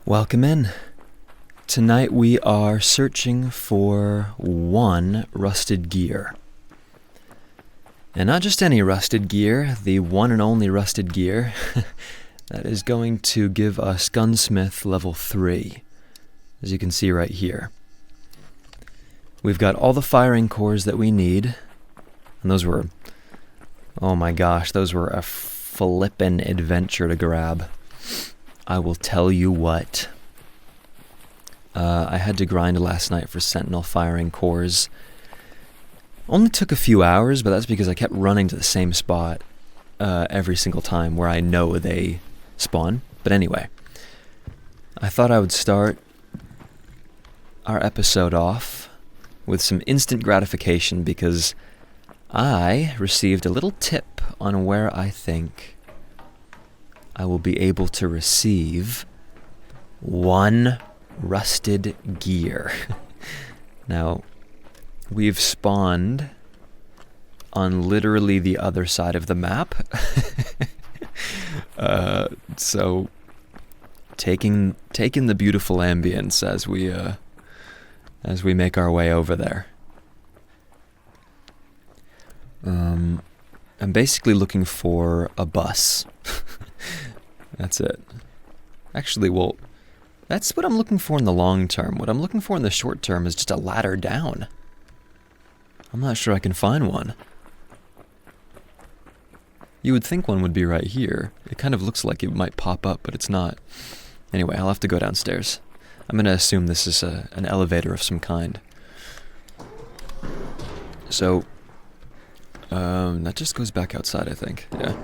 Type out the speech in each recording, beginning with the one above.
Welcome in. Tonight we are searching for one rusted gear. And not just any rusted gear, the one and only rusted gear that is going to give us Gunsmith level 3, as you can see right here. We've got all the firing cores that we need, and those were, oh my gosh, those were a flippin' adventure to grab. I will tell you what. I had to grind last night for Sentinel firing cores. Only took a few hours, but that's because I kept running to the same spot every single time where I know they spawn. But anyway, I thought I would start our episode off with some instant gratification because I received a little tip on where I think I will be able to receive one rusted gear. Now, we've spawned on literally the other side of the map. So taking the beautiful ambience as we make our way over there. I'm basically looking for a bus. That's it. Actually, well, that's what I'm looking for in the long term. What I'm looking for in the short term is just a ladder down. I'm not sure I can find one. You would think one would be right here. It kind of looks like it might pop up, but it's not. Anyway, I'll have to go downstairs. I'm going to assume this is an elevator of some kind. So, that just goes back outside, I think. Yeah.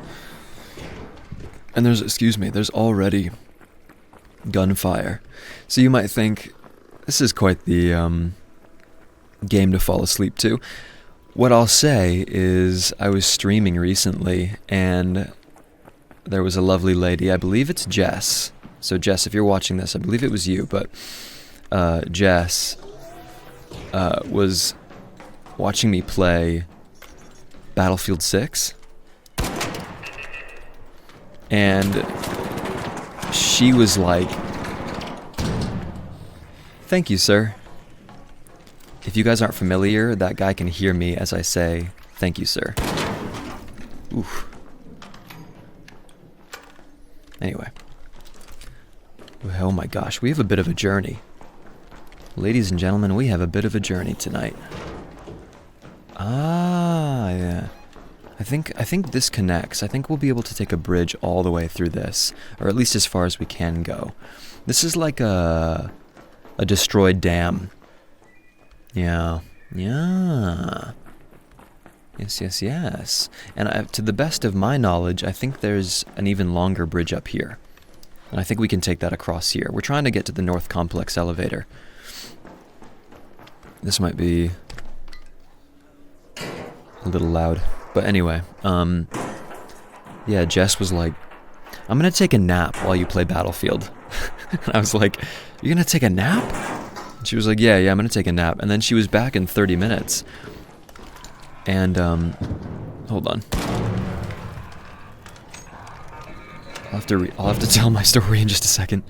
And there's already gunfire. So you might think, this is quite the game to fall asleep to. What I'll say is, I was streaming recently, and there was a lovely lady, I believe it's Jess. So Jess, if you're watching this, I believe it was you, but Jess was watching me play Battlefield 6. And she was like, "Thank you, sir." If you guys aren't familiar, that guy can hear me as I say, "Thank you, sir." Oof. Anyway. Oh my gosh, we have a bit of a journey. Ladies and gentlemen, we have a bit of a journey tonight. Ah, yeah. I think this connects. I think we'll be able to take a bridge all the way through this, or at least as far as we can go. This is like a destroyed dam. Yeah. Yes. And to the best of my knowledge, I think there's an even longer bridge up here. And I think we can take that across here. We're trying to get to the North Complex elevator. This might be a little loud. But anyway, yeah, Jess was like, "I'm gonna take a nap while you play Battlefield." And I was like, "You're gonna take a nap?" And she was like, yeah, I'm gonna take a nap. And then she was back in 30 minutes. And, hold on. I'll have to tell my story in just a second.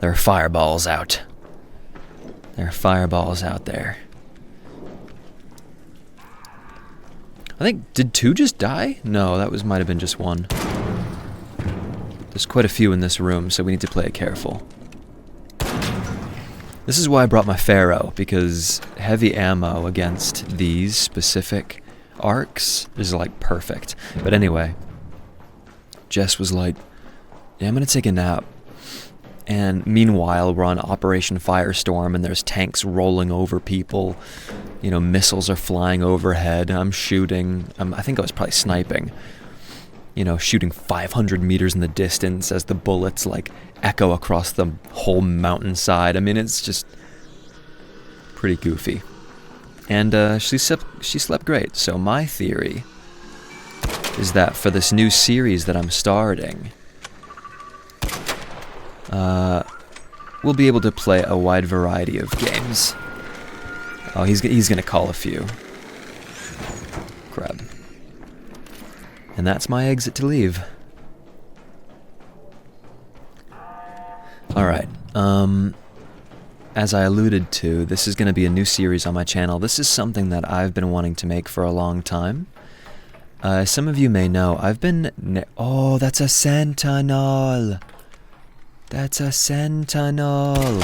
There are fireballs out. There are fireballs out there. I think, did 2 just die? No, that might have been just 1. There's quite a few in this room, so we need to play it careful. This is why I brought my Pharaoh, because heavy ammo against these specific arcs is like perfect. But anyway, Jess was like, "Yeah, I'm gonna take a nap." And meanwhile, we're on Operation Firestorm, and there's tanks rolling over people. You know, missiles are flying overhead. I'm shooting. I think I was probably sniping. You know, shooting 500 meters in the distance as the bullets, like, echo across the whole mountainside. I mean, it's just pretty goofy. And she slept great. So my theory is that for this new series that I'm starting, we'll be able to play a wide variety of games. Oh, he's gonna call a few. Crap. And that's my exit to leave. Alright, as I alluded to, this is going to be a new series on my channel. This is something that I've been wanting to make for a long time. Some of you may know, I've been... oh, that's a sentinel! That's a sentinel!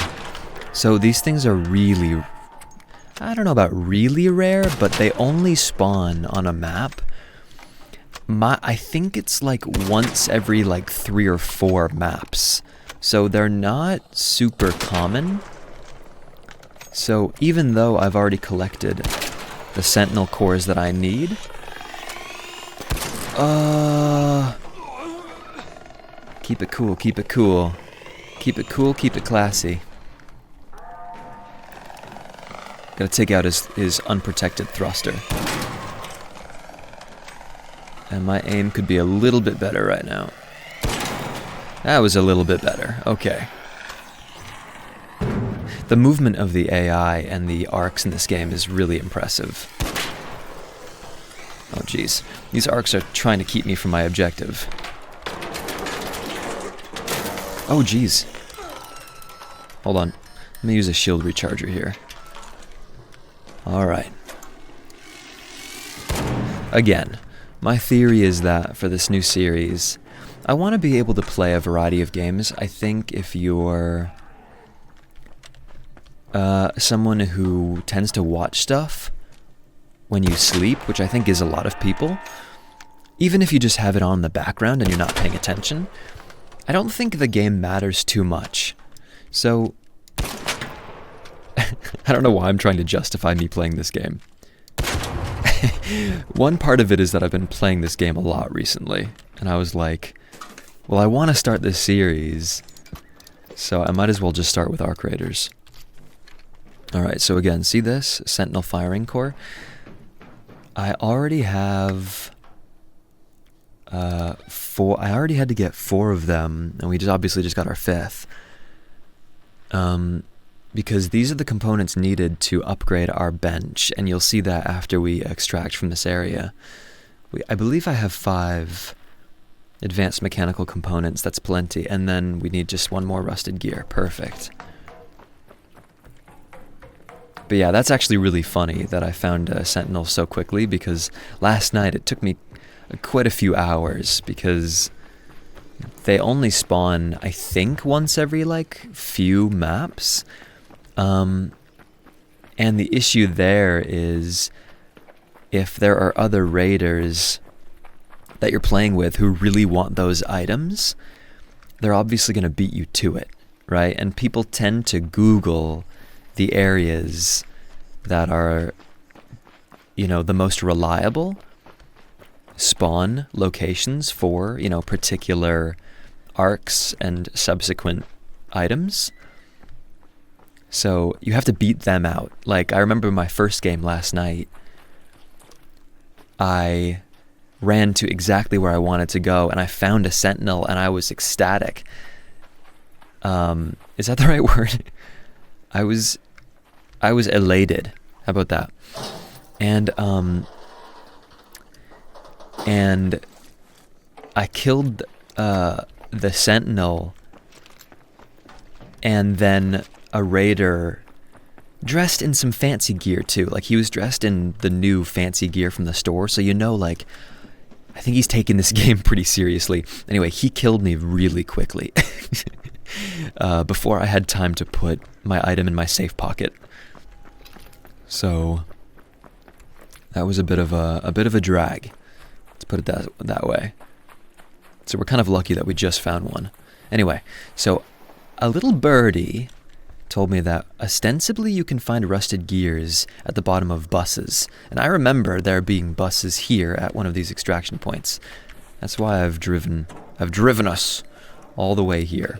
So these things are really... I don't know about really rare, but they only spawn on a map. I think it's like once every like 3 or 4 maps. So they're not super common. So even though I've already collected the sentinel cores that I need... keep it cool, keep it cool. Keep it cool, keep it classy. Gotta take out his unprotected thruster. And my aim could be a little bit better right now. That was a little bit better. Okay. The movement of the AI and the arcs in this game is really impressive. Oh jeez. These arcs are trying to keep me from my objective. Oh jeez. Hold on. Let me use a shield recharger here. Alright. Again, my theory is that for this new series, I want to be able to play a variety of games. I think if you're someone who tends to watch stuff when you sleep, which I think is a lot of people, even if you just have it on in the background and you're not paying attention, I don't think the game matters too much. So, I don't know why I'm trying to justify me playing this game. One part of it is that I've been playing this game a lot recently, and I was like, well, I want to start this series, so I might as well just start with Arc Raiders. Alright, so again, see this? Sentinel Firing Core? I already have... 4... I already had to get 4 of them, and we just obviously just got our 5th. Because these are the components needed to upgrade our bench, and you'll see that after we extract from this area. I believe I have 5 advanced mechanical components, that's plenty, and then we need just 1 more rusted gear. Perfect. But yeah, that's actually really funny that I found a sentinel so quickly, because last night it took me quite a few hours, because they only spawn, I think, once every, like, few maps. And the issue there is if there are other raiders that you're playing with who really want those items, they're obviously going to beat you to it, right? And people tend to Google the areas that are, you know, the most reliable spawn locations for, you know, particular arcs and subsequent items. So you have to beat them out. Like, I remember my first game last night, I ran to exactly where I wanted to go, and I found a sentinel, and I was ecstatic. Is that the right word? I was elated. How about that? And I killed the sentinel, and then a raider dressed in some fancy gear too. Like, he was dressed in the new fancy gear from the store, so you know, like, I think he's taking this game pretty seriously. Anyway, he killed me really quickly before I had time to put my item in my safe pocket. So that was a bit of a drag. Let's put it that way. So we're kind of lucky that we just found one. Anyway, so a little birdie told me that ostensibly you can find rusted gears at the bottom of buses. And I remember there being buses here at one of these extraction points. That's why I've driven us all the way here.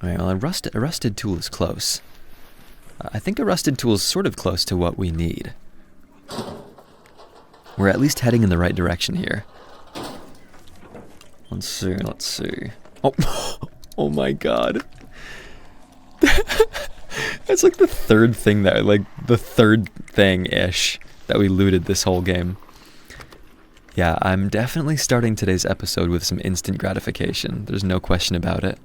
Alright, well, a rusted tool is close. I think a rusted tool is sort of close to what we need. We're at least heading in the right direction here. Let's see. Oh, oh my god. That's like the third thing-ish that we looted this whole game. Yeah, I'm definitely starting today's episode with some instant gratification. There's no question about it.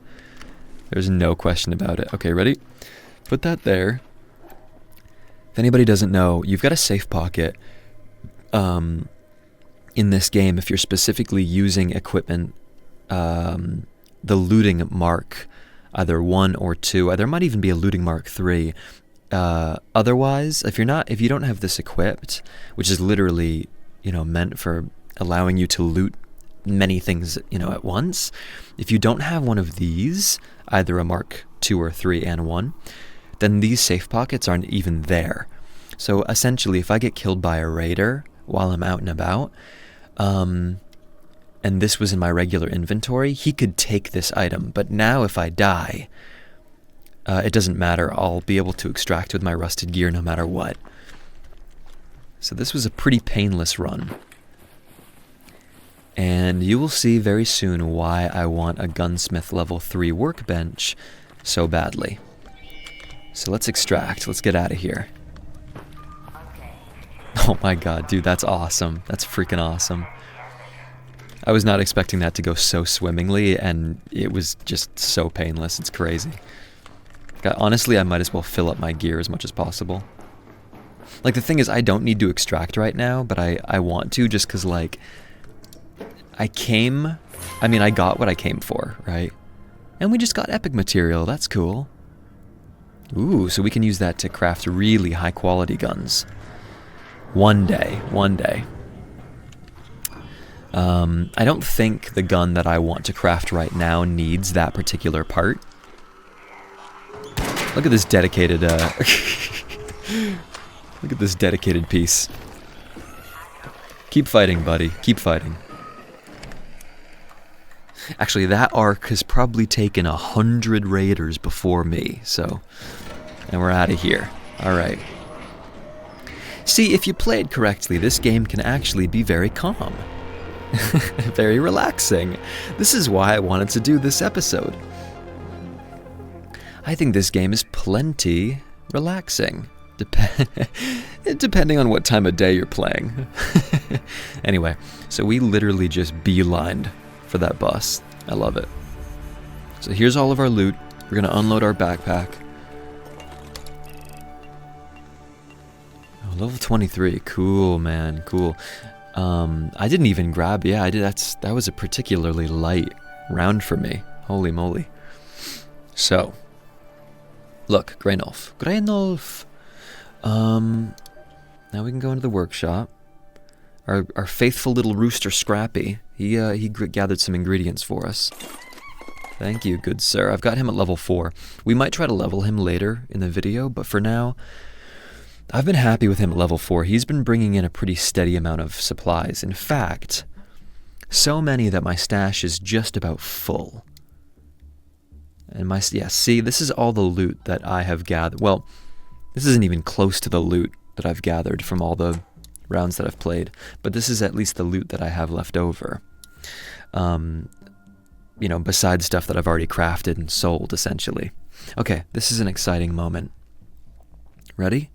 There's no question about it. Okay, ready? Put that there. If anybody doesn't know, you've got a safe pocket in this game if you're specifically using equipment, the looting mark, either 1 or 2. There might even be a looting mark 3. Otherwise, if you don't have this equipped, which is literally, meant for allowing you to loot many things, at once, if you don't have one of these, either a mark 2 or 3 and 1, then these safe pockets aren't even there. So essentially, if I get killed by a raider while I'm out and about, and this was in my regular inventory, he could take this item. But now if I die, it doesn't matter. I'll be able to extract with my rusted gear no matter what. So this was a pretty painless run. And you will see very soon why I want a gunsmith level 3 workbench so badly. So let's extract. Let's get out of here. Oh my god, dude, that's awesome. That's freaking awesome. I was not expecting that to go so swimmingly, and it was just so painless. It's crazy. Honestly, I might as well fill up my gear as much as possible. Like, the thing is, I don't need to extract right now, but I want to just because, like, I got what I came for, right? And we just got epic material. That's cool. Ooh, so we can use that to craft really high-quality guns. One day. I don't think the gun that I want to craft right now needs that particular part. Look at this dedicated, look at this dedicated piece. Keep fighting, buddy. Keep fighting. Actually, that arc has probably taken 100 raiders before me, so... And we're out of here. Alright. See, if you play it correctly, this game can actually be very calm. Very relaxing. This is why I wanted to do this episode. I think this game is plenty relaxing. Depending on what time of day you're playing. Anyway, so we literally just beelined for that bus. I love it. So here's all of our loot. We're going to unload our backpack. Oh, level 23. Cool, man. Cool. I didn't even grab... Yeah, I did. That was a particularly light round for me. Holy moly. So... Look, Graenolf. Graenolf! Now we can go into the workshop. Our faithful little rooster Scrappy, he gathered some ingredients for us. Thank you, good sir. I've got him at level 4. We might try to level him later in the video, but for now, I've been happy with him at level 4. He's been bringing in a pretty steady amount of supplies. In fact, so many that my stash is just about full. And see, this is all the loot that I have gathered. Well, this isn't even close to the loot that I've gathered from all the rounds that I've played, but this is at least the loot that I have left over. Besides stuff that I've already crafted and sold, essentially. Okay, this is an exciting moment. Ready?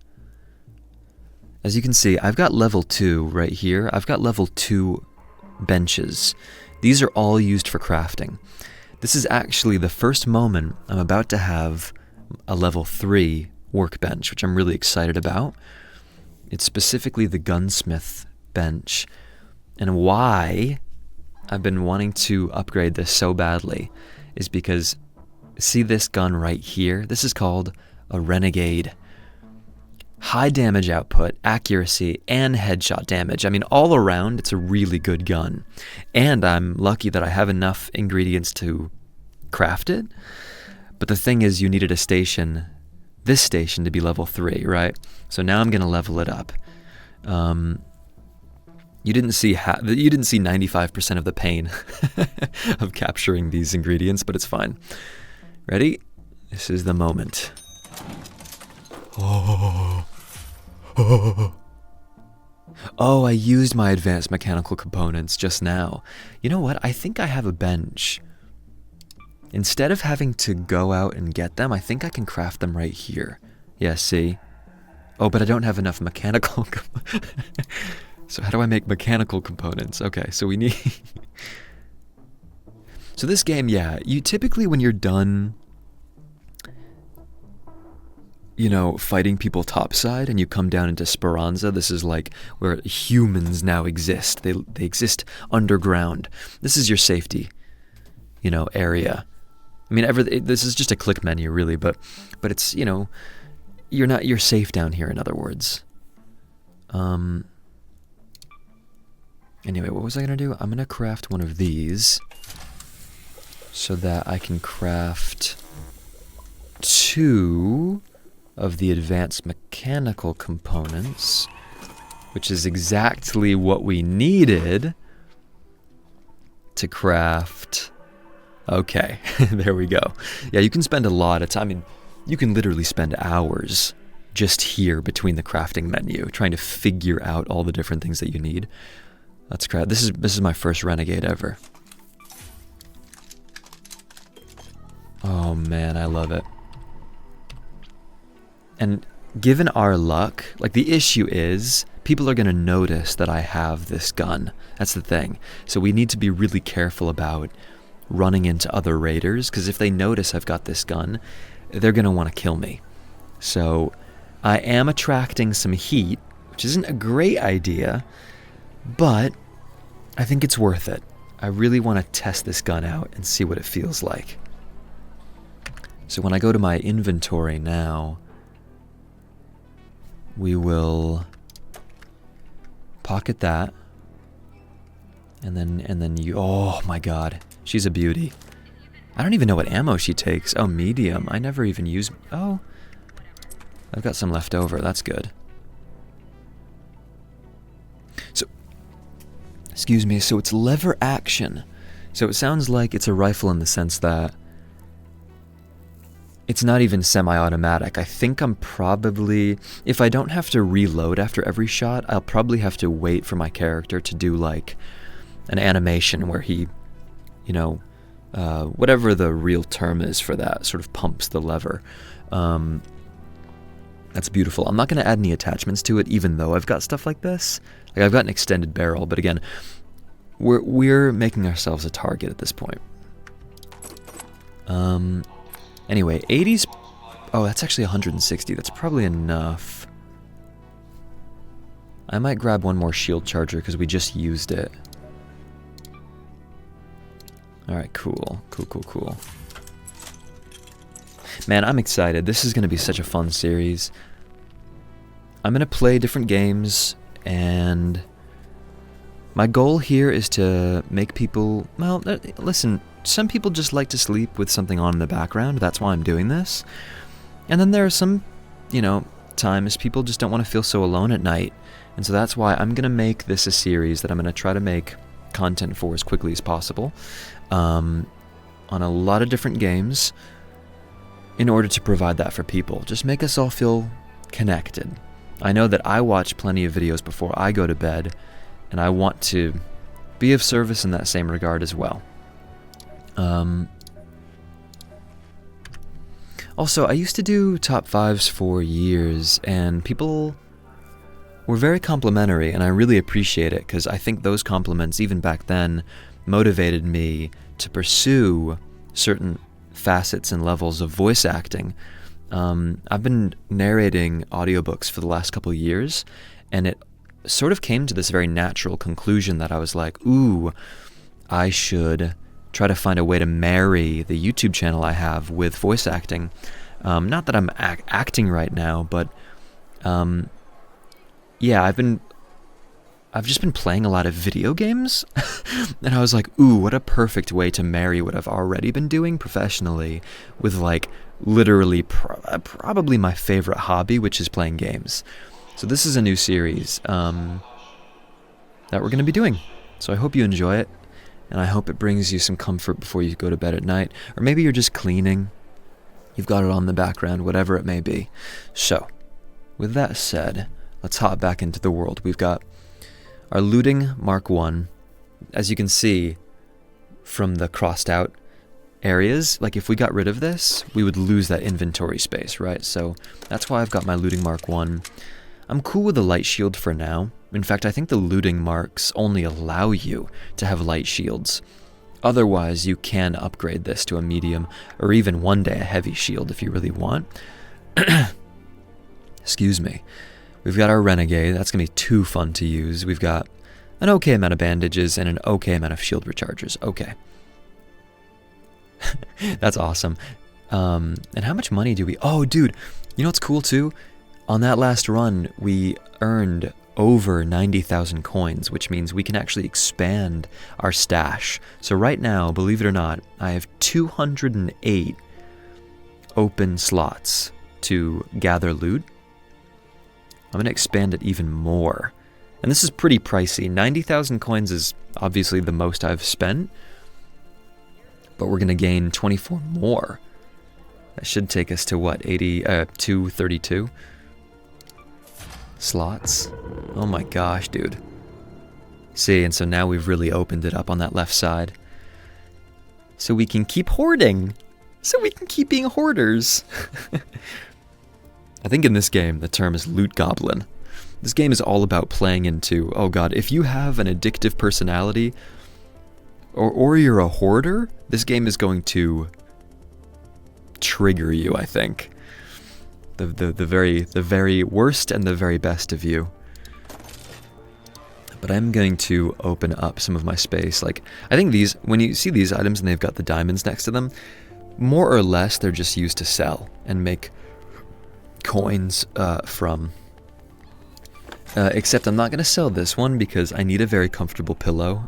As you can see, I've got level 2 right here. I've got level 2 benches. These are all used for crafting. This is actually the first moment I'm about to have a level 3 workbench, which I'm really excited about. It's specifically the gunsmith bench. And why I've been wanting to upgrade this so badly is because, see this gun right here? This is called a Renegade. High damage output, accuracy, and headshot damage. I mean, all around, it's a really good gun. And I'm lucky that I have enough ingredients to craft it. But the thing is, you needed a station, this station, to be level 3, right? So now I'm going to level it up. You didn't see 95% of the pain of capturing these ingredients, but it's fine. Ready? This is the moment. Oh, I used my advanced mechanical components just now. You know what? I think I have a bench. Instead of having to go out and get them, I think I can craft them right here. Yeah, see? Oh, but I don't have enough mechanical... So how do I make mechanical components? Okay, so we need... So this game, yeah, you typically when you're done you know, fighting people topside and you come down into Speranza. This is like where humans now exist. They exist underground. This is your safety, you know, area. I mean, this is just a click menu, really, but it's, you know, you're safe down here, in other words. Anyway, what was I gonna do? I'm gonna craft one of these so that I can craft 2 of the advanced mechanical components, which is exactly what we needed to craft. Okay, there we go. Yeah, you can spend a lot of time. I mean, you can literally spend hours just here between the crafting menu trying to figure out all the different things that you need. Let's craft. This is my first Renegade ever. Oh man, I love it. And given our luck, like, the issue is people are going to notice that I have this gun. That's the thing. So we need to be really careful about running into other raiders, because if they notice I've got this gun, they're going to want to kill me. So I am attracting some heat, which isn't a great idea, but I think it's worth it. I really want to test this gun out and see what it feels like. So when I go to my inventory now, we will pocket that, and then you, oh my god, she's a beauty. I don't even know what ammo she takes. Oh, medium. I never even use, oh, I've got some left over. That's good. So, excuse me, so it's lever action. So it sounds like it's a rifle in the sense that it's not even semi-automatic. I think I'm probably, if I don't have to reload after every shot, I'll probably have to wait for my character to do like an animation where he, you know, whatever the real term is for that, sort of pumps the lever. That's beautiful. I'm not going to add any attachments to it, even though I've got stuff like this. Like, I've got an extended barrel, but again, we're making ourselves a target at this point. Anyway, 80s... Oh, that's actually 160. That's probably enough. I might grab one more shield charger because we just used it. Alright, cool. Cool. Man, I'm excited. This is going to be such a fun series. I'm going to play different games, and my goal here is to make people... Well, listen, some people just like to sleep with something on in the background. That's why I'm doing this. And then there are some, you know, times people just don't want to feel so alone at night. And so that's why I'm going to make this a series that I'm going to try to make content for as quickly as possible. On a lot of different games, in order to provide that for people. Just make us all feel connected. I know that I watch plenty of videos before I go to bed, and I want to be of service in that same regard as well. Also, I used to do top 5s for years, and people were very complimentary, and I really appreciate it, because I think those compliments, even back then, motivated me to pursue certain facets and levels of voice acting. I've been narrating audiobooks for the last couple of years, and it sort of came to this very natural conclusion that I was like, ooh, I should try to find a way to marry the YouTube channel I have with voice acting. Not that I'm acting right now, but yeah, I've just been playing a lot of video games, and I was like, ooh, what a perfect way to marry what I've already been doing professionally with, like, literally probably my favorite hobby, which is playing games. So this is a new series that we're going to be doing. So I hope you enjoy it, and I hope it brings you some comfort before you go to bed at night. Or maybe you're just cleaning, you've got it on in the background, whatever it may be. So, with that said, let's hop back into the world. We've got our looting Mark 1. As you can see from the crossed out areas, like if we got rid of this, we would lose that inventory space, right? So that's why I've got my looting Mark 1. I'm cool with the light shield for now. In fact, I think the looting marks only allow you to have light shields. Otherwise, you can upgrade this to a medium, or even one day a heavy shield if you really want. Excuse me. We've got our Renegade. That's going to be too fun to use. We've got an okay amount of bandages and an okay amount of shield rechargers. Okay. That's awesome. And how much money do we... Oh, dude. You know what's cool, too? On that last run, we earned over 90,000 coins, which means we can actually expand our stash. So right now, believe it or not, I have 208 open slots to gather loot. I'm going to expand it even more. And this is pretty pricey. 90,000 coins is obviously the most I've spent, but we're going to gain 24 more. That should take us to what, 232 slots. Oh my gosh, dude. See, and so now we've really opened it up on that left side. So we can keep hoarding. So we can keep being hoarders. I think in this game, the term is loot goblin. This game is all about playing into, oh god, if you have an addictive personality, or you're a hoarder, this game is going to trigger you, I think. The very worst and the very best of you. But I'm going to open up some of my space. Like, I think these, when you see these items and they've got the diamonds next to them, more or less they're just used to sell and make coins from. Except I'm not going to sell this one because I need a very comfortable pillow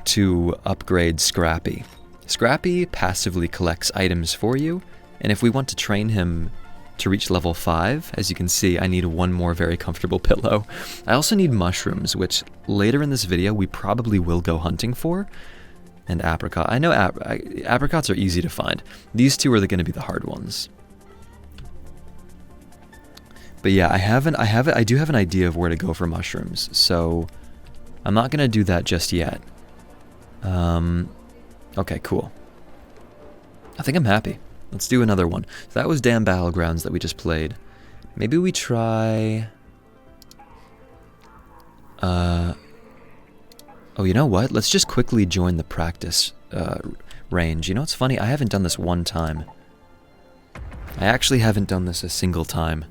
to upgrade Scrappy. Scrappy passively collects items for you, and if we want to train him to reach level 5, as you can see, I need one more very comfortable pillow. I also need mushrooms, which later in this video we probably will go hunting for, and apricot. I know apricots are easy to find. These two are going to be the hard ones. But yeah, I do have an idea of where to go for mushrooms, so I'm not going to do that just yet. Okay, cool. I think I'm happy. Let's do another one. So that was Damn Battlegrounds that we just played. Maybe we try... Oh, you know what? Let's just quickly join the practice range. You know what's funny? I haven't done this one time. I actually haven't done this a single time.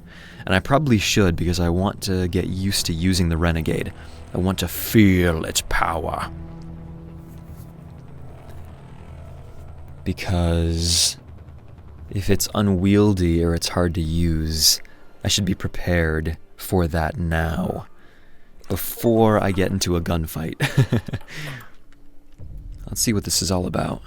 And I probably should because I want to get used to using the Renegade. I want to feel its power. Because if it's unwieldy or it's hard to use, I should be prepared for that now, before I get into a gunfight. Let's see what this is all about.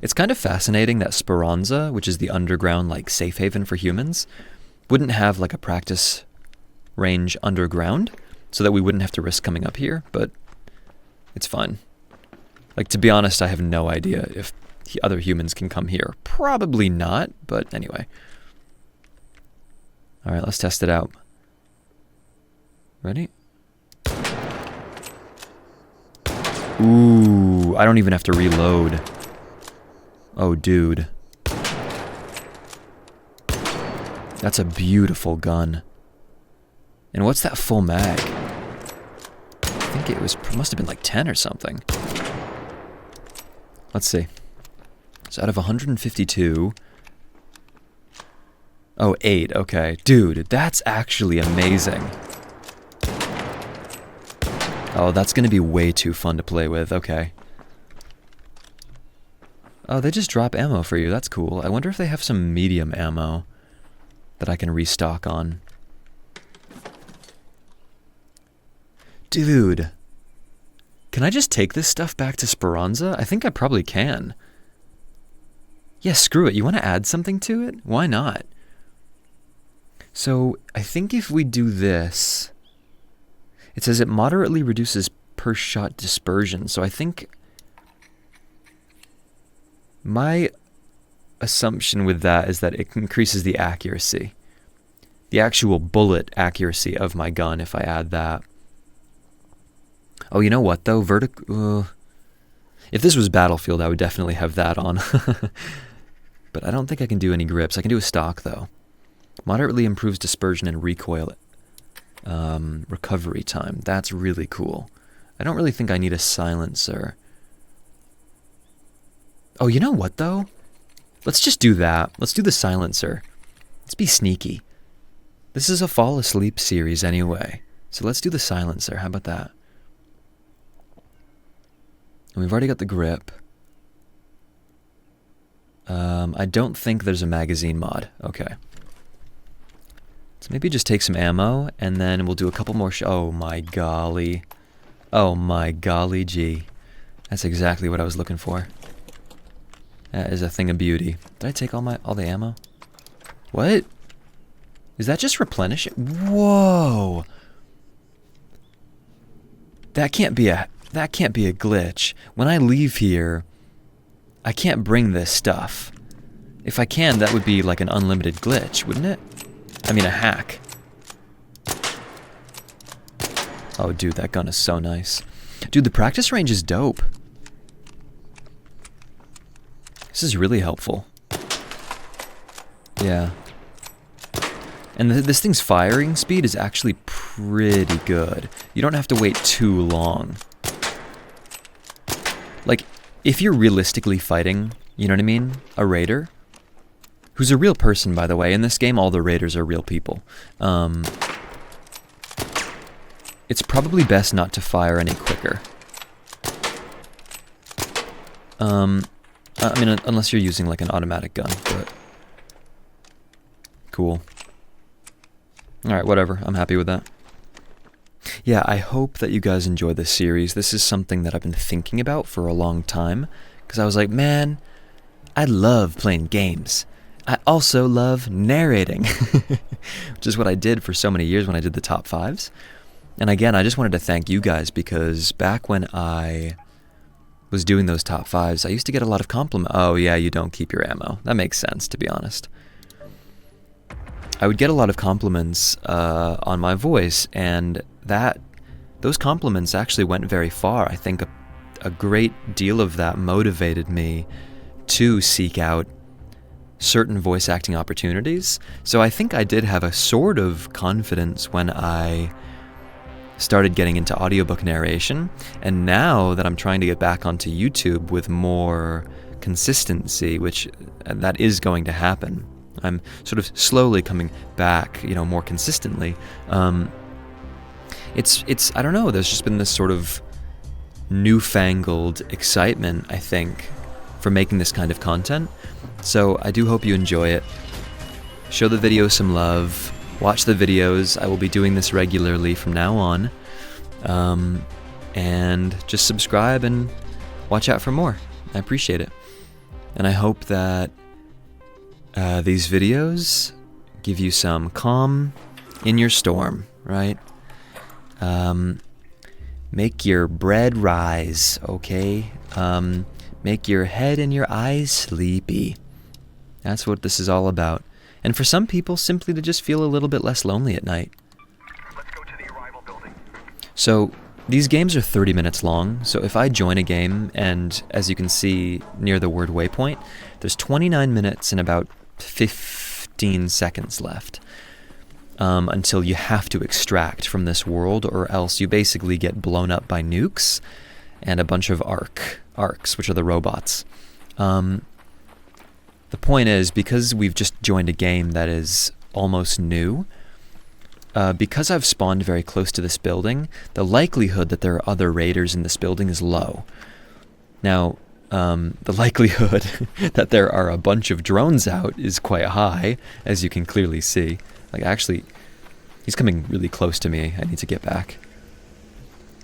It's kind of fascinating that Speranza, which is the underground like safe haven for humans, wouldn't have like a practice range underground, so that we wouldn't have to risk coming up here, but it's fine. Like, to be honest, I have no idea if other humans can come here. Probably not, but anyway. Alright, let's test it out. Ready? Ooh, I don't even have to reload. Oh, dude. That's a beautiful gun. And what's that full mag? I think it must have been like 10 or something. Let's see. So out of 152... Oh, 8, okay. Dude, that's actually amazing. Oh, that's gonna be way too fun to play with, okay. Oh, they just drop ammo for you, that's cool. I wonder if they have some medium ammo that I can restock on. Dude, can I just take this stuff back to Speranza? I think I probably can. Yeah, screw it. You want to add something to it? Why not? So, I think if we do this, it says it moderately reduces per shot dispersion. So I think my assumption with that is that it increases the accuracy. The actual bullet accuracy of my gun if I add that. Oh, you know what, though? If this was Battlefield, I would definitely have that on. But I don't think I can do any grips. I can do a stock, though. Moderately improves dispersion and recoil recovery time. That's really cool. I don't really think I need a silencer. Oh, you know what, though? Let's just do that. Let's do the silencer. Let's be sneaky. This is a fall asleep series anyway. So let's do the silencer. How about that? And we've already got the grip. I don't think there's a magazine mod. Okay. So maybe just take some ammo, and then we'll do a couple more oh my golly. Oh my golly gee. That's exactly what I was looking for. That is a thing of beauty. Did I take all the ammo? What? Is that just replenishing? Whoa! That can't be a glitch. When I leave here, I can't bring this stuff. If I can, that would be like an unlimited glitch, wouldn't it? I mean, a hack. Oh, dude, that gun is so nice. Dude, the practice range is dope. This is really helpful. Yeah. And this thing's firing speed is actually pretty good. You don't have to wait too long. Like, if you're realistically fighting, you know what I mean? A raider, who's a real person, by the way. In this game, all the raiders are real people. It's probably best not to fire any quicker. I mean, unless you're using like an automatic gun, but cool. Alright, whatever. I'm happy with that. Yeah, I hope that you guys enjoy this series. This is something that I've been thinking about for a long time, because I was like, man, I love playing games. I also love narrating, which is what I did for so many years when I did the top 5s. And again, I just wanted to thank you guys, because back when I was doing those top 5s, I used to get a lot of compliments. Oh yeah, you don't keep your ammo. That makes sense, to be honest. I would get a lot of compliments on my voice, and those compliments actually went very far. I think a great deal of that motivated me to seek out certain voice acting opportunities. So I think I did have a sort of confidence when I started getting into audiobook narration, and now that I'm trying to get back onto YouTube with more consistency, which that is going to happen, I'm sort of slowly coming back, more consistently. It's I don't know, there's just been this sort of newfangled excitement, I think, for making this kind of content. So I do hope you enjoy it. Show the video some love. Watch the videos. I will be doing this regularly from now on. And just subscribe and watch out for more. I appreciate it. And I hope that these videos give you some calm in your storm, right? Make your bread rise, okay? Make your head and your eyes sleepy. That's what this is all about. And for some people, simply to just feel a little bit less lonely at night. Let's go to the arrival building. So, these games are 30 minutes long, so if I join a game, and as you can see near the word waypoint, there's 29 minutes and about 15 seconds left. Until you have to extract from this world, or else you basically get blown up by nukes and a bunch of arcs, which are the robots. The point is, because we've just joined a game that is almost new, because I've spawned very close to this building, the likelihood that there are other raiders in this building is low. Now, the likelihood that there are a bunch of drones out is quite high, as you can clearly see. Like, actually, he's coming really close to me. I need to get back.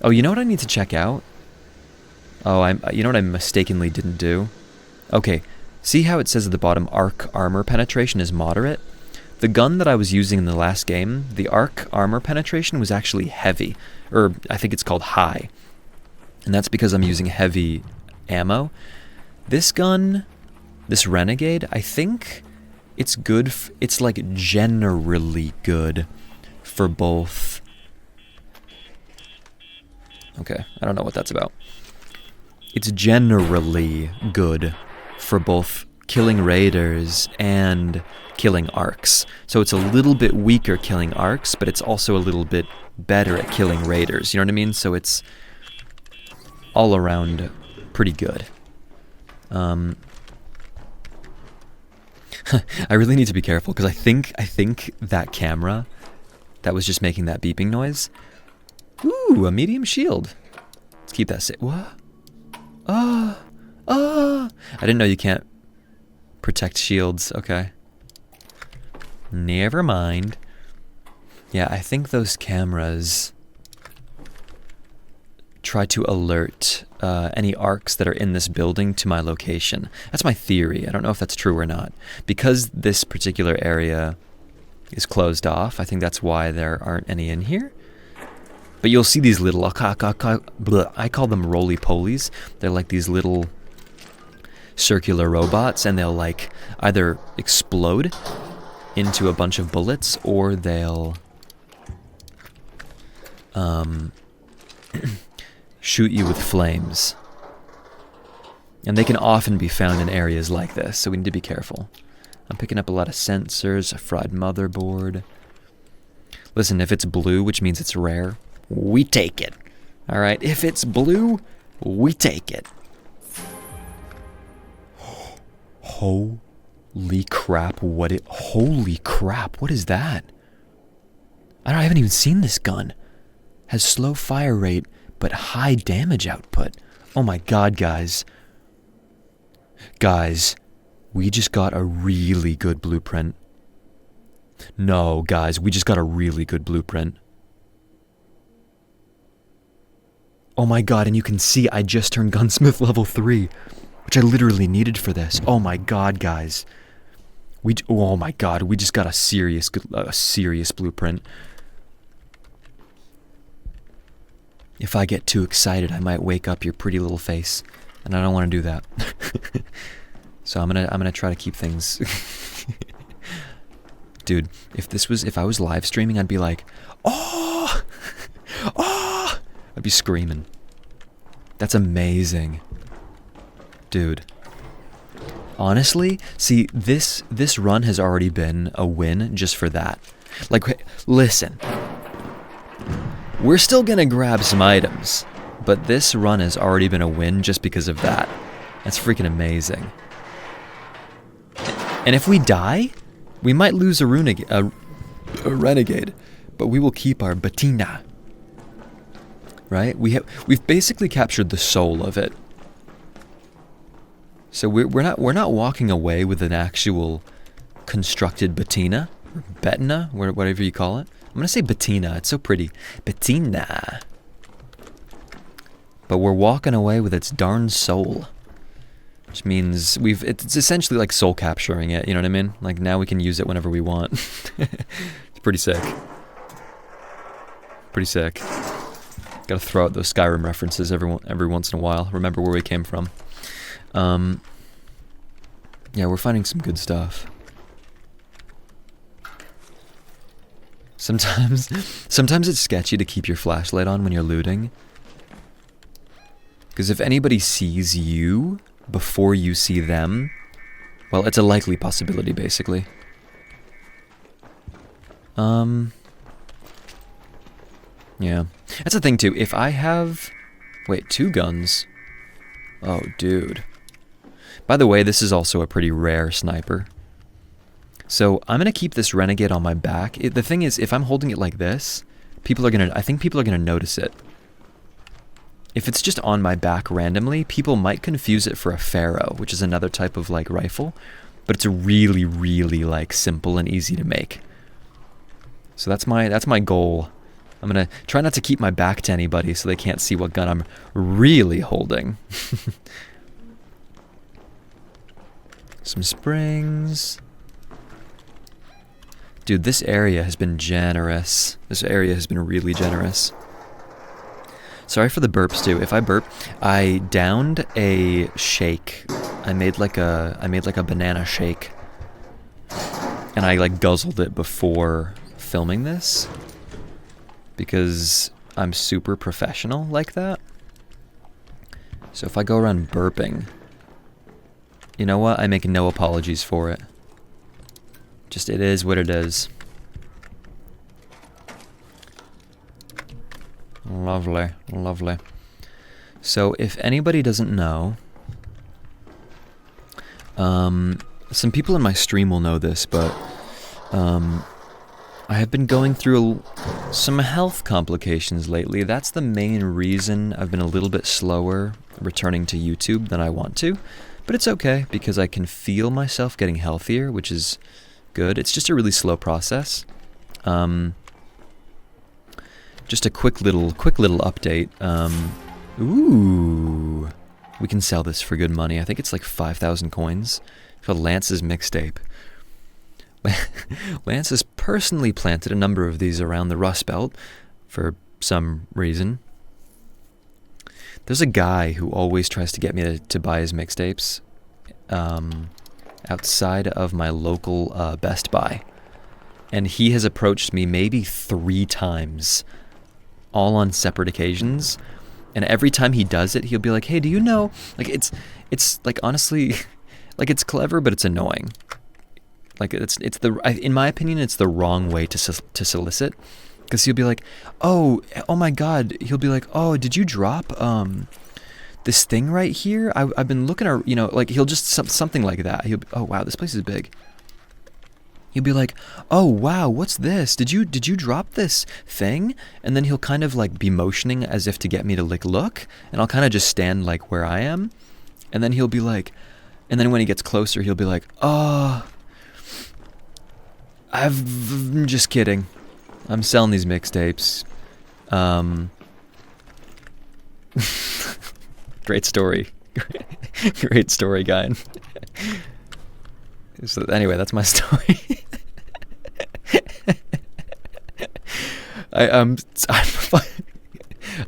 Oh, you know what I need to check out? Oh, you know what I mistakenly didn't do? Okay, see how it says at the bottom, arc armor penetration is moderate? The gun that I was using in the last game, the arc armor penetration was actually heavy, or I think it's called high. And that's because I'm using heavy ammo. This gun, this Renegade, I think it's good, it's like generally good for both. Okay, I don't know what that's about. It's generally good for both killing raiders and killing arcs. So it's a little bit weaker killing arcs, but it's also a little bit better at killing raiders. You know what I mean? So it's all around pretty good. I really need to be careful because I think that camera that was just making that beeping noise. Ooh, a medium shield. Let's keep that safe. What? I didn't know you can't protect shields. Okay. Never mind. Yeah, I think those cameras try to alert any arcs that are in this building to my location. That's my theory. I don't know if that's true or not. Because this particular area is closed off, I think that's why there aren't any in here. But you'll see these little, I call them roly-polies. They're like these little circular robots, and they'll like either explode into a bunch of bullets, or they'll shoot you with flames. And they can often be found in areas like this, so we need to be careful. I'm picking up a lot of sensors, a fried motherboard. Listen, if it's blue, which means it's rare, we take it. Alright, if it's blue, we take it. Holy crap, holy crap, what is that? I haven't even seen this gun. Has slow fire rate, but high damage output. Oh my god, guys. Guys, we just got a really good blueprint. No, guys, we just got a really good blueprint. Oh my god, and you can see I just turned gunsmith level 3, which I literally needed for this. Oh my god, guys. Oh my god, we just got a serious blueprint. If I get too excited, I might wake up your pretty little face, and I don't want to do that. So I'm gonna try to keep things. Dude, if I was live streaming, I'd be like, oh, oh, I'd be screaming. That's amazing, dude. Honestly, see, this run has already been a win just for that. Like, listen. We're still gonna grab some items, but this run has already been a win just because of that. That's freaking amazing. And if we die, we might lose a renegade, but we will keep our Bettina. Right? We've basically captured the soul of it. So we're not walking away with an actual constructed Bettina, or Bettina, whatever you call it. I'm gonna say Bettina, it's so pretty. Bettina. But we're walking away with its darn soul. Which means it's essentially like soul capturing it, you know what I mean? Like now we can use it whenever we want. It's pretty sick. Pretty sick. Gotta throw out those Skyrim references every once in a while. Remember where we came from. Yeah, we're finding some good stuff. Sometimes it's sketchy to keep your flashlight on when you're looting. Because if anybody sees you before you see them, well, it's a likely possibility, basically. Yeah. That's the thing, too. If I have... Wait, 2 guns? Oh, dude. By the way, this is also a pretty rare sniper. So I'm going to keep this Renegade on my back. The thing is, if I'm holding it like this, I think people are going to notice it. If it's just on my back randomly, people might confuse it for a Pharaoh, which is another type of like rifle, but it's a really, really like simple and easy to make. So that's my goal. I'm going to try not to keep my back to anybody so they can't see what gun I'm really holding. Some springs. Dude, this area has been generous. This area has been really generous. Sorry for the burps too. If I burp, I downed a shake. I made like a banana shake. And I like guzzled it before filming this. Because I'm super professional like that. So if I go around burping, you know what? I make no apologies for it. Just it is what it is. Lovely, lovely. So if anybody doesn't know, Some people in my stream will know this, but I have been going through some health complications lately. That's the main reason I've been a little bit slower returning to YouTube than I want to. But it's okay, because I can feel myself getting healthier, which is good. It's just a really slow process. Just a quick little update. Ooh, we can sell this for good money. I think it's like 5,000 coins. It's called Lance's Mixtape. Lance has personally planted a number of these around the Rust Belt for some reason. There's a guy who always tries to get me to buy his mixtapes outside of my local Best Buy. And he has approached me maybe 3 times, all on separate occasions. And every time he does it, he'll be like, hey, do you know, like, it's like, honestly, like, it's clever, but it's annoying. Like, in my opinion, it's the wrong way to solicit. Because he'll be like, oh my God. He'll be like, oh, did you drop this thing right here? I've been looking at, you know, like, he'll just, something like that. He'll be, oh, wow, this place is big. He'll be like, oh, wow, what's this? Did you drop this thing? And then he'll kind of, like, be motioning as if to get me to, like, look. And I'll kind of just stand, like, where I am. And then he'll be like, and then when he gets closer, he'll be like, oh, I'm just kidding. I'm selling these mixtapes. Great story. Great story, guy. So anyway, that's my story. I'm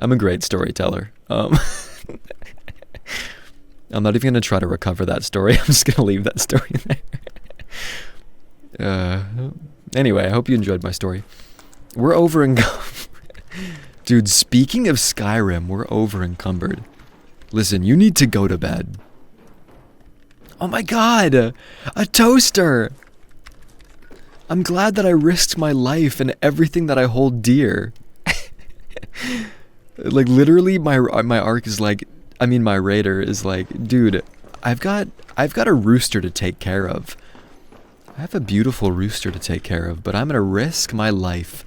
a great storyteller. I'm not even gonna try to recover that story. I'm just gonna leave that story there. Anyway, I hope you enjoyed my story. We're over Dude, speaking of Skyrim, we're over encumbered. Listen, you need to go to bed. Oh my God, a toaster. I'm glad that I risked my life and everything that I hold dear. Like, literally, my arc is like, I mean, my raider is like, dude, I've got a rooster to take care of. I have a beautiful rooster to take care of, but I'm gonna risk my life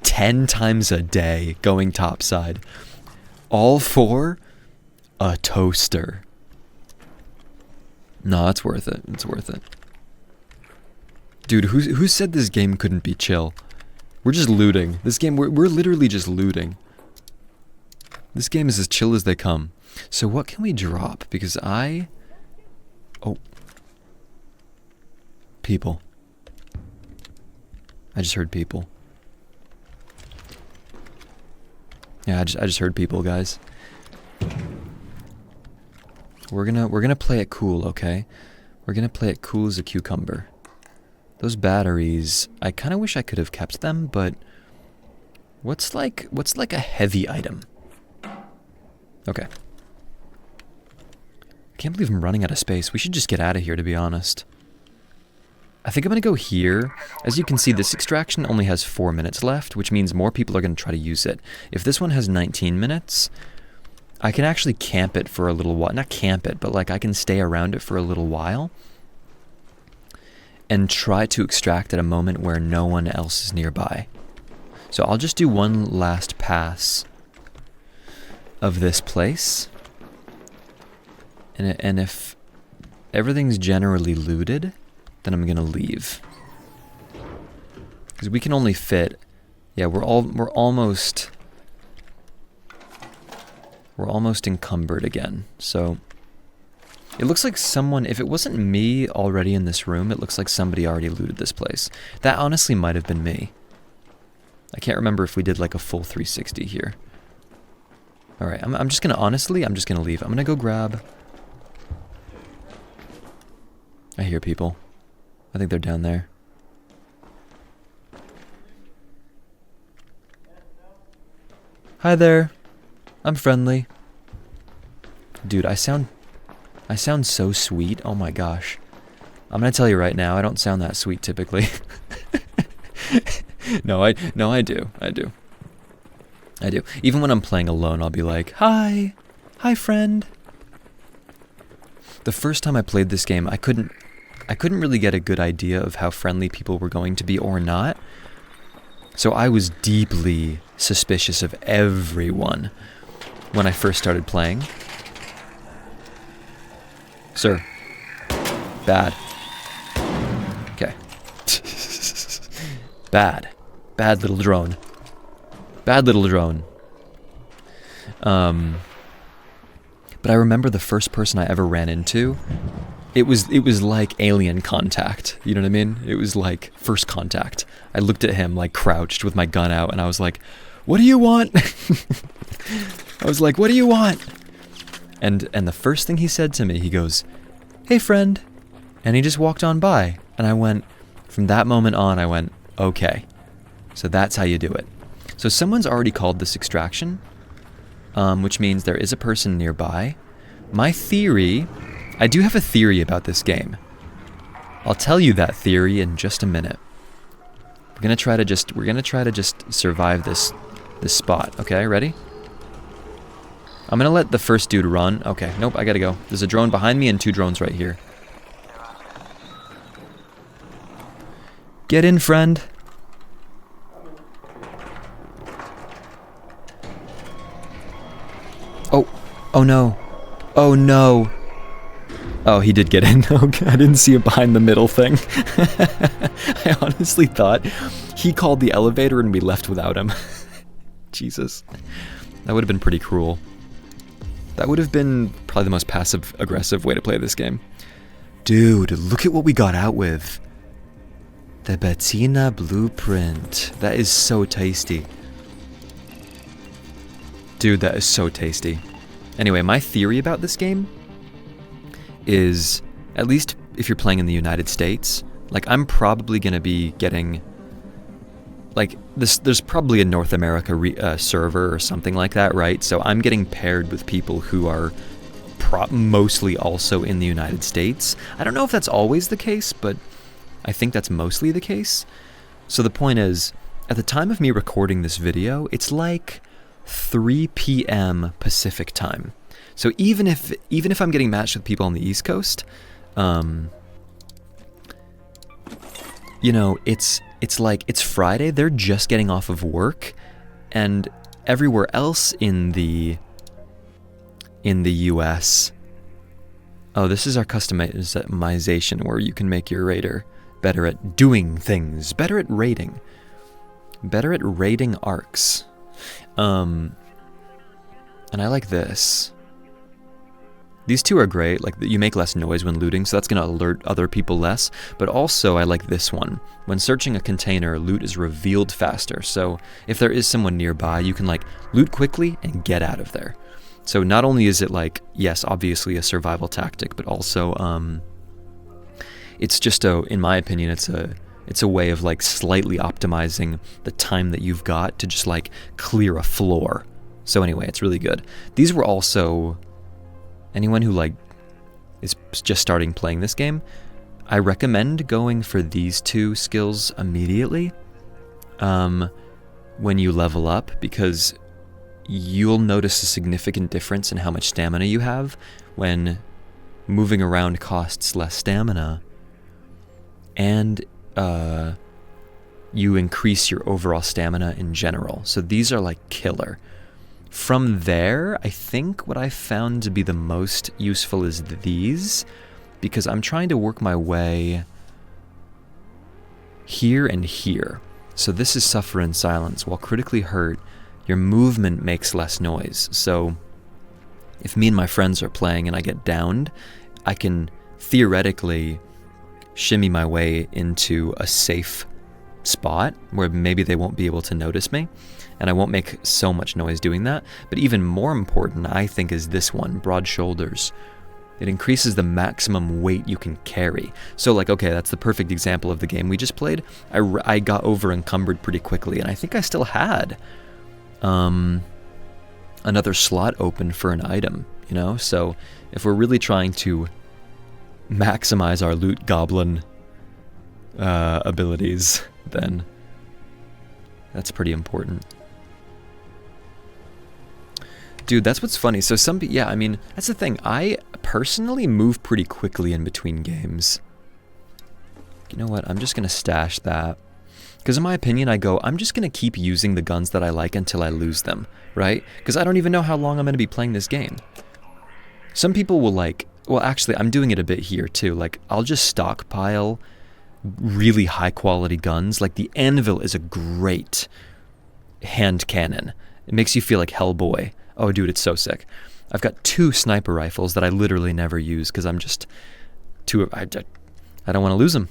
10 times a day going topside, all for a toaster. No, it's worth it. It's worth it. Dude, who said this game couldn't be chill? We're just looting. This game, we're literally just looting. This game is as chill as they come. So what can we drop? Because oh. People. I just heard people. Yeah, I just heard people, guys. We're gonna play it cool, okay? We're gonna play it cool as a cucumber. Those batteries, I kind of wish I could have kept them, but what's like a heavy item? Okay. I can't believe I'm running out of space. We should just get out of here, to be honest. I think I'm gonna go here. As you can see, this extraction only has 4 minutes left, which means more people are gonna try to use it. If this one has 19 minutes, I can actually camp it for a little while. Not camp it, but like I can stay around it for a little while and try to extract at a moment where no one else is nearby. So I'll just do one last pass of this place. And if everything's generally looted, then I'm gonna leave. Because we can only fit, yeah, we're almost encumbered again. So it looks like someone, if it wasn't me already in this room, it looks like somebody already looted this place. That honestly might have been me. I can't remember if we did like a full 360 here. All right, I'm just gonna leave. I'm gonna go grab. I hear people. I think they're down there. Hi there. I'm friendly. Dude, I sound so sweet. Oh my gosh. I'm gonna tell you right now, I don't sound that sweet typically. No, I do. I do. Even when I'm playing alone, I'll be like, "Hi. Hi, friend." the first time I played this game, I couldn't really get a good idea of how friendly people were going to be or not. So I was deeply suspicious of everyone when I first started playing. Sir. Bad. Okay. Bad. Bad little drone. Bad little drone. But I remember the first person I ever ran into, it was like alien contact. You know what I mean? It was like first contact. I looked at him like crouched with my gun out and I was like, "What do you want?" I was like, "What do you want?" And the first thing he said to me, he goes, "Hey friend." And he just walked on by. And I went, from that moment on, I went, okay. So that's how you do it. So someone's already called this extraction, which means there is a person nearby. My theory, I do have a theory about this game. I'll tell you that theory in just a minute. We're gonna try to just survive this spot. Okay, ready? I'm gonna let the first dude run. Okay, nope, I gotta go. There's a drone behind me and 2 drones right here. Get in, friend. Oh no. Oh no. Oh, he did get in. Okay, I didn't see it behind the middle thing. I honestly thought he called the elevator and we left without him. Jesus. That would have been pretty cruel. That would have been probably the most passive-aggressive way to play this game. Dude, look at what we got out with. The Bettina blueprint. That is so tasty. Dude, that is so tasty. Anyway, my theory about this game is, at least if you're playing in the United States, like I'm probably going to be getting, like there's probably a North America server or something like that, right? So I'm getting paired with people who are mostly also in the United States. I don't know if that's always the case, but I think that's mostly the case. So the point is, at the time of me recording this video, it's like 3 p.m. Pacific time. So even if I'm getting matched with people on the East Coast, you know, it's like it's Friday, they're just getting off of work, and everywhere else in the US. Oh, this is our customization where you can make your raider better at doing things, better at raiding arcs. And I like this. These two are great, like you make less noise when looting, so that's going to alert other people less, but also I like this one. When searching a container, loot is revealed faster, so if there is someone nearby, you can like loot quickly and get out of there. So not only is it like, yes, obviously a survival tactic, but also it's just in my opinion, it's a way of like slightly optimizing the time that you've got to just like clear a floor. So anyway, it's really good. These were also, anyone who like is just starting playing this game, I recommend going for these 2 skills immediately when you level up, because you'll notice a significant difference in how much stamina you have when moving around costs less stamina, and you increase your overall stamina in general. So these are like killer. From there, I think what I found to be the most useful is these, because I'm trying to work my way here and here. So this is suffer in silence. While critically hurt, your movement makes less noise. So if me and my friends are playing and I get downed, I can theoretically shimmy my way into a safe spot where maybe they won't be able to notice me, and I won't make so much noise doing that. But even more important, I think, is this one, broad shoulders. It increases the maximum weight you can carry. So like, okay, that's the perfect example of the game we just played. I got over encumbered pretty quickly, and I think I still had another slot open for an item, you know? So if we're really trying to maximize our loot goblin abilities, then that's pretty important. Dude, that's what's funny. So yeah, I mean, that's the thing. I personally move pretty quickly in between games. You know what? I'm just going to stash that. Because in my opinion, I'm just going to keep using the guns that I like until I lose them, right? Because I don't even know how long I'm going to be playing this game. Some people will well, actually, I'm doing it a bit here too. Like, I'll just stockpile really high quality guns. Like, the Anvil is a great hand cannon. It makes you feel like Hellboy. Oh, dude, it's so sick. I've got 2 sniper rifles that I literally never use because I'm just I don't want to lose them.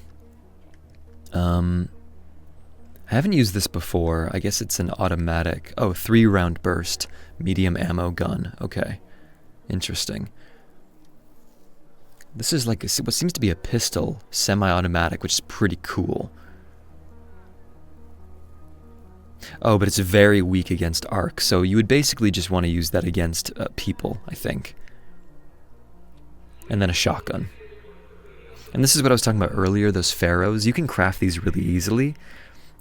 I haven't used this before. I guess it's an automatic. Oh, 3-round burst, medium ammo gun. Okay, interesting. This is like what seems to be a pistol, semi-automatic, which is pretty cool. Oh, but it's very weak against arc, so you would basically just want to use that against people, I think. And then a shotgun. And this is what I was talking about earlier, those pharaohs. You can craft these really easily,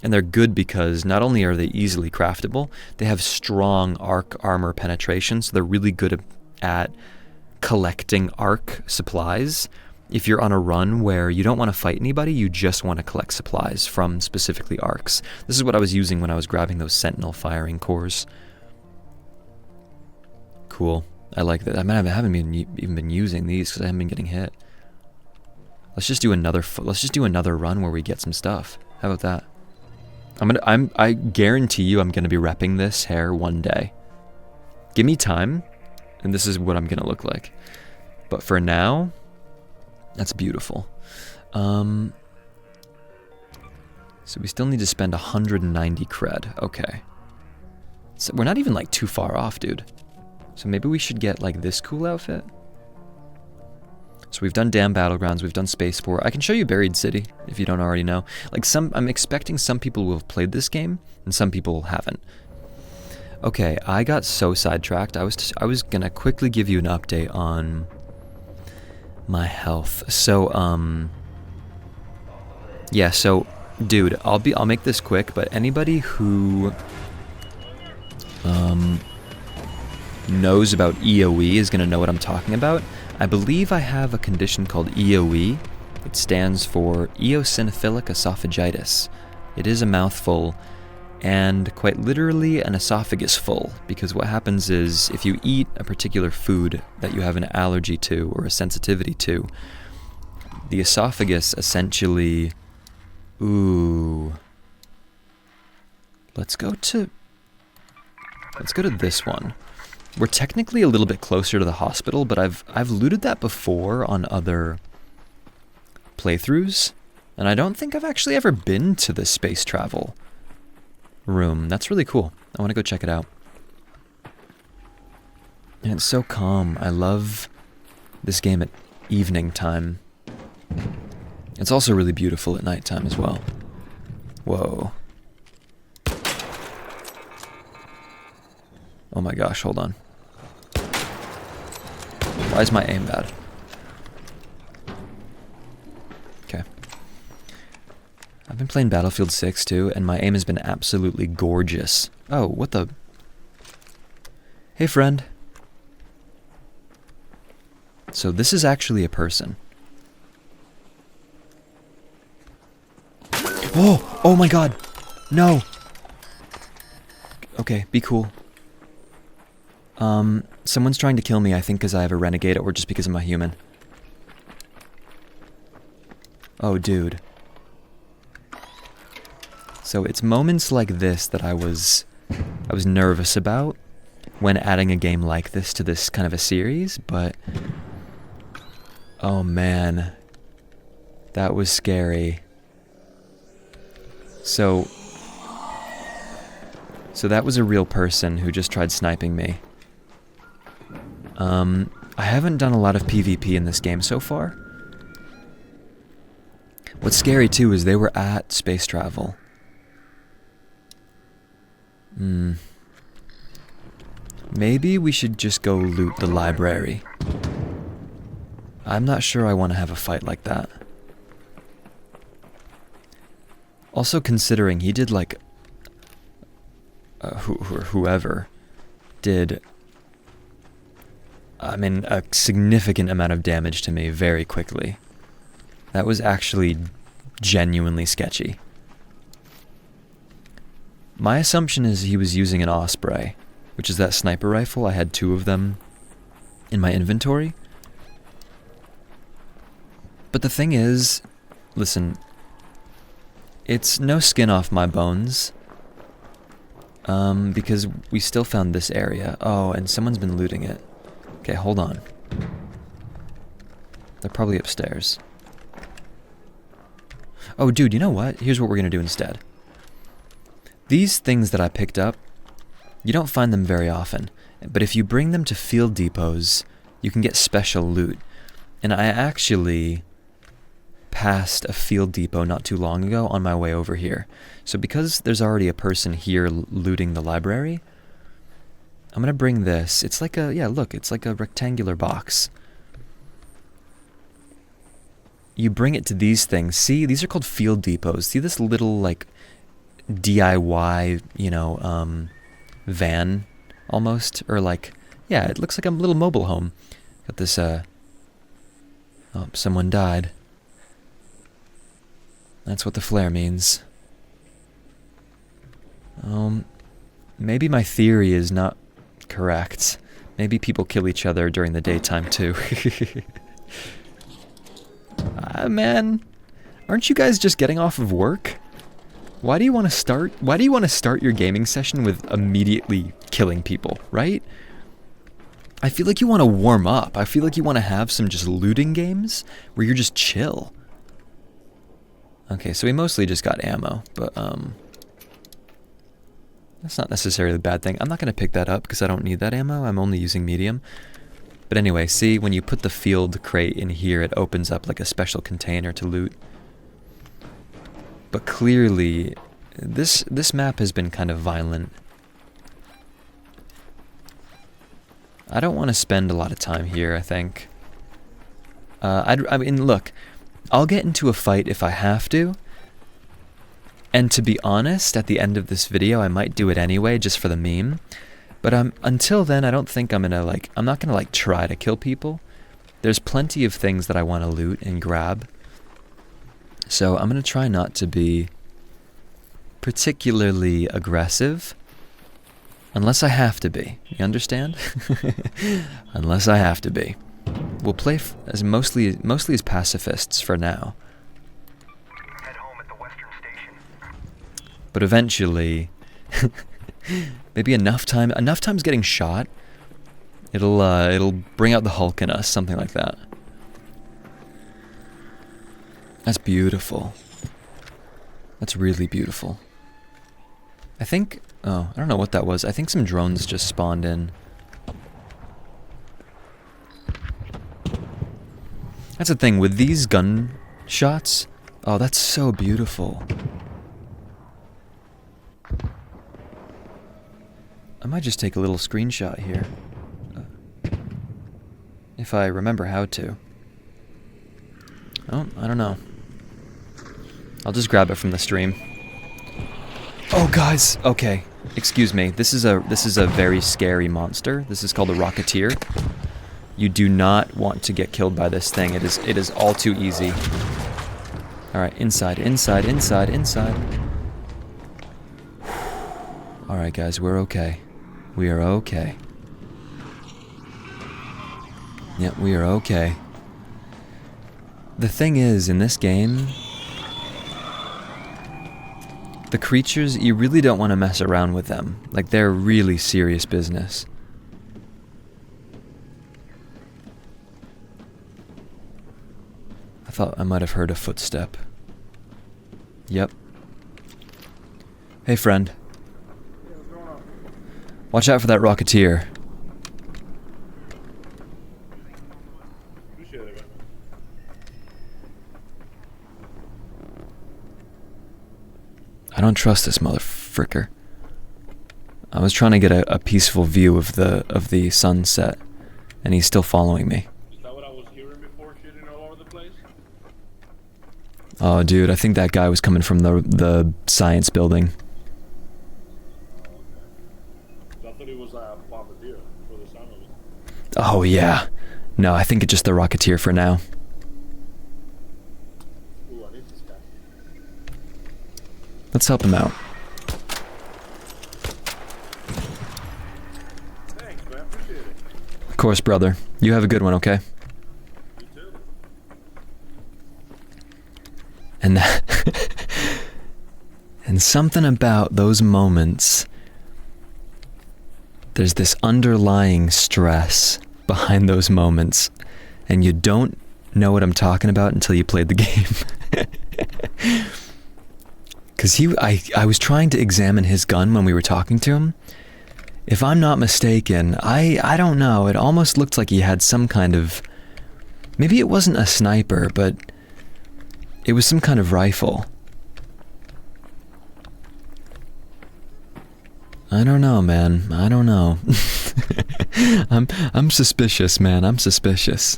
and they're good because not only are they easily craftable, they have strong arc armor penetration, so they're really good at collecting arc supplies. If you're on a run where you don't want to fight anybody, you just want to collect supplies from specifically arcs. This is what I was using when I was grabbing those sentinel firing cores. Cool. I like that. I haven't even been using these because I haven't been getting hit. Let's just do another run where we get some stuff. How about that? I guarantee you I'm gonna be repping this hair one day. Give me time, and this is what I'm gonna look like. But for now, that's beautiful. So we still need to spend 190 cred. Okay. So we're not even like too far off, dude. So maybe we should get like this cool outfit. So we've done Damn Battlegrounds, we've done Spaceport. I can show you Buried City if you don't already know. Like I'm expecting some people will have played this game and some people haven't. Okay, I got so sidetracked. I was gonna quickly give you an update on my health. So yeah, so dude, I'll make this quick, but anybody who knows about EOE is gonna know what I'm talking about. I believe I have a condition called EOE. It stands for eosinophilic esophagitis. It is a mouthful, and quite literally an esophagus full, because what happens is if you eat a particular food that you have an allergy to or a sensitivity to, the esophagus essentially... Ooh. Let's go to this one. We're technically a little bit closer to the hospital, but I've looted that before on other playthroughs, and I don't think I've actually ever been to this space travel room. That's really cool. I want to go check it out. And it's so calm. I love this game at evening time. It's also really beautiful at nighttime as well. Whoa. Oh my gosh, hold on. Why is my aim bad? Okay. I've been playing Battlefield 6 too, and my aim has been absolutely gorgeous. Oh, what the... Hey friend. So this is actually a person. Oh! Oh my god! No! Okay, be cool. Someone's trying to kill me, I think because I have a Renegade, or just because I'm a human. Oh, dude. So it's moments like this that I was nervous about when adding a game like this to this kind of a series, but... Oh man. That was scary. So that was a real person who just tried sniping me. I haven't done a lot of PvP in this game so far. What's scary too is they were at space travel. Maybe we should just go loot the library. I'm not sure I want to have a fight like that. Also considering he did like... whoever did I mean, a significant amount of damage to me very quickly. That was actually genuinely sketchy. My assumption is he was using an Osprey, which is that sniper rifle. I had 2 of them in my inventory. But the thing is, listen, it's no skin off my bones, because we still found this area. Oh, and someone's been looting it. Okay, hold on. They're probably upstairs. Oh, dude, you know what? Here's what we're gonna do instead. These things that I picked up, you don't find them very often, but if you bring them to field depots, you can get special loot. And I actually passed a field depot not too long ago on my way over here. So because there's already a person here looting the library, I'm gonna bring this. It's like a, yeah, look, it's like a rectangular box. You bring it to these things. See, these are called field depots. See this little, like, DIY, you know, van, almost? Or like, yeah, it looks like a little mobile home. Got this, oh, someone died. That's what the flare means. Maybe my theory is not correct. Maybe people kill each other during the daytime too. Man, aren't you guys just getting off of work? Why do you want to start your gaming session with immediately killing people, right? I feel like you want to warm up. I feel like you want to have some just looting games where you're just chill. Okay, so we mostly just got ammo, but that's not necessarily a bad thing. I'm not going to pick that up because I don't need that ammo. I'm only using medium. But anyway, see, when you put the field crate in here, it opens up like a special container to loot. But clearly, this map has been kind of violent. I don't want to spend a lot of time here, I think. I mean, look, I'll get into a fight if I have to. And to be honest, at the end of this video, I might do it anyway, just for the meme. But until then, I don't think I'm not gonna try to kill people. There's plenty of things that I want to loot and grab. So I'm gonna try not to be particularly aggressive. Unless I have to be. You understand? Unless I have to be. We'll play as mostly as pacifists for now. Head home at the Western Station. But eventually, maybe enough time's getting shot. It'll bring out the Hulk in us, something like that. That's beautiful. That's really beautiful. I think, oh, I don't know what that was. I think some drones just spawned in. That's the thing, with these gun shots, oh, that's so beautiful. I might just take a little screenshot here. If I remember how to. Oh, I don't know. I'll just grab it from the stream. Oh, guys, okay. Excuse me. This is a very scary monster. This is called a Rocketeer. You do not want to get killed by this thing. It is all too easy. All right, inside. All right, guys, we're okay. We are okay. Yep, we are okay. The thing is, in this game, the creatures, you really don't want to mess around with them. Like, they're really serious business. I thought I might have heard a footstep. Yep. Hey, friend. Watch out for that Rocketeer. I don't trust this motherfricker. I was trying to get a peaceful view of the sunset, and he's still following me. Is that what I was hearing before, shooting all over the place? Oh, dude, I think that guy was coming from the science building. I thought he was a bombardier for the sound of it. Oh, yeah. No, I think it's just the Rocketeer for now. Ooh, I need this guy. Let's help him out. Thanks, man. Appreciate it. Of course, brother. You have a good one, okay? You too. And that and something about those moments, there's this underlying stress behind those moments, and you don't know what I'm talking about until you played the game. Because I was trying to examine his gun when we were talking to him. If I'm not mistaken, I don't know, it almost looked like he had some kind of, maybe it wasn't a sniper, but it was some kind of rifle. I don't know, man. I don't know. I'm suspicious, man. I'm suspicious.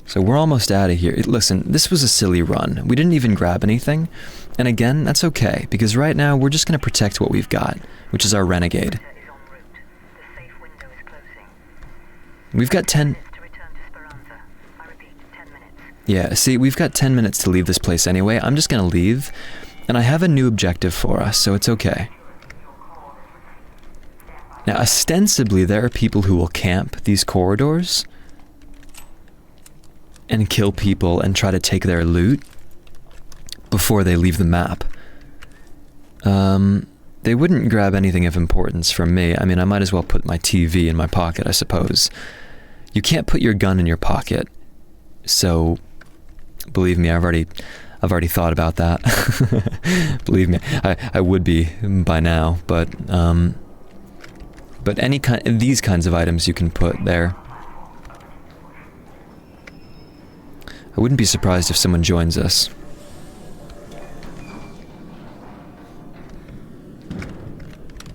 So we're almost out of here. Listen, this was a silly run. We didn't even grab anything. And again, that's okay, because right now we're just going to protect what we've got, which is our Renegade. We've got 10... Yeah, see, we've got 10 minutes to leave this place anyway. I'm just going to leave, and I have a new objective for us, so it's okay. Now, ostensibly, there are people who will camp these corridors and kill people and try to take their loot before they leave the map. They wouldn't grab anything of importance from me. I mean, I might as well put my TV in my pocket, I suppose. You can't put your gun in your pocket, so believe me, I've already thought about that. Believe me, I would be by now, but these kinds of items you can put there. I wouldn't be surprised if someone joins us.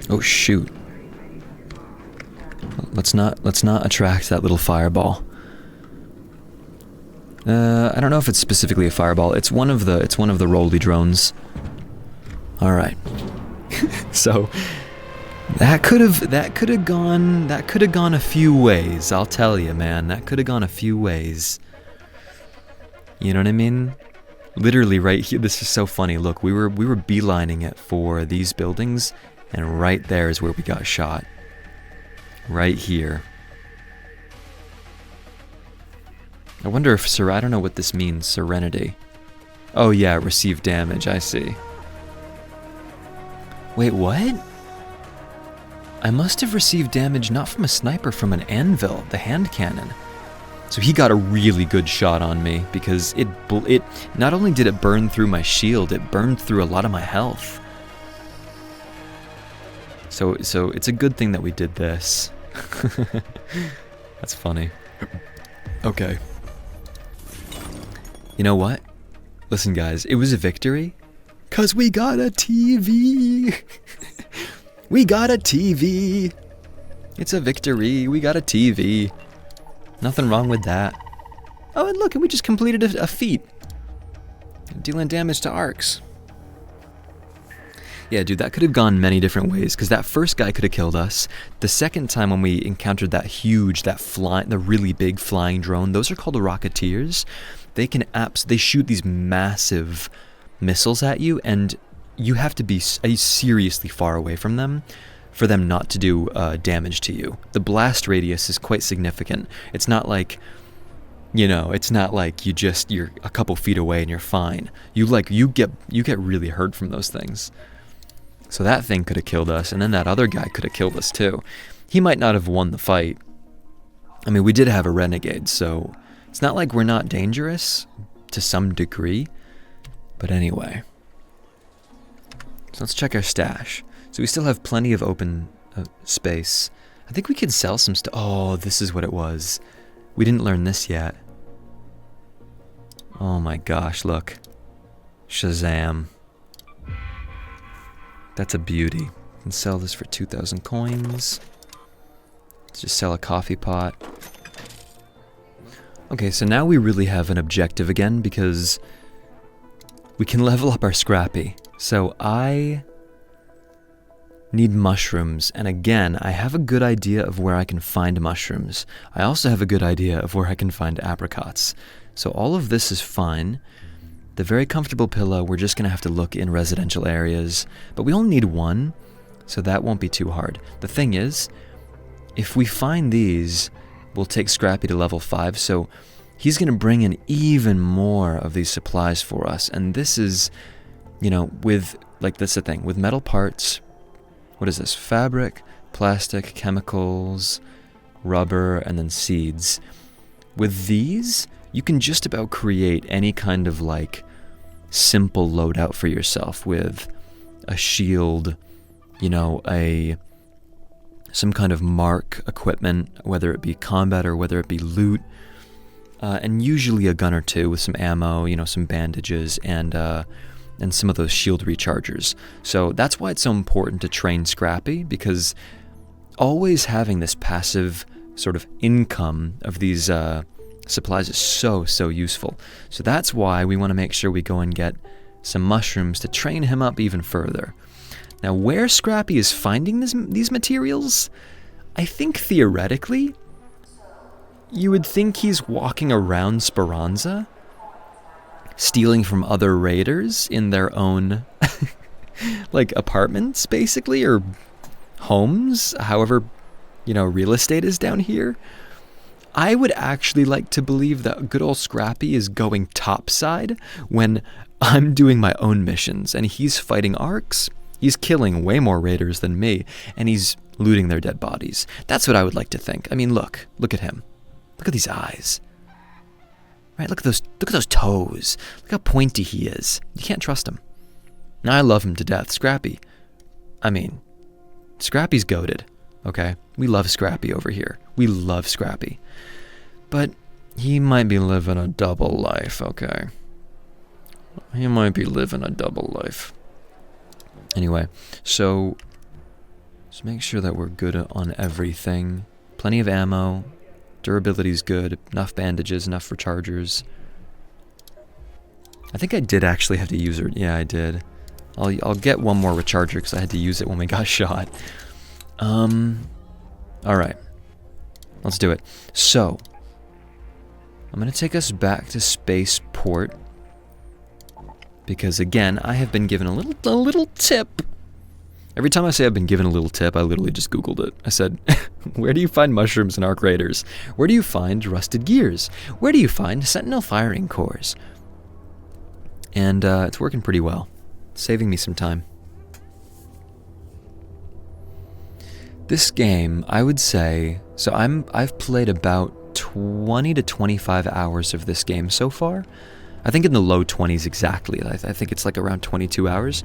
Oh shoot. Let's not attract that little fireball. I don't know if it's specifically a fireball. It's one of the rolly drones. All right. So that could have gone a few ways. I'll tell you, man. That could have gone a few ways. You know what I mean? Literally right here. This is so funny. Look, we were beelining it for these buildings, and right there is where we got shot. Right here. I wonder if I don't know what this means, Serenity. Oh yeah, receive damage, I see. Wait, what? I must have received damage not from a sniper, from an anvil, the hand cannon. So he got a really good shot on me, because it not only did it burn through my shield, it burned through a lot of my health. So it's a good thing that we did this. That's funny. Okay. You know what? Listen, guys, it was a victory, 'cause we got a TV. We got a TV. It's a victory. We got a TV. Nothing wrong with that. Oh, and look, we just completed a feat. Dealing damage to arcs. Yeah, dude, that could have gone many different ways, because that first guy could have killed us. The second time when we encountered the really big flying drone, those are called the Rocketeers. They can they shoot these massive missiles at you, and you have to be seriously far away from them for them not to do damage to you. The blast radius is quite significant. It's not like, it's not like you're a couple feet away and you're fine. You get really hurt from those things. So that thing could have killed us, and then that other guy could have killed us too. He might not have won the fight. I mean, we did have a Renegade, so it's not like we're not dangerous to some degree. But anyway. So let's check our stash. So we still have plenty of open space. I think we can sell some stuff. Oh, this is what it was. We didn't learn this yet. Oh my gosh, look. Shazam. That's a beauty. We can sell this for 2,000 coins. Let's just sell a coffee pot. Okay, so now we really have an objective again, because we can level up our Scrappy. So I need mushrooms, and again, I have a good idea of where I can find mushrooms. I also have a good idea of where I can find apricots. So all of this is fine. The very comfortable pillow, we're just going to have to look in residential areas, but we only need one, so that won't be too hard. The thing is, if we find these, we'll take Scrappy to level 5, so he's going to bring in even more of these supplies for us, and this is, you know, with, like, that's the thing, with metal parts. What is this? Fabric, plastic, chemicals, rubber, and then seeds. With these, you can just about create any kind of, like, simple loadout for yourself with a shield, you know, some kind of mark equipment, whether it be combat or whether it be loot, and usually a gun or two with some ammo, you know, some bandages, and some of those shield rechargers. So that's why it's so important to train Scrappy, because always having this passive sort of income of these supplies is so useful. So that's why we want to make sure we go and get some mushrooms to train him up even further. Now, where Scrappy is finding these materials, I think theoretically, you would think he's walking around Speranza, stealing from other raiders in their own, like, apartments, basically, or homes, however, you know, real estate is down here. I would actually like to believe that good old Scrappy is going topside when I'm doing my own missions, and he's fighting arcs. He's killing way more raiders than me, and he's looting their dead bodies. That's what I would like to think. I mean, look at him. Look at these eyes. Right, look at those toes. Look how pointy he is. You can't trust him. Now, I love him to death. Scrappy. I mean, Scrappy's goated, okay? We love Scrappy over here. We love Scrappy. But he might be living a double life, okay? He might be living a double life. Anyway, so let's make sure that we're good on everything. Plenty of ammo. Durability's good. Enough bandages, enough rechargers. I think I did actually have to use it. Yeah, I did. I'll get one more recharger because I had to use it when we got shot. Alright. Let's do it. So, I'm going to take us back to Spaceport. Because, again, I have been given a little tip. Every time I say I've been given a little tip, I literally just Googled it. I said, where do you find mushrooms in Arc Raiders? Where do you find rusted gears? Where do you find Sentinel firing cores? And it's working pretty well. Saving me some time. This game, I would say, so I've played about 20 to 25 hours of this game so far. I think in the low 20s exactly. I think it's like around 22 hours.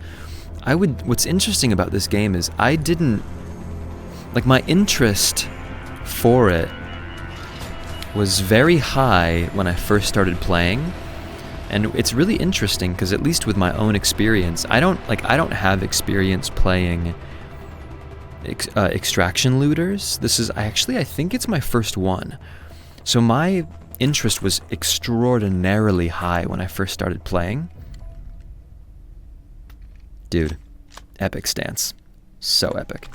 What's interesting about this game is I didn't, like, my interest for it was very high when I first started playing. And it's really interesting because, at least with my own experience, I don't have experience playing extraction looters. I think it's my first one. So my interest was extraordinarily high when I first started playing. Dude, epic stance. So epic.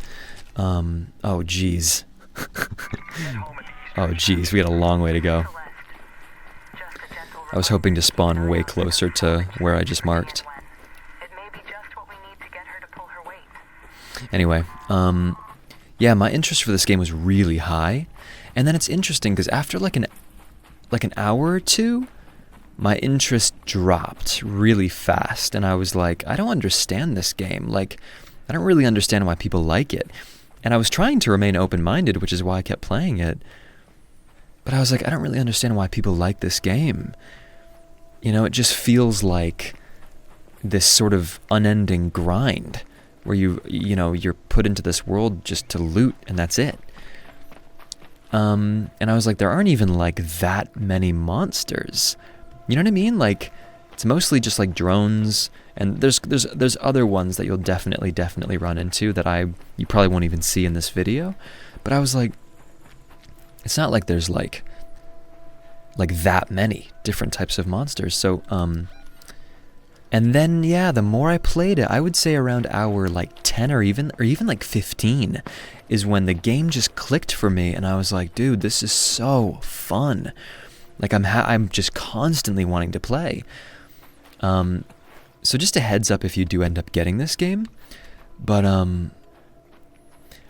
Oh geez. Oh geez, we got a long way to go. I was hoping to spawn way closer to where I just marked. Anyway, yeah, my interest for this game was really high. And then it's interesting because after like an hour or two, my interest dropped really fast, and I was like, I don't understand this game. Like, I don't really understand why people like it. And I was trying to remain open-minded, which is why I kept playing it. But I was like, I don't really understand why people like this game. You know, it just feels like this sort of unending grind where you're put into this world just to loot, and that's it. And I was like, there aren't even like that many monsters. You know what I mean? Like, it's mostly just like drones, and there's other ones that you'll definitely run into that you probably won't even see in this video. But I was like, it's not like there's like that many different types of monsters. So And then, yeah, the more I played it, I would say around hour like 10 or even like 15 is when the game just clicked for me, and I was like, dude, this is so fun. Like I'm just constantly wanting to play. So just a heads up if you do end up getting this game. But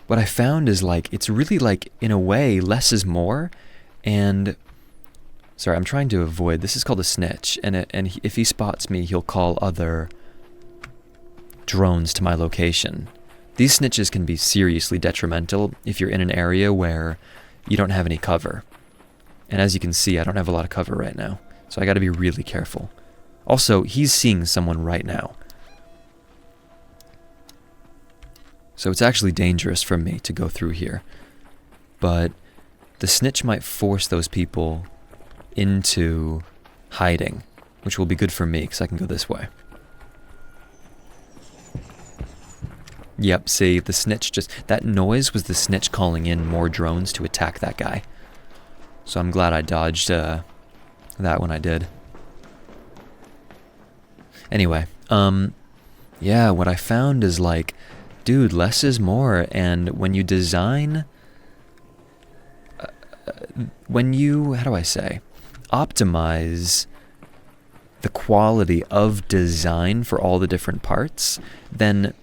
what I found is like it's really like in a way less is more, and sorry, I'm trying to avoid. This is called a snitch, and if he spots me, he'll call other drones to my location. These snitches can be seriously detrimental if you're in an area where you don't have any cover. And as you can see, I don't have a lot of cover right now, so I got to be really careful. Also, he's seeing someone right now. So it's actually dangerous for me to go through here. But the snitch might force those people into hiding, which will be good for me because I can go this way. Yep, see, the snitch that noise was the snitch calling in more drones to attack that guy. So I'm glad I dodged that when I did. Anyway, yeah, what I found is like, dude, less is more, and when you design, how do I say, optimize the quality of design for all the different parts, then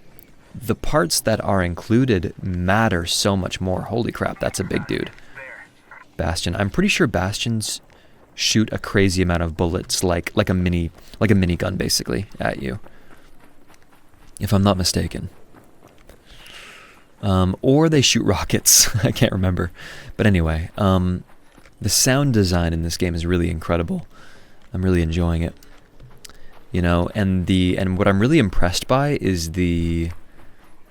the parts that are included matter so much more. Holy crap, that's a big dude. Bastion. I'm pretty sure Bastions shoot a crazy amount of bullets, like a mini gun basically at you, if I'm not mistaken. Or they shoot rockets. I can't remember. But anyway, the sound design in this game is really incredible. I'm really enjoying it. You know, and what I'm really impressed by is the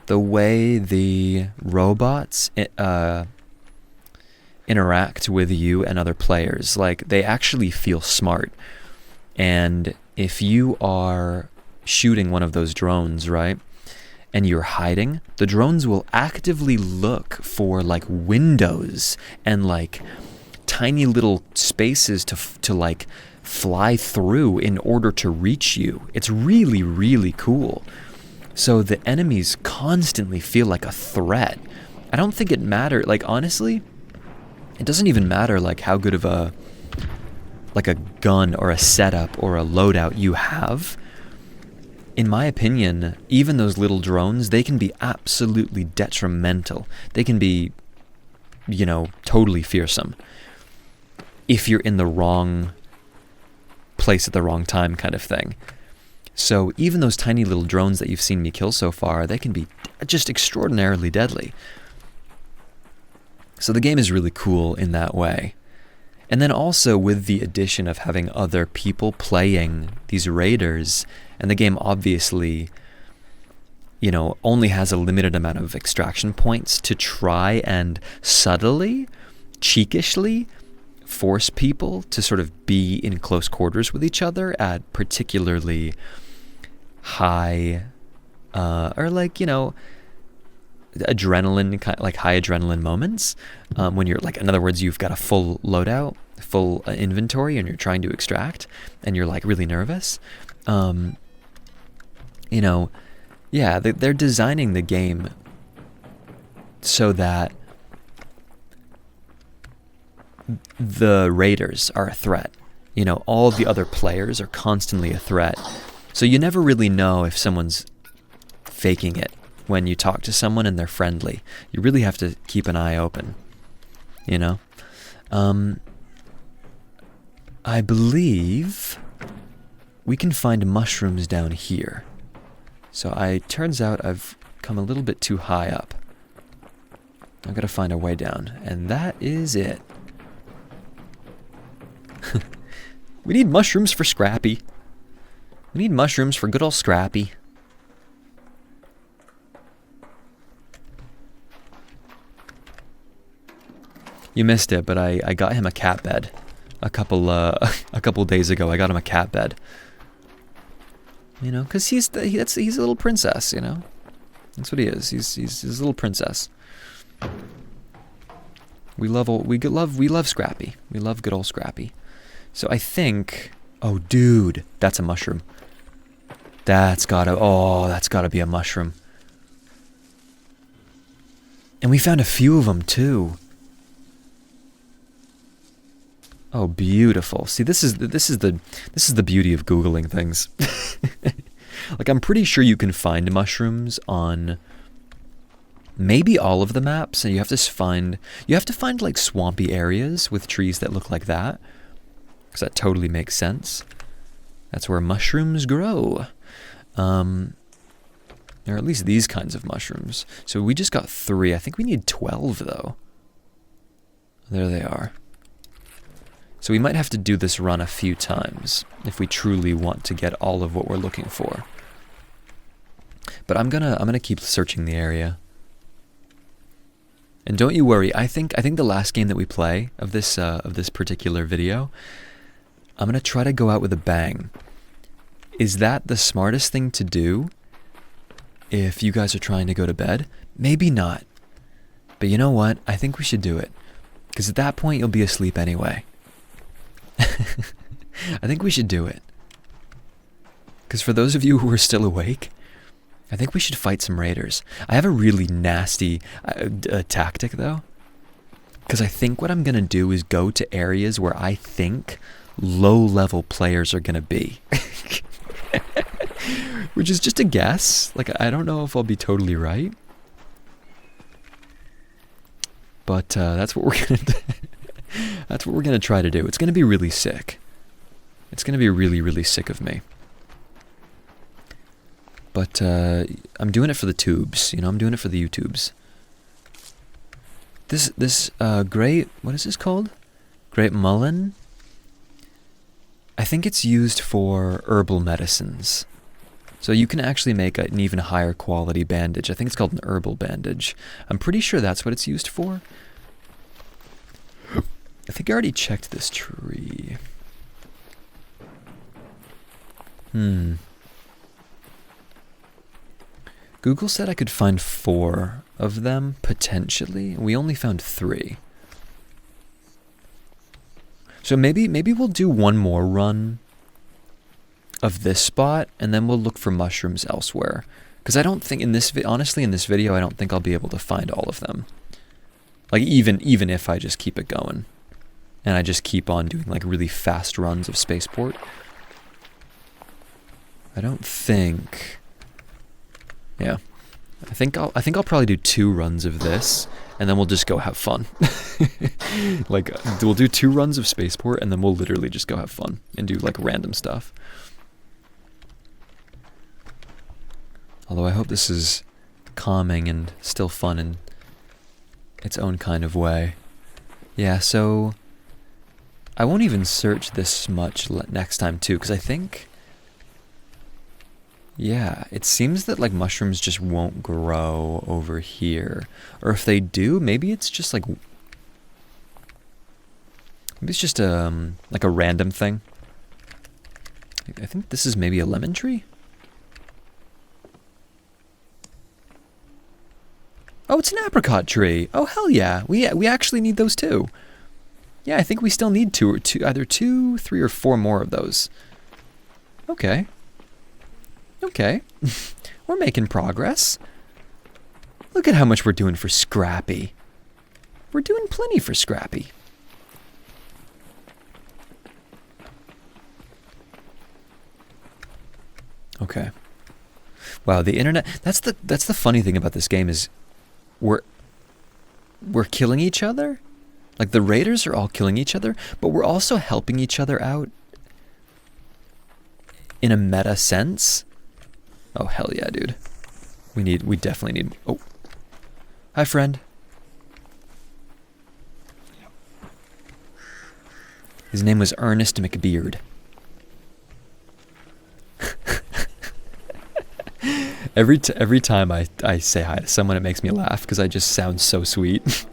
way the robots interact with you and other players. Like, they actually feel smart. And if you are shooting one of those drones, right, and you're hiding, the drones will actively look for like windows and like tiny little spaces to like fly through in order to reach you. It's really, really cool. So the enemies constantly feel like a threat. I don't think it matters, like, honestly, it doesn't even matter like how good of a gun or a setup or a loadout you have. In my opinion, even those little drones, they can be absolutely detrimental. They can be, you know, totally fearsome if you're in the wrong place at the wrong time, kind of thing. So even those tiny little drones that you've seen me kill so far, they can be just extraordinarily deadly. So the game is really cool in that way. And then also with the addition of having other people playing these raiders, and the game obviously, you know, only has a limited amount of extraction points to try and subtly, cheekishly force people to sort of be in close quarters with each other at particularly high, or like, you know, adrenaline, like high adrenaline moments, when you're like, in other words, you've got a full loadout, full inventory, and you're trying to extract, and you're like really nervous. You know, yeah, they're designing the game so that the raiders are a threat. You know, all the other players are constantly a threat. So you never really know if someone's faking it when you talk to someone and they're friendly. You really have to keep an eye open, you know? I believe we can find mushrooms down here. So turns out I've come a little bit too high up. I've got to find a way down, and that is it. We need mushrooms for Scrappy. We need mushrooms for good old Scrappy. You missed it, but I got him a cat bed a couple days ago. I got him a cat bed. You know, because he's a little princess. You know, that's what he is. He's a little princess. We love Scrappy. We love good old Scrappy. So I think, oh dude, that's a mushroom. That's gotta be a mushroom. And we found a few of them too. Oh, beautiful. See, this is the beauty of Googling things. Like, I'm pretty sure you can find mushrooms on maybe all of the maps, and you have to find like swampy areas with trees that look like that, because that totally makes sense. That's where mushrooms grow. Or at least these kinds of mushrooms. So we just got 3. I think we need 12 though. There they are. So we might have to do this run a few times if we truly want to get all of what we're looking for. But I'm gonna keep searching the area. And don't you worry, I think the last game that we play of this particular video, I'm gonna try to go out with a bang. Is that the smartest thing to do if you guys are trying to go to bed? Maybe not. But you know what? I think we should do it. Because at that point you'll be asleep anyway. I think we should do it. Because for those of you who are still awake, I think we should fight some raiders. I have a really nasty tactic though. Because I think what I'm going to do is go to areas where I think low-level players are going to be. Which is just a guess. Like, I don't know if I'll be totally right. But that's what we're going to do. That's what we're going to try to do. It's going to be really sick. It's going to be really, really sick of me. But I'm doing it for the tubes. You know, I'm doing it for the YouTubes. This great, what is this called? Great mullein? I think it's used for herbal medicines. So you can actually make an even higher quality bandage. I think it's called an herbal bandage. I'm pretty sure that's what it's used for. I think I already checked this tree. Google said I could find 4 of them, potentially. We only found 3. So maybe we'll do one more run of this spot, and then we'll look for mushrooms elsewhere. Because I don't think honestly in this video, I don't think I'll be able to find all of them. Like, even if I just keep it going. And I just keep on doing like really fast runs of Spaceport. I don't think. Yeah, I think I'll probably do 2 runs of this, and then we'll just go have fun. Like, we'll do 2 runs of Spaceport, and then we'll literally just go have fun and do like random stuff. Although I hope this is calming and still fun in its own kind of way. Yeah, so I won't even search this much next time too, because I think, yeah, it seems that like mushrooms just won't grow over here. Or if they do, maybe it's just like, maybe it's just like a random thing. I think this is maybe a lemon tree. Oh, it's an apricot tree. Oh, hell yeah. We actually need those too. Yeah, I think we still need either 2, 3, or 4 more of those. Okay. Okay. We're making progress. Look at how much we're doing for Scrappy. We're doing plenty for Scrappy. Okay. Wow, the internet, that's the funny thing about this game is we're killing each other. Like, the raiders are all killing each other, but we're also helping each other out in a meta sense. Oh, hell yeah, dude. We definitely need... Oh. Hi, friend. His name was Ernest McBeard. Every time I say hi to someone, it makes me laugh because I just sound so sweet.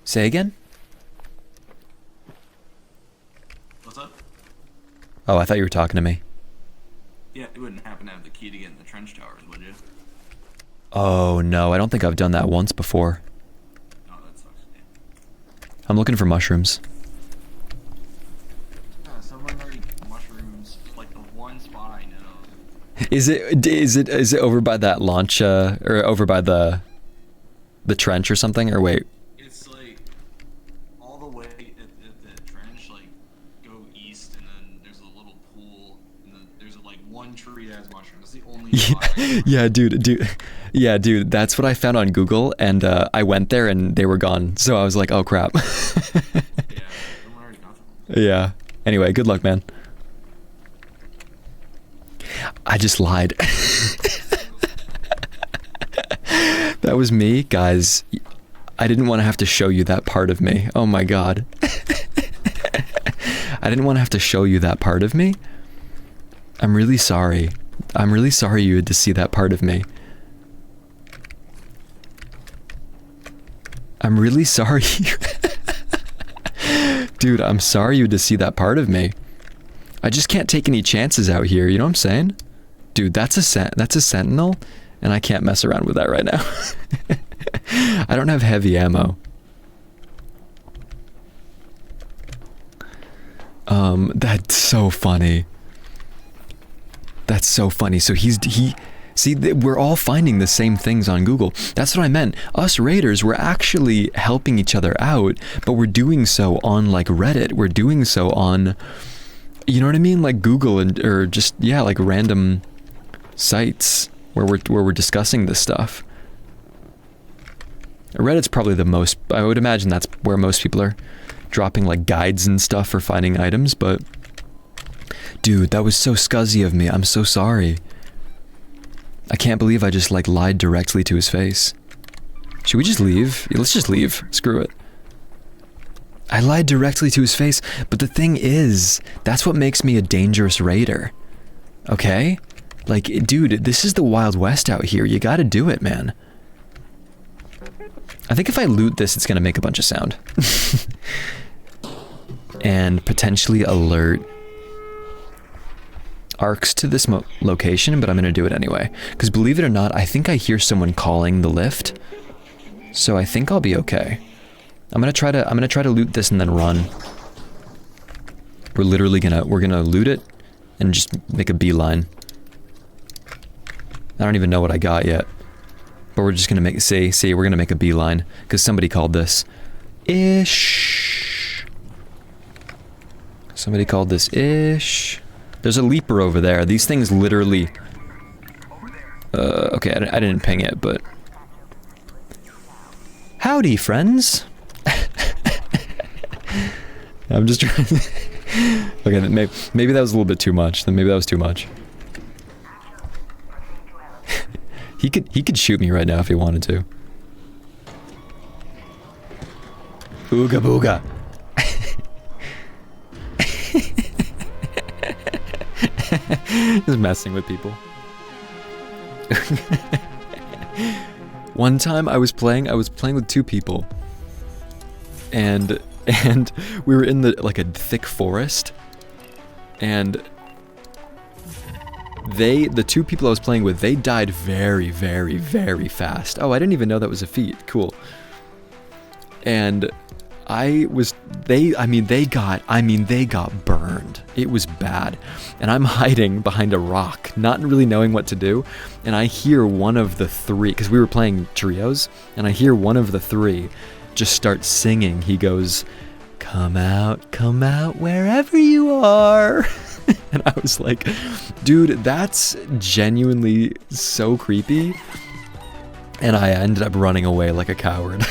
Say again? What's up? Oh, I thought you were talking to me. Yeah, you wouldn't happen to have the key to get in the trench towers, would you? Oh, no, I don't think I've done that once before. Oh, that sucks. Yeah. I'm looking for mushrooms. So Is it over by that launch or over by the trench or something? Or wait. It's like all the way at the trench, like go east, and then there's a little pool, and then there's like one tree that has mushrooms. That's the only spot I can find. Yeah, dude, that's what I found on Google, and I went there and they were gone. So I was like, oh crap. Yeah, someone already got them. Yeah. Anyway, good luck, man. I just lied. That was me, guys. I didn't want to have to show you that part of me. Oh my god. I didn't want to have to show you that part of me. I'm really sorry. I'm really sorry you had to see that part of me. I'm really sorry. Dude, I'm sorry you had to see that part of me. I just can't take any chances out here, you know what I'm saying? Dude, that's a sentinel, and I can't mess around with that right now. I don't have heavy ammo. That's so funny. That's so funny. So see, we're all finding the same things on Google. That's what I meant. Us raiders, we're actually helping each other out, but we're doing so on like Reddit. We're doing so on, you know what I mean? Like Google or just, yeah, like random sites where we're discussing this stuff. Reddit's probably the most, I would imagine that's where most people are dropping like guides and stuff for finding items, but dude, that was so scuzzy of me. I'm so sorry. I can't believe I just like lied directly to his face. Should we just leave? Yeah, let's just leave. Screw it. I lied directly to his face, but the thing is, that's what makes me a dangerous raider. Okay? Like, dude, this is the Wild West out here. You gotta do it, man. I think if I loot this, it's gonna make a bunch of sound. And potentially alert arcs to this location, but I'm gonna do it anyway. Because believe it or not, I think I hear someone calling the lift. So I think I'll be okay. I'm gonna try to loot this and then run. We're literally we're gonna loot it and just make a beeline. I don't even know what I got yet. But we're just gonna we're gonna make a beeline. Because somebody called this. Ish. Somebody called this ish. There's a leaper over there. These things literally... okay, I didn't ping it, but... Howdy, friends! I'm just trying to... Okay, maybe that was a little bit too much. Then maybe that was too much. He could shoot me right now if he wanted to. Ooga booga! Just messing with people. One time I was playing with two people. And we were in like a thick forest. And the two people I was playing with, they died very, very, very fast. Oh, I didn't even know that was a feat. Cool. And they got burned. It was bad. And I'm hiding behind a rock, not really knowing what to do. And I hear one of the three, because we were playing trios, and I hear one of the three just start singing. He goes, come out, wherever you are. And I was like, dude, that's genuinely so creepy. And I ended up running away like a coward.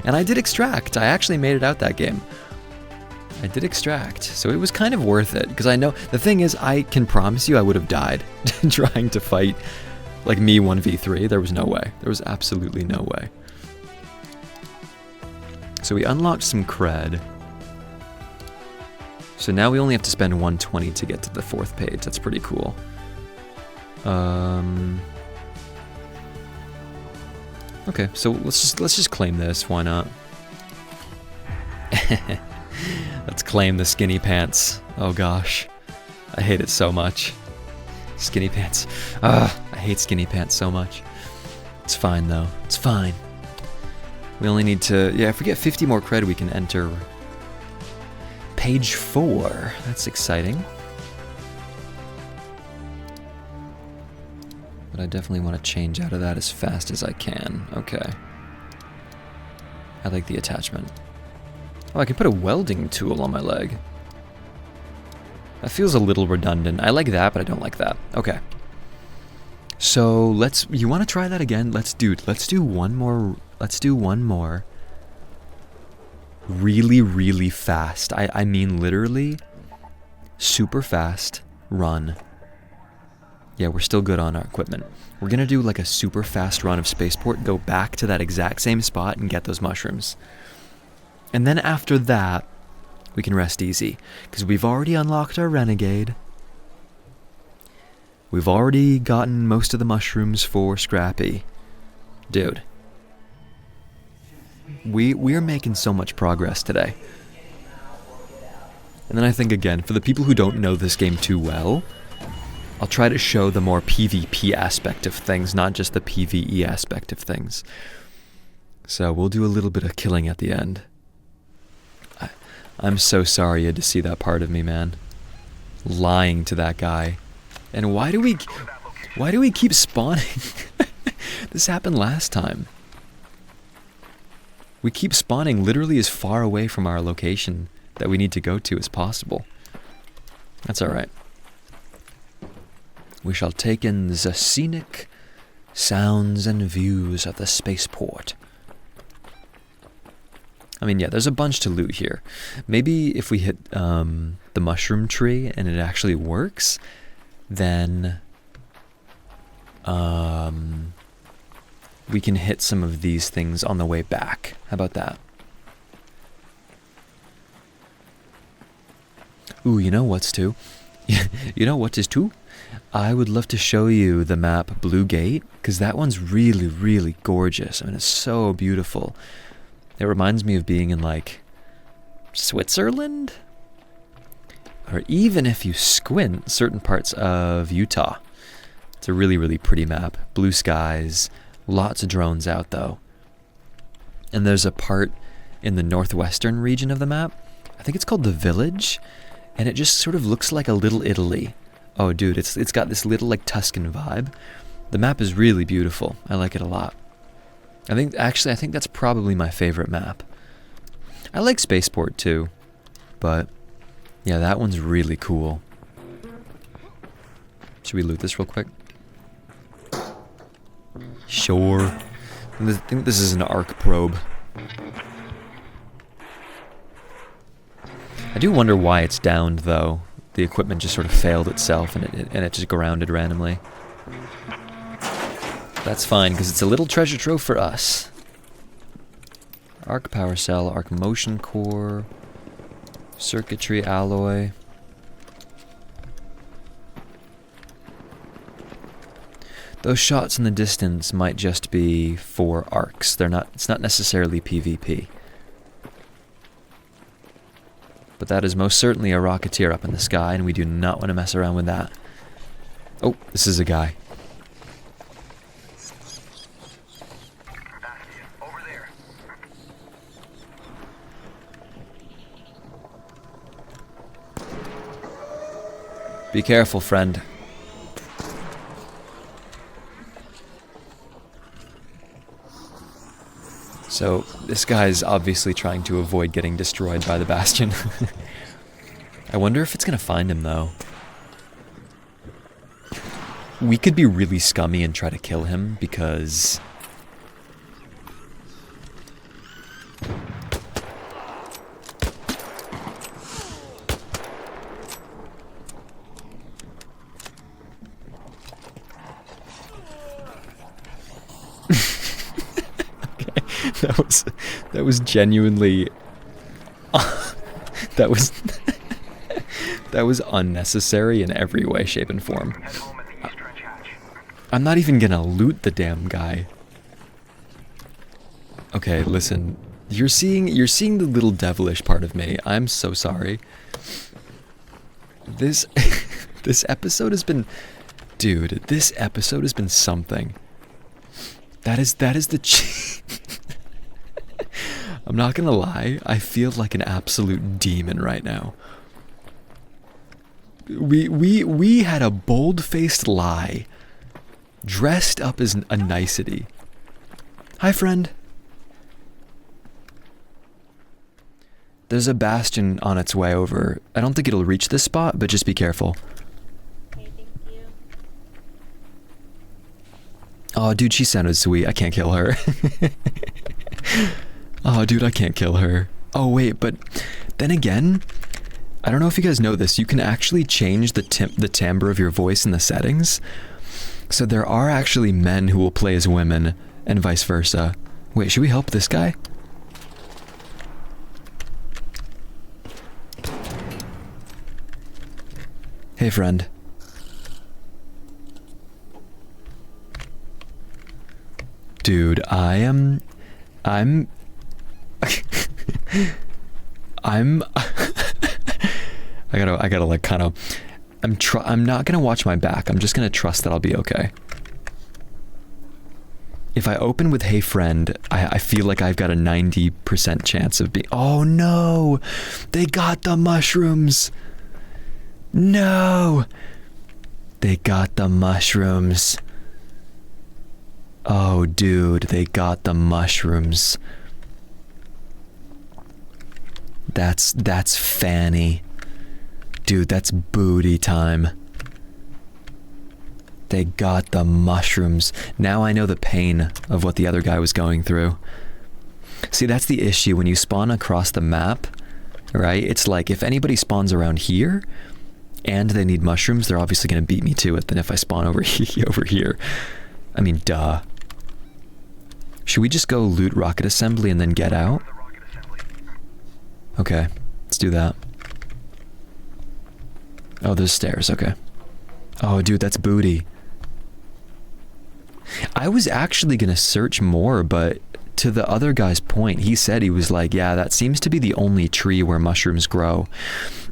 And I did extract. I actually made it out that game. I did extract. So it was kind of worth it. Because I know, the thing is, I can promise you I would have died trying to fight like me 1v3. There was no way. There was absolutely no way. So we unlocked some cred. So now we only have to spend 120 to get to the 4th page. That's pretty cool. Okay, so let's just claim this. Why not? Let's claim the skinny pants. Oh gosh, I hate it so much. Skinny pants. I hate skinny pants so much. It's fine though. It's fine. We only need to, yeah, if we get 50 more cred, we can enter page 4. That's exciting. But I definitely want to change out of that as fast as I can. Okay. I like the attachment. Oh, I can put a welding tool on my leg. That feels a little redundant. I like that, but I don't like that. Okay. So you want to try that again? Let's do one more. Let's do one more. Really, really fast. I mean literally super fast run. Yeah, we're still good on our equipment. We're gonna do like a super fast run of Spaceport, go back to that exact same spot and get those mushrooms. And then after that, we can rest easy. Because we've already unlocked our Renegade. We've already gotten most of the mushrooms for Scrappy. Dude. We're making so much progress today. And then I think again, for the people who don't know this game too well, I'll try to show the more PvP aspect of things, not just the PvE aspect of things. So we'll do a little bit of killing at the end. I'm so sorry you had to see that part of me, man. Lying to that guy. And why do we keep spawning? This happened last time. We keep spawning literally as far away from our location that we need to go to as possible. That's alright. We shall take in the scenic sounds and views of the spaceport. I mean, yeah, there's a bunch to loot here. Maybe if we hit the mushroom tree and it actually works, then we can hit some of these things on the way back. How about that? Ooh, you know what's too? You know what is too? I would love to show you the map Blue Gate, because that one's really, really gorgeous. I mean, it's so beautiful. It reminds me of being in, like, Switzerland? Or even if you squint, certain parts of Utah. It's a really, really pretty map. Blue skies, lots of drones out, though. And there's a part in the northwestern region of the map. I think it's called The Village, and it just sort of looks like a little Italy. Oh, dude, it's got this little, like, Tuscan vibe. The map is really beautiful. I like it a lot. I think that's probably my favorite map. I like Spaceport, too. But, yeah, that one's really cool. Should we loot this real quick? Sure. I think this is an arc probe. I do wonder why it's downed, though. The equipment just sort of failed itself, and it just grounded randomly. That's fine, because it's a little treasure trove for us. Arc power cell, arc motion core, circuitry alloy. Those shots in the distance might just be for arcs. It's not necessarily PvP. But that is most certainly a rocketeer up in the sky, and we do not want to mess around with that. Oh, this is a guy. Over there. Be careful, friend. So, this guy's obviously trying to avoid getting destroyed by the Bastion. I wonder if it's gonna find him, though. We could be really scummy and try to kill him, because... That was genuinely that was unnecessary in every way, shape, and form. Head home at the east trench hatch. I'm not even gonna loot the damn guy. Okay, listen. You're seeing the little devilish part of me. I'm so sorry. This episode has been, dude, this episode has been something. That is the I'm not gonna lie, I feel like an absolute demon right now. We had a bold-faced lie Dressed up as a nicety. Hi, friend. There's a bastion on its way over. I don't think it'll reach this spot, but just be careful. Okay, thank you. Oh, dude, she sounded sweet. I can't kill her. Oh, dude, I can't kill her. Oh, wait, but then again, I don't know if you guys know this. You can actually change the timbre of your voice in the settings. So there are actually men who will play as women and vice versa. Wait, should we help this guy? Hey, friend. Dude, I'm I'm I gotta like kind of I'm not gonna watch my back. I'm just gonna trust that I'll be okay. If I open with hey friend, I feel like I've got a 90% chance of being. Oh no! They got the mushrooms! No! They got the mushrooms. Oh dude, they got the mushrooms. That's Fanny. Dude, that's booty time. They got the mushrooms. Now I know the pain of what the other guy was going through. See, that's the issue when you spawn across the map, right? It's like if anybody spawns around here and they need mushrooms, they're obviously going to beat me to it than if I spawn over here. I mean, duh. Should we just go loot rocket assembly and then get out? The rocket assembly. Okay, let's do that. Oh, there's stairs, okay. Oh, dude, that's booty. I was actually gonna search more, but to the other guy's point, he said he was like, yeah, that seems to be the only tree where mushrooms grow.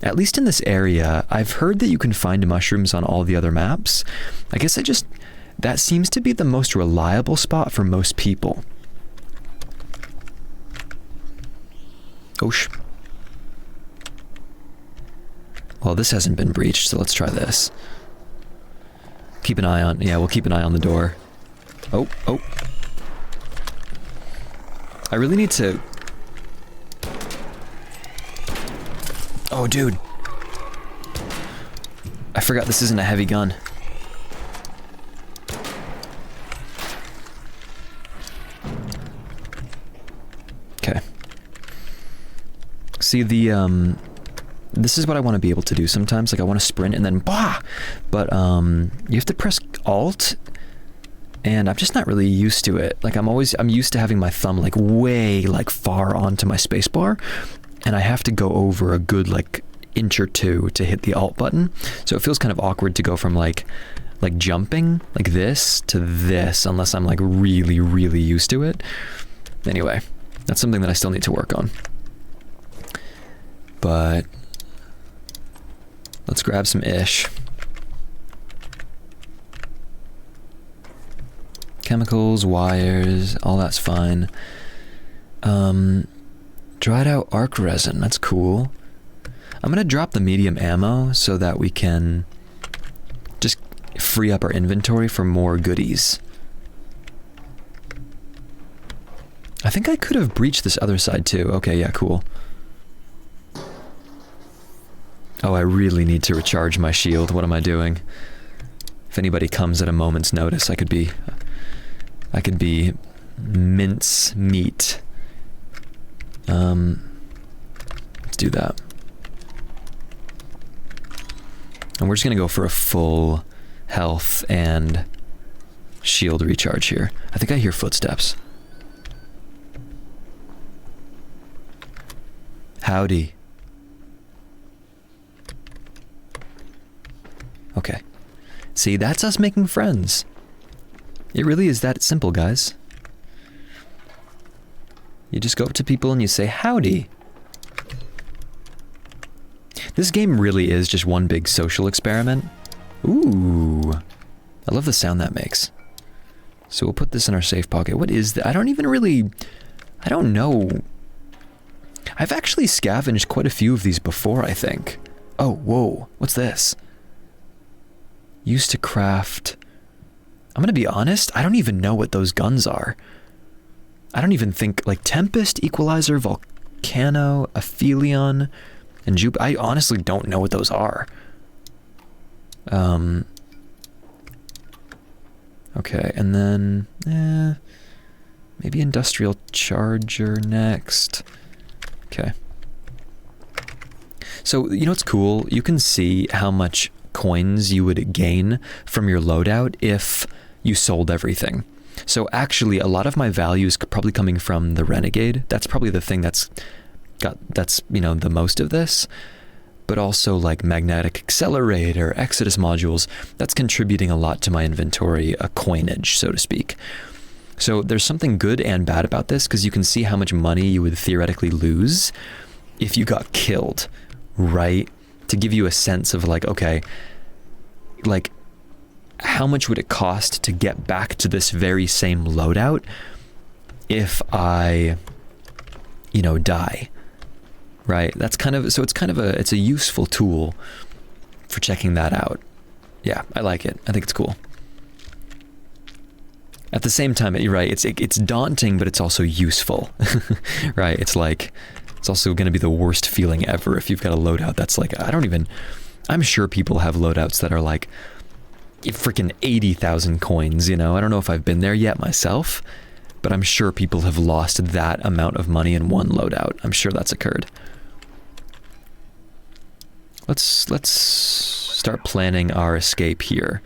At least in this area, I've heard that you can find mushrooms on all the other maps. I guess that seems to be the most reliable spot for most people. Oosh. Well, this hasn't been breached, so let's try this. Keep an eye on, yeah, we'll keep an eye on the door. Oh. I really need to... Oh, dude. I forgot this isn't a heavy gun. Okay. See, this is what I want to be able to do sometimes. Like, I want to sprint and then bah! But, you have to press Alt, and I'm just not really used to it. Like, I'm used to having my thumb, like, way, like, far onto my spacebar, and I have to go over a good, like, inch or two to hit the Alt button. So it feels kind of awkward to go from, like jumping, like this, to this, unless I'm, like, really, really used to it. Anyway, that's something that I still need to work on. But... let's grab some ish. Chemicals, wires, all that's fine. Dried out arc resin, that's cool. I'm gonna drop the medium ammo so that we can just free up our inventory for more goodies. I think I could have breached this other side too. Okay, yeah, cool. Oh, I really need to recharge my shield. What am I doing? If anybody comes at a moment's notice, I could be mince meat. Let's do that. And we're just gonna go for a full health and shield recharge here. I think I hear footsteps. Howdy. Okay. See, that's us making friends. It really is that simple, guys. You just go up to people and you say, howdy. This game really is just one big social experiment. Ooh. I love the sound that makes. So we'll put this in our safe pocket. What is that? I don't know. I've actually scavenged quite a few of these before, I think. Oh, whoa. What's this? Used to craft I'm gonna be honest, I don't even know what those guns are. I don't even think, like, Tempest, Equalizer, Volcano, Aphelion, and Jupe. I honestly don't know what those are. Okay, and then, maybe Industrial Charger next. Okay. So, you know what's cool? You can see how much coins you would gain from your loadout if you sold everything. So actually, a lot of my value is probably coming from the Renegade. That's probably the thing that's you know, the most of this. But also like Magnetic Accelerator, Exodus modules, that's contributing a lot to my inventory, a coinage, so to speak. So there's something good and bad about this, because you can see how much money you would theoretically lose if you got killed, right? To give you a sense of like, okay, like, how much would it cost to get back to this very same loadout if I, you know, die? Right? That's kind of, so it's kind of it's a useful tool for checking that out. Yeah, I like it. I think it's cool. At the same time, you're right, it's daunting, but it's also useful, right? It's like, it's also going to be the worst feeling ever if you've got a loadout that's like, I'm sure people have loadouts that are like freaking 80,000 coins, you know? I don't know if I've been there yet myself, but I'm sure people have lost that amount of money in one loadout. I'm sure that's occurred. Let's start planning our escape here.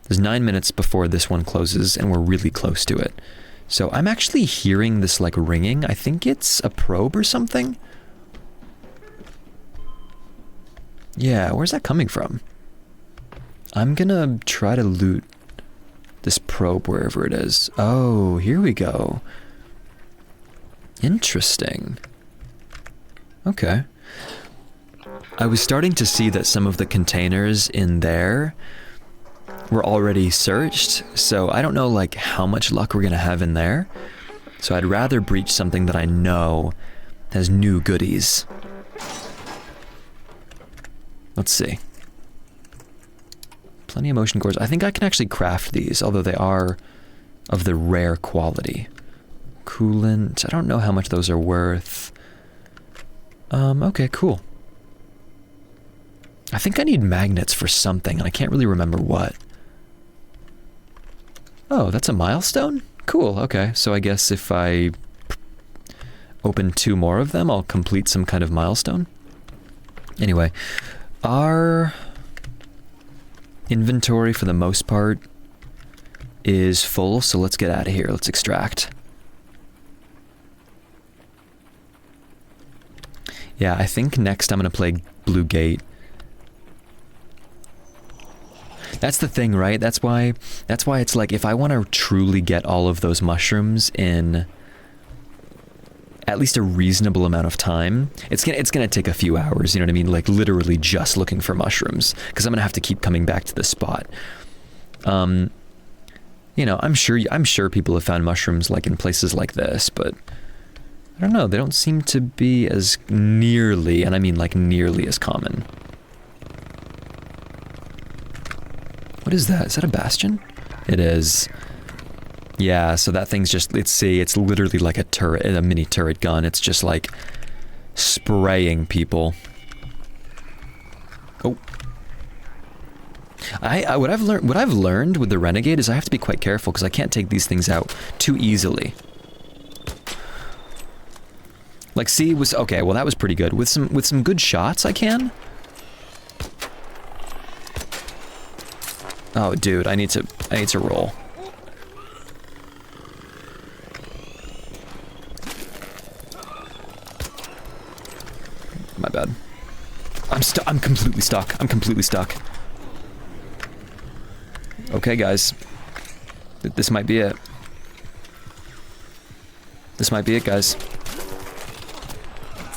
There's 9 minutes before this one closes, and we're really close to it. So I'm actually hearing this like ringing. I think it's a probe or something. Yeah, where's that coming from? I'm gonna try to loot this probe wherever it is. Oh, here we go. Interesting. Okay. I was starting to see that some of the containers in there were already searched, so I don't know like how much luck we're gonna have in there. So I'd rather breach something that I know has new goodies. Let's see. Plenty of motion cores. I think I can actually craft these, although they are of the rare quality. Coolant. I don't know how much those are worth. Okay, cool. I think I need magnets for something, and I can't really remember what. Oh, that's a milestone? Cool, okay. So I guess if I open 2 more of them, I'll complete some kind of milestone. Anyway, our inventory for the most part is full, so let's get out of here. Let's extract. Yeah, I think next I'm going to play Blue Gate. That's the thing, right? That's why it's like, if I want to truly get all of those mushrooms in at least a reasonable amount of time, it's gonna take a few hours, you know what I mean? Like literally just looking for mushrooms, because I'm gonna have to keep coming back to the spot. You know, I'm sure people have found mushrooms like in places like this, but I don't know, they don't seem to be as nearly, and I mean like nearly as common. What is that? Is that a bastion? It is. Yeah, so that thing's just, it's literally like a turret, a mini turret gun. It's just like spraying people. Oh. What I've learned with the Renegade is I have to be quite careful, because I can't take these things out too easily. Like, see, okay, well that was pretty good. With some good shots I can. Oh, dude, I need to roll. My bad. I'm completely stuck. I'm completely stuck. Okay, guys. This might be it. This might be it, guys.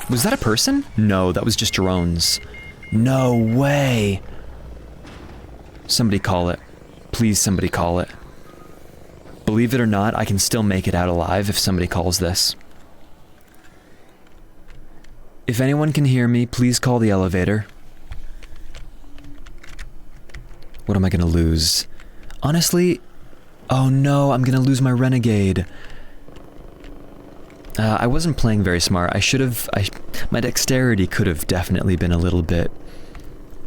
Was that a person? No, that was just drones. No way. Somebody call it. Please, somebody call it. Believe it or not, I can still make it out alive if somebody calls this. If anyone can hear me, please call the elevator. What am I gonna lose? Honestly, Oh no, I'm gonna lose my Renegade. I wasn't playing very smart. My dexterity could have definitely been a little bit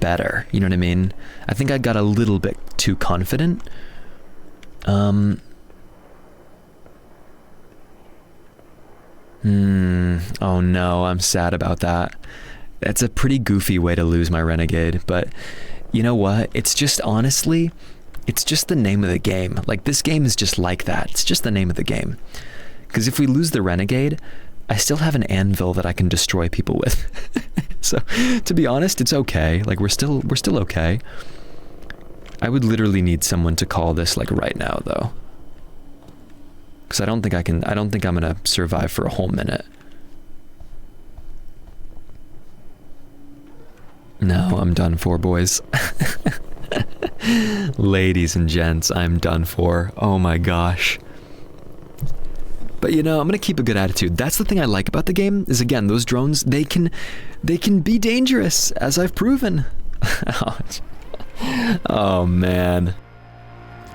better. You know what I mean? I think I got a little bit too confident. Oh no, I'm sad about that. That's a pretty goofy way to lose my Renegade, but you know what? It's just honestly, it's just the name of the game. Like, this game is just like that. It's just the name of the game. Because if we lose the Renegade, I still have an anvil that I can destroy people with. So, to be honest, it's okay. Like, we're still okay. I would literally need someone to call this, like, right now, though. Because I don't think I'm gonna survive for a whole minute. No, I'm done for, boys. Ladies and gents, I'm done for. Oh my gosh. But you know, I'm gonna keep a good attitude. That's the thing I like about the game, is again, those drones, they can be dangerous, as I've proven. Oh man.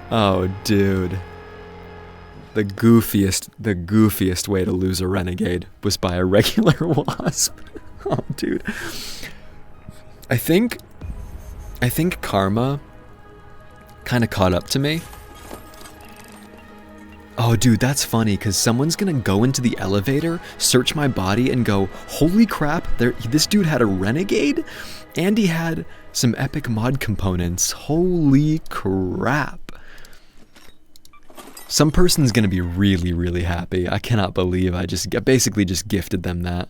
Oh dude. The goofiest way to lose a Renegade was by a regular wasp. Oh dude. I think karma kind of caught up to me. Oh dude, that's funny, because someone's gonna go into the elevator, search my body, and go, holy crap, this dude had a Renegade? And he had some epic mod components. Holy crap. Some person's gonna be really, really happy. I cannot believe I basically just gifted them that.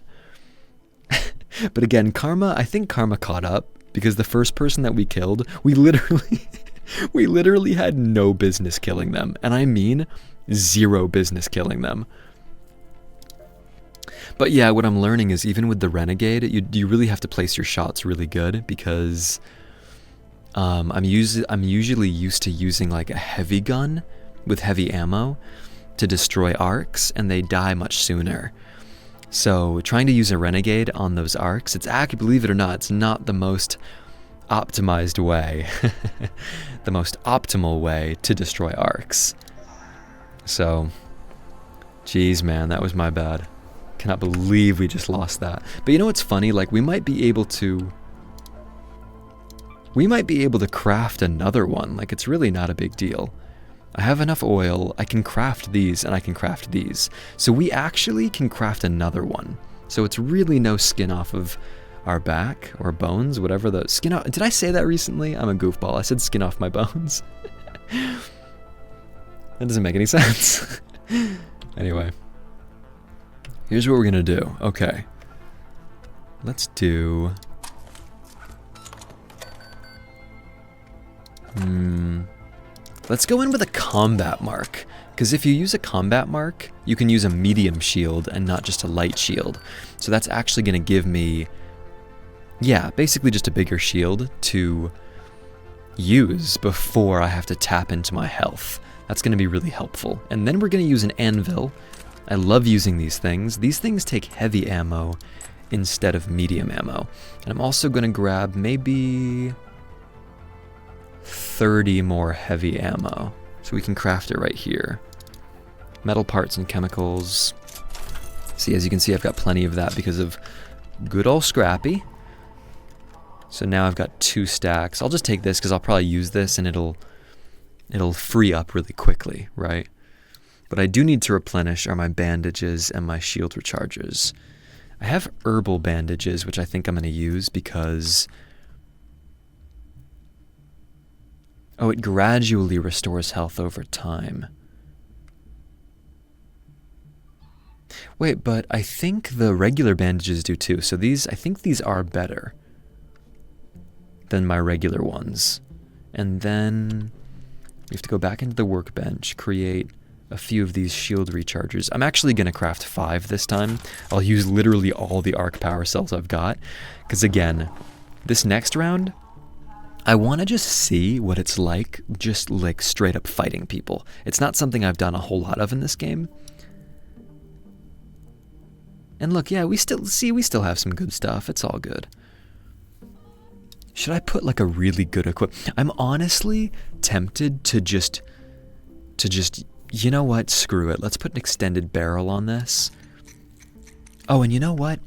But again, I think karma caught up, because the first person that we killed, we literally had no business killing them. And I mean, zero business killing them. But yeah, what I'm learning is even with the Renegade, you really have to place your shots really good, because I'm usually used to using like a heavy gun with heavy ammo to destroy arcs, and they die much sooner. So trying to use a Renegade on those arcs, it's actually, believe it or not, it's not the most optimized way, the most optimal way to destroy arcs. So, geez man, that was my bad. Cannot believe we just lost that. But you know what's funny? Like, we might be able to craft another one. Like, it's really not a big deal. I have enough oil, I can craft these, and I can craft these. So we actually can craft another one. So it's really no skin off of our back, or bones, whatever the skin off. Did I say that recently? I'm a goofball. I said skin off my bones. That doesn't make any sense. Anyway. Here's what we're gonna do. Okay. Let's do... Let's go in with a combat mark, because if you use a combat mark, you can use a medium shield and not just a light shield. So that's actually going to give me, yeah, basically just a bigger shield to use before I have to tap into my health. That's going to be really helpful. And then we're going to use an anvil. I love using these things. These things take heavy ammo instead of medium ammo. And I'm also going to grab maybe 30 more heavy ammo, so we can craft it right here. Metal parts and chemicals. See, as you can see, I've got plenty of that because of good old Scrappy. So now I've got 2 stacks. I'll just take this because I'll probably use this and it'll free up really quickly, right? But I do need to replenish are my bandages and my shield recharges. I have herbal bandages, which I think I'm going to use because... oh, it gradually restores health over time. Wait, but I think the regular bandages do too. So I think these are better than my regular ones. And then we have to go back into the workbench, create a few of these shield rechargers. I'm actually going to craft 5 this time. I'll use literally all the arc power cells I've got. Because again, this next round... I want to just see what it's like, just like straight up fighting people. It's not something I've done a whole lot of in this game. And look, yeah, we still have some good stuff. It's all good. Should I put like a really good equip? I'm honestly tempted to just to just, you know what, screw it. Let's put an extended barrel on this. Oh, and you know what?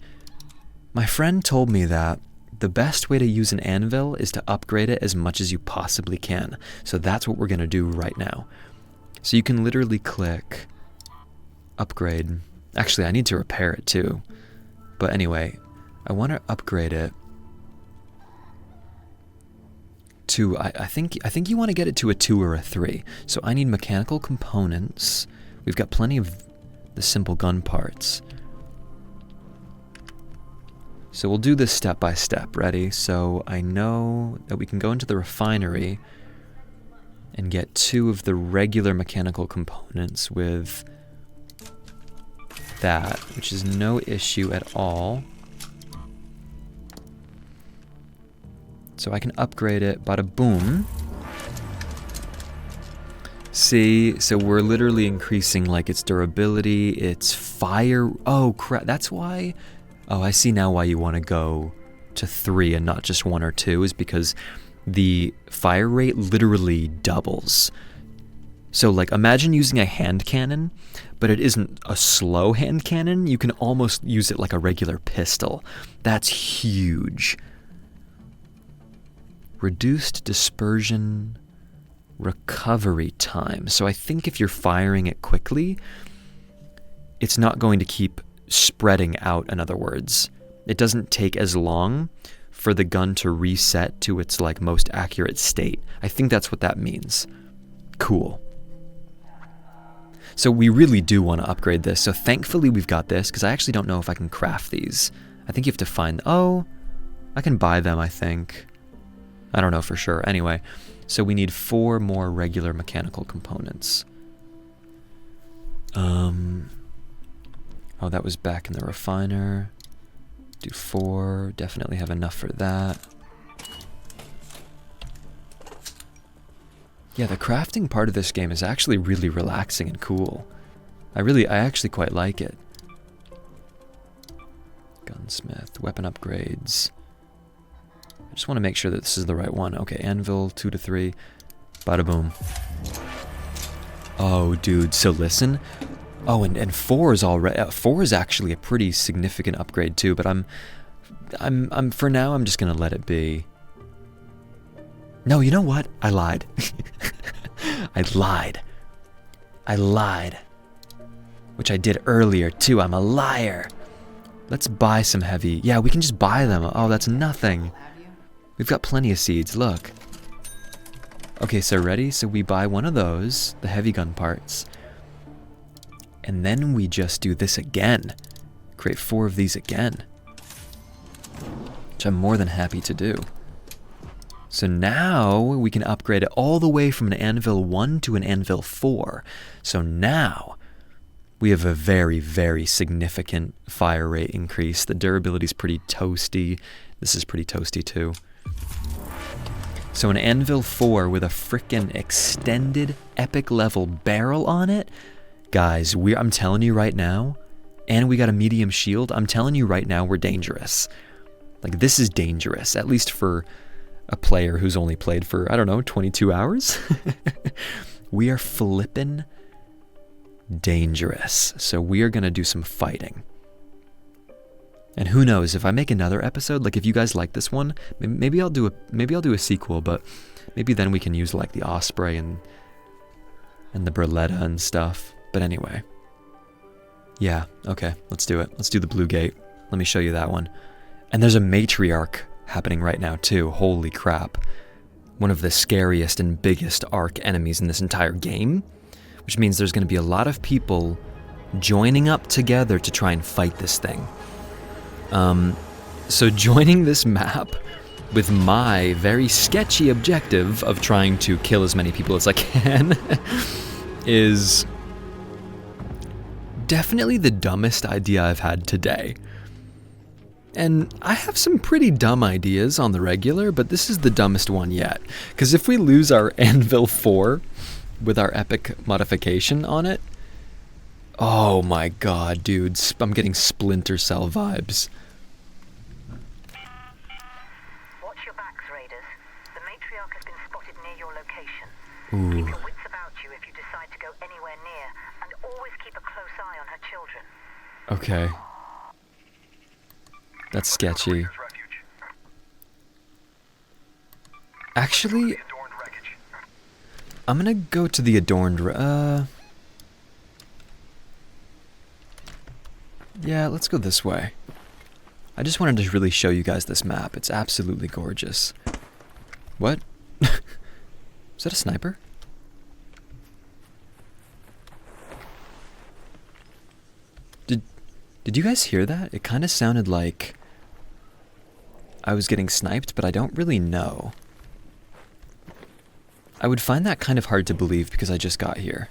My friend told me that the best way to use an anvil is to upgrade it as much as you possibly can. So that's what we're going to do right now. So you can literally click upgrade. Actually, I need to repair it too. But anyway, I want to upgrade it to, I think you want to get it to a 2 or a 3. So I need mechanical components. We've got plenty of the simple gun parts. So we'll do this step by step. Ready? So I know that we can go into the refinery and get 2 of the regular mechanical components with that, which is no issue at all. So I can upgrade it, bada boom. See, so we're literally increasing like its durability, its fire. Oh crap, that's why. Oh, I see now why you want to go to 3 and not just 1 or 2, is because the fire rate literally doubles. So like imagine using a hand cannon, but it isn't a slow hand cannon. You can almost use it like a regular pistol. That's huge. Reduced dispersion recovery time. So I think if you're firing it quickly, it's not going to keep spreading out, in other words. It doesn't take as long for the gun to reset to its like most accurate state. I think that's what that means. Cool. So we really do want to upgrade this. So thankfully we've got this, because I actually don't know if I can craft these. I think you have to find, oh, I can buy them, I think. I don't know for sure. Anyway, so we need 4 more regular mechanical components. Oh, that was back in the refiner. Do 4, definitely have enough for that. Yeah, the crafting part of this game is actually really relaxing and cool. I actually quite like it. Gunsmith, weapon upgrades. I just want to make sure that this is the right one. Okay, anvil, 2 to 3. Bada boom. Oh, dude, so listen. Oh, and 4 is already 4 is actually a pretty significant upgrade too, but I'm for now I'm just gonna let it be. No, you know what? I lied. I lied. Which I did earlier too. I'm a liar. Let's buy some heavy. Yeah, we can just buy them. Oh, that's nothing. We've got plenty of seeds, look. Okay, so ready? So we buy one of those, the heavy gun parts. And then we just do this again. Create 4 of these again. Which I'm more than happy to do. So now we can upgrade it all the way from an anvil 1 to an anvil 4. So now we have a very, very significant fire rate increase. The durability is pretty toasty. This is pretty toasty too. So an anvil 4 with a frickin' extended epic level barrel on it. Guys, I'm telling you right now, and we got a medium shield, I'm telling you right now we're dangerous. Like, this is dangerous, at least for a player who's only played for, I don't know, 22 hours? We are flippin' dangerous. So we are gonna do some fighting. And who knows, if I make another episode, like if you guys like this one, maybe I'll do a sequel, but maybe then we can use like the Osprey and the Berletta and stuff. But anyway. Yeah, okay, let's do it. Let's do the Blue Gate. Let me show you that one. And there's a matriarch happening right now too. Holy crap. One of the scariest and biggest arc enemies in this entire game, which means there's going to be a lot of people joining up together to try and fight this thing. So joining this map with my very sketchy objective of trying to kill as many people as I can is definitely the dumbest idea I've had today. And I have some pretty dumb ideas on the regular, but this is the dumbest one yet. Because if we lose our Anvil 4 with our epic modification on it, oh my god, dude, I'm getting Splinter Cell vibes. Watch your backs, Raiders. The matriarch has been spotted near your location. Ooh. Keep your wits about you if you decide to go spy on her children. Okay. That's sketchy. Here's refuge. Actually, The adorned wreckage. I'm gonna go to the adorned. Yeah, let's go this way. I just wanted to really show you guys this map. It's absolutely gorgeous. What? Is that a sniper? Did you guys hear that? It kind of sounded like I was getting sniped, but I don't really know. I would find that kind of hard to believe because I just got here.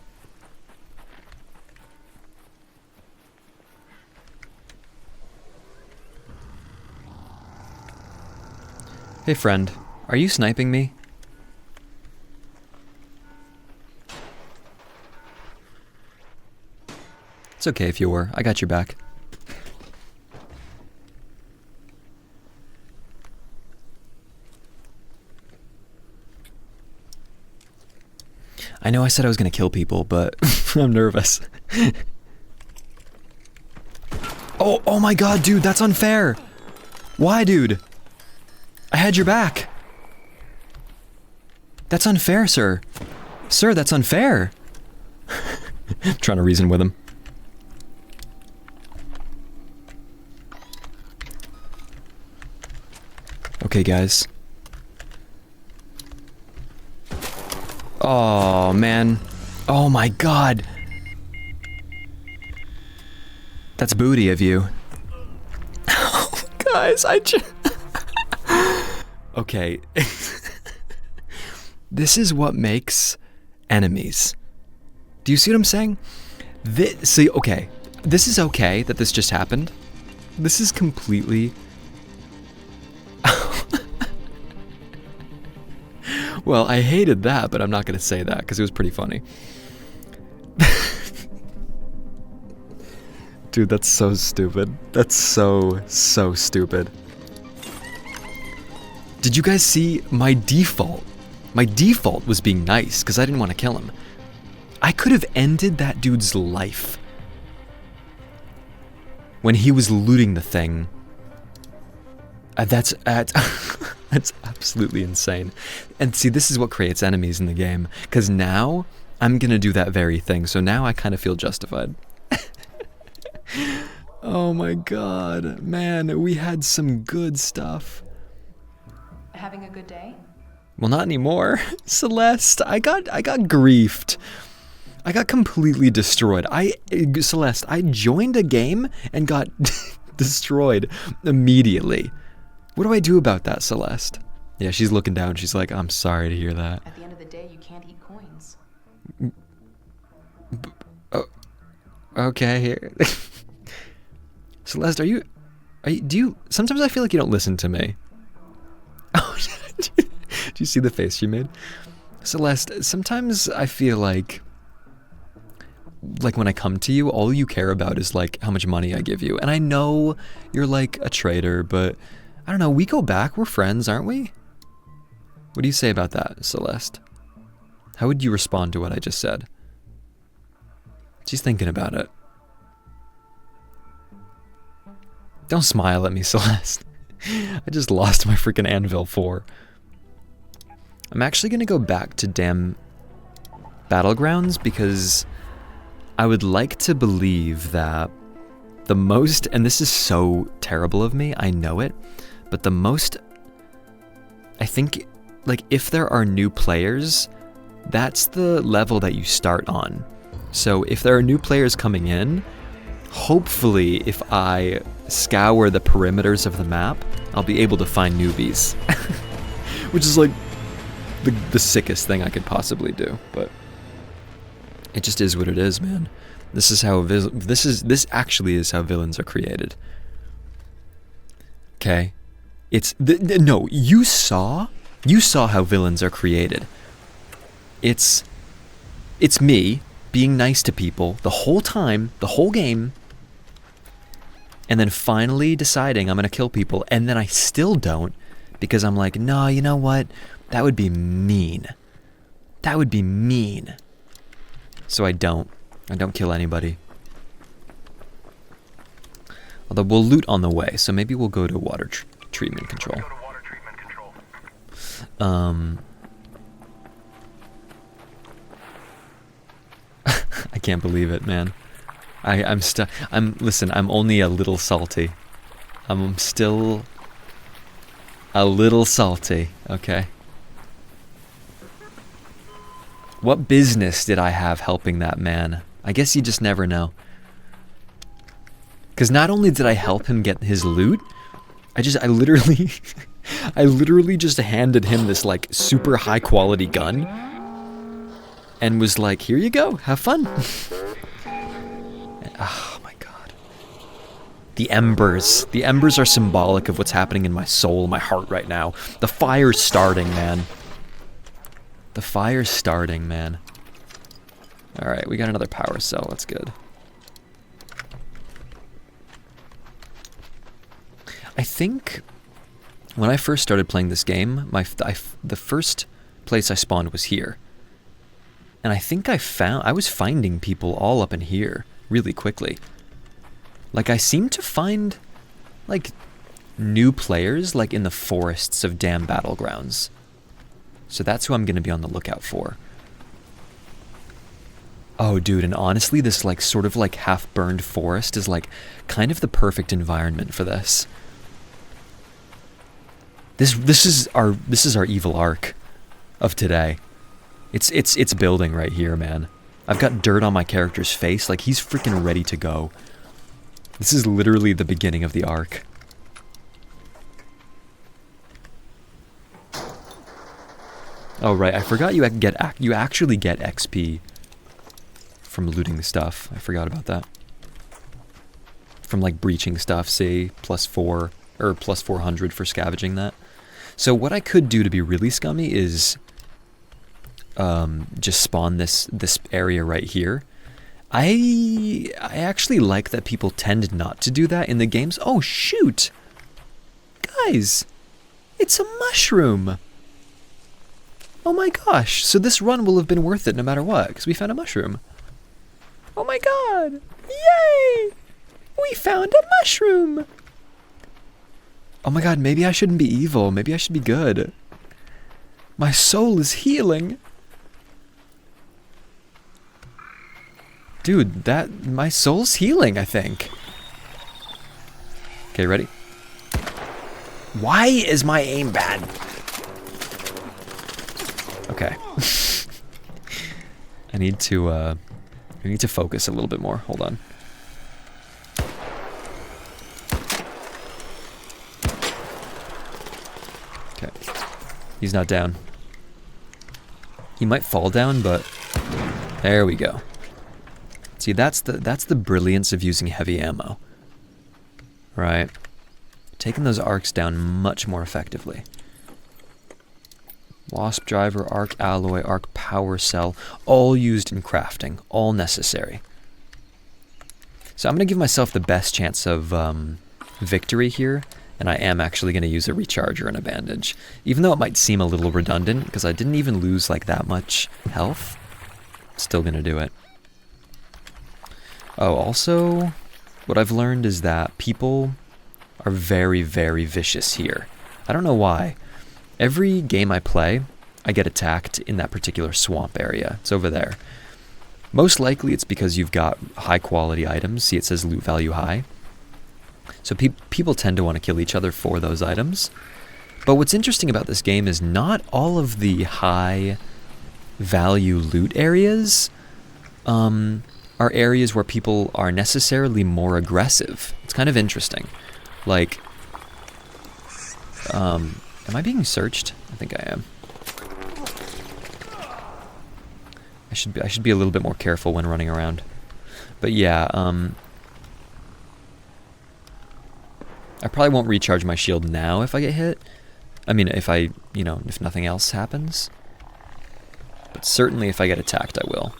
Hey friend, are you sniping me? It's okay if you were. I got your back. I know I said I was gonna kill people, but I'm nervous. Oh my god, dude, that's unfair! Why, dude? I had your back. That's unfair, sir. Sir, that's unfair. Trying to reason with him. Okay, guys. Oh, man. Oh my god. That's booty of you. Guys, okay. This is what makes enemies. Do you see what I'm saying? See, okay. This is okay that this just happened. This is completely... Well, I hated that, but I'm not going to say that because it was pretty funny. Dude, that's so stupid. That's so stupid. Did you guys see my default? My default was being nice because I didn't want to kill him. I could have ended that dude's life when he was looting the thing. That's absolutely insane. And see, this is what creates enemies in the game. Because now, I'm going to do that very thing. So now I kind of feel justified. Oh my god. Man, we had some good stuff. Having a good day? Well, not anymore. Celeste, I got griefed. I got completely destroyed. Celeste, I joined a game and got destroyed immediately. What do I do about that, Celeste? Yeah, she's looking down. She's like, I'm sorry to hear that. At the end of the day, you can't eat coins. Okay, here. Celeste, do you, sometimes I feel like you don't listen to me. Oh, do you see the face she made? Celeste, sometimes I feel like when I come to you, all you care about is like how much money I give you. And I know you're like a traitor, but I don't know, we go back, we're friends, aren't we? What do you say about that, Celeste? How would you respond to what I just said? She's thinking about it. Don't smile at me, Celeste. I just lost my freaking Anvil 4. I'm actually gonna go back to damn Battlegrounds because I would like to believe that the most, and this is so terrible of me, I know it, but the most, I think, like, if there are new players, that's the level that you start on. So if there are new players coming in, hopefully if I scour the perimeters of the map, I'll be able to find newbies. Which is like the sickest thing I could possibly do, but it just is what it is, man. This is how this actually is how villains are created. Okay? No, you saw how villains are created. It's me being nice to people the whole time, the whole game, and then finally deciding I'm gonna kill people, and then I still don't because I'm like, no, you know what? That would be mean. That would be mean. So I don't kill anybody. Although we'll loot on the way, so maybe we'll go to water treatment control. Go to water treatment control. I can't believe it, man. Listen, I'm only a little salty. I'm still a little salty, okay? What business did I have helping that man? I guess you just never know. Because not only did I help him get his loot, I literally, I literally just handed him this like super high quality gun and was like, here you go, have fun. Oh my god. The embers. The embers are symbolic of what's happening in my soul, my heart right now. The fire's starting, man. The fire's starting, man. Alright, we got another power cell, that's good. I think when I first started playing this game, the first place I spawned was here. And I think I was finding people all up in here really quickly. Like, I seem to find, like, new players, like, in the forests of Dam Battlegrounds. So that's who I'm gonna be on the lookout for. Oh, dude, and honestly, this, like, sort of, like, half-burned forest is, like, kind of the perfect environment for this. This is our evil arc of today. It's building right here, man. I've got dirt on my character's face, like he's freaking ready to go. This is literally the beginning of the arc. Oh right, I forgot you actually get XP from looting stuff. I forgot about that. From like breaching stuff, say +4 or +400 for scavenging that. So what I could do to be really scummy is just spawn this area right here. I actually like that people tend not to do that in the games. Oh shoot! Guys, it's a mushroom! Oh my gosh, so this run will have been worth it no matter what, because we found a mushroom. Oh my god! Yay! We found a mushroom! Oh my god, maybe I shouldn't be evil, maybe I should be good. My soul is healing! Dude, my soul's healing, I think. Okay, ready? Why is my aim bad? Okay. I need to focus a little bit more. Hold on. Okay. He's not down. He might fall down, but there we go. See, that's the brilliance of using heavy ammo. Right? Taking those arcs down much more effectively. Wasp driver, arc alloy, arc power cell, all used in crafting, all necessary. So I'm going to give myself the best chance of victory here, and I am actually going to use a recharger and a bandage. Even though it might seem a little redundant, because I didn't even lose like that much health, still going to do it. Oh, also, what I've learned is that people are very, very vicious here. I don't know why. Every game I play, I get attacked in that particular swamp area. It's over there. Most likely it's because you've got high quality items. See, it says loot value high. So people tend to want to kill each other for those items. But what's interesting about this game is not all of the high value loot areas are areas where people are necessarily more aggressive. It's kind of interesting. Like, am I being searched? I think I am. I should be a little bit more careful when running around. But yeah, I probably won't recharge my shield now if I get hit. I mean, if if nothing else happens. But certainly if I get attacked, I will.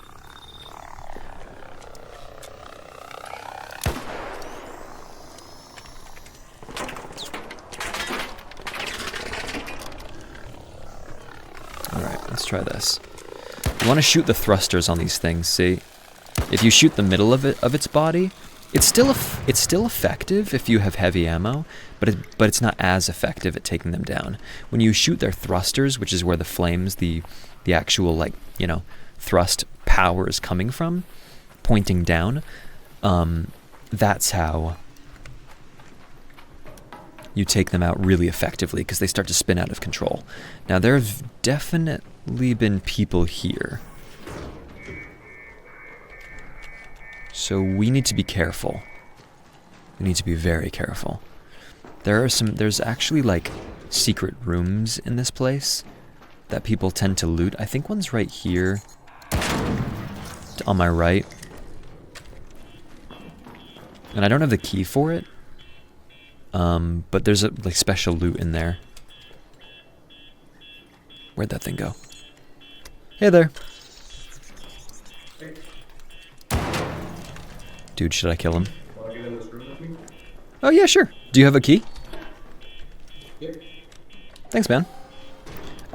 Let's try this. You want to shoot the thrusters on these things, see? If you shoot the middle of its body, It's still effective if you have heavy ammo, but it's not as effective at taking them down. When you shoot their thrusters, which is where the flames, the actual, like, you know, thrust power is coming from, pointing down, that's how you take them out really effectively, because they start to spin out of control. Now, there have definitely been people here, so we need to be careful. We need to be very careful. There's actually, like, secret rooms in this place that people tend to loot. I think one's right here on my right. And I don't have the key for it. But there's a, like, special loot in there. Where'd that thing go? Hey there. Dude, should I kill him? Wanna get in this room with me? Oh yeah, sure. Do you have a key? Yep. Thanks, man.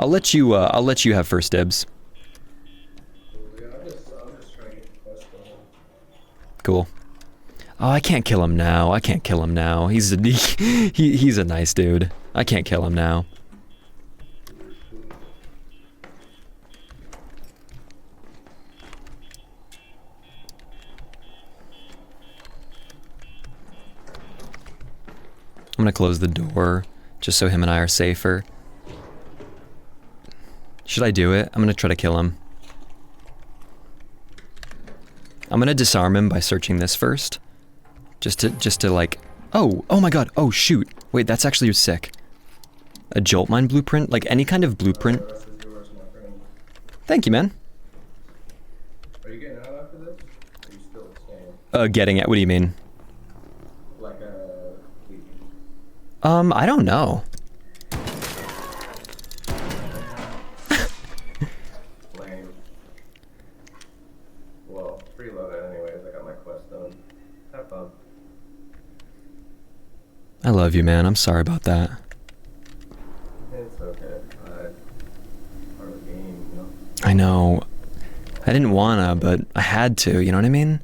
I'll let you have first dibs. Yeah, I'm just trying to get the quest going. Cool. Oh, I can't kill him now. I can't kill him now. He's a nice dude. I can't kill him now. I'm gonna close the door just so him and I are safer. Should I do it? I'm gonna try to kill him. I'm gonna disarm him by searching this first. Just to like, oh my god, oh shoot. Wait, that's actually sick. A jolt mine blueprint? Like any kind of blueprint. The rest is yours, my friend. Thank you, man. Are you getting out after this? Or are you still staying? Getting it, what do you mean? Like leaving? I don't know. Lame. Well, reload it anyways. I got my quest done. Have fun. I love you, man. I'm sorry about that. It's okay. Part of the game, you know? I know. I didn't wanna, but I had to, you know what I mean?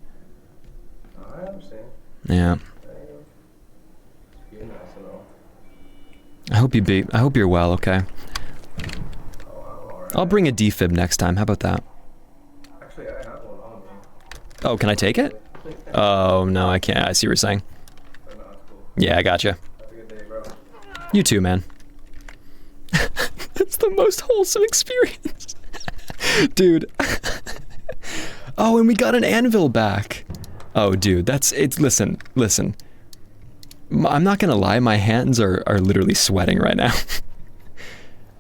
I understand. Yeah. Just being nice and all. I hope you're well, okay? Oh, I'm alright. I'll bring a defib next time. How about that? Actually, I have one on me. Oh, can I take it? Oh, no, I can't. I see what you're saying. But no, it's cool. Yeah, I gotcha. Have a good day, bro. You too, man. That's the most wholesome experience. Dude. Oh, and we got an anvil back. Oh, dude, listen. I'm not gonna lie, my hands are literally sweating right now.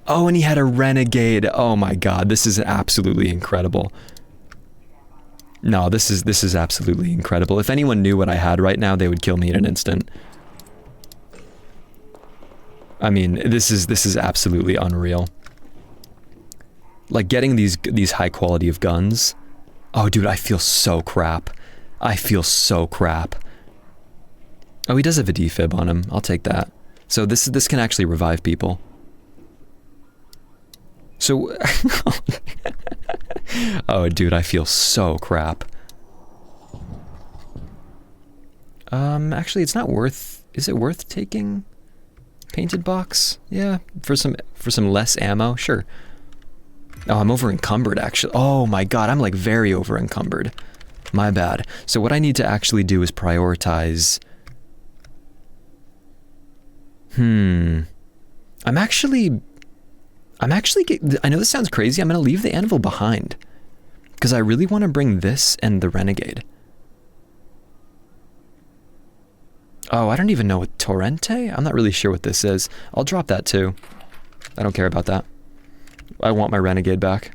Oh, and he had a renegade. Oh my god, this is absolutely incredible. No, this is absolutely incredible. If anyone knew what I had right now, they would kill me in an instant. I mean, this is absolutely unreal. Like getting these high quality of guns. Oh, dude, I feel so crap. I feel so crap. Oh, he does have a defib on him. I'll take that. So this can actually revive people. So, oh, dude, I feel so crap. Actually, it's not worth. Is it worth taking painted box? Yeah, for some less ammo, sure. Oh, I'm over encumbered actually. Oh my god, I'm like very over encumbered. My bad. So what I need to actually do is prioritize. I'm actually, I know this sounds crazy, I'm gonna leave the anvil behind. Because I really want to bring this and the Renegade. Oh, I don't even know what Torrente? I'm not really sure what this is. I'll drop that too. I don't care about that. I want my Renegade back.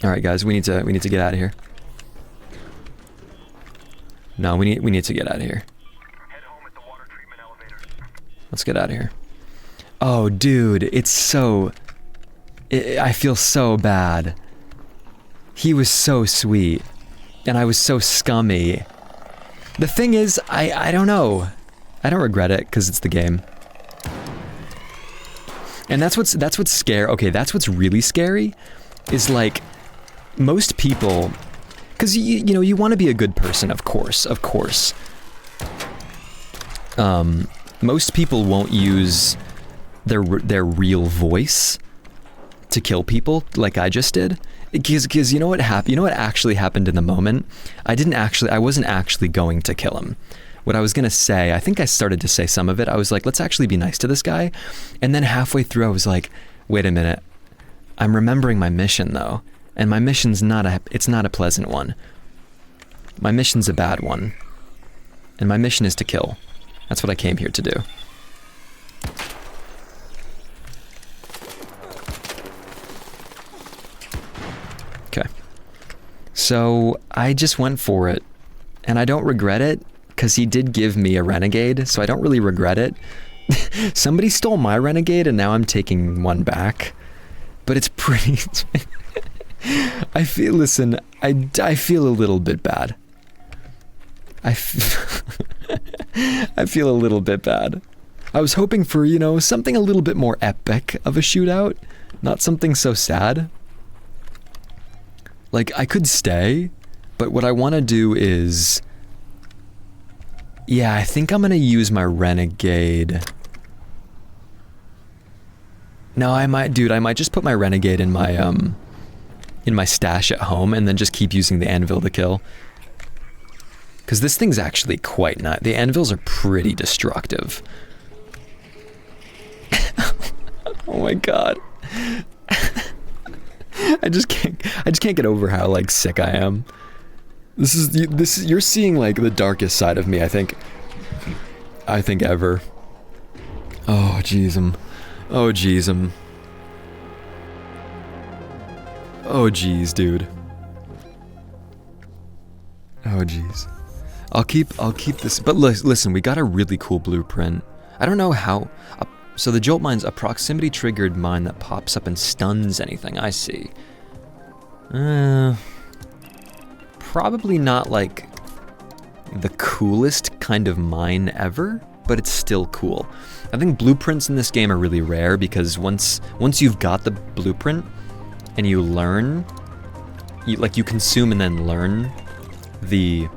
Alright guys, we need to get out of here. No, we need to get out of here. Head home at the water treatment elevator. Let's get out of here. Oh, dude, it's so... I feel so bad. He was so sweet. And I was so scummy. The thing is, I don't know. I don't regret it, because it's the game. And that's what's scary. Okay, that's what's really scary. Is like, most people... Because, you know, you want to be a good person, of course. Most people won't use their real voice to kill people like I just did. Because you know what happened? You know what actually happened in the moment? I wasn't actually going to kill him. What I was going to say, I think I started to say some of it. I was like, let's actually be nice to this guy. And then halfway through, I was like, wait a minute. I'm remembering my mission, though. And my mission's not a pleasant one. My mission's a bad one. And my mission is to kill. That's what I came here to do. Okay. So I just went for it. And I don't regret it, because he did give me a Renegade, so I don't really regret it. Somebody stole my Renegade, and now I'm taking one back. But it's pretty... I feel a little bit bad. I feel a little bit bad. I was hoping for, you know, something a little bit more epic of a shootout, not something so sad. Like, I could stay, but what I want to do is... Yeah, I think I'm going to use my Renegade. No, I might just put my Renegade in my stash at home and then just keep using the anvil to kill. Because this thing's actually quite nice. The anvils are pretty destructive. Oh my god. I just can't get over how, like, sick I am. You're seeing, like, the darkest side of me, I think ever. Oh jeez. Oh jeez, dude. Oh jeez. I'll keep this, but listen, we got a really cool blueprint. I don't know how, so the jolt mine's a proximity triggered mine that pops up and stuns anything. I see. Probably not like the coolest kind of mine ever, but it's still cool. I think blueprints in this game are really rare because once you've got the blueprint and you learn, you consume and then learn the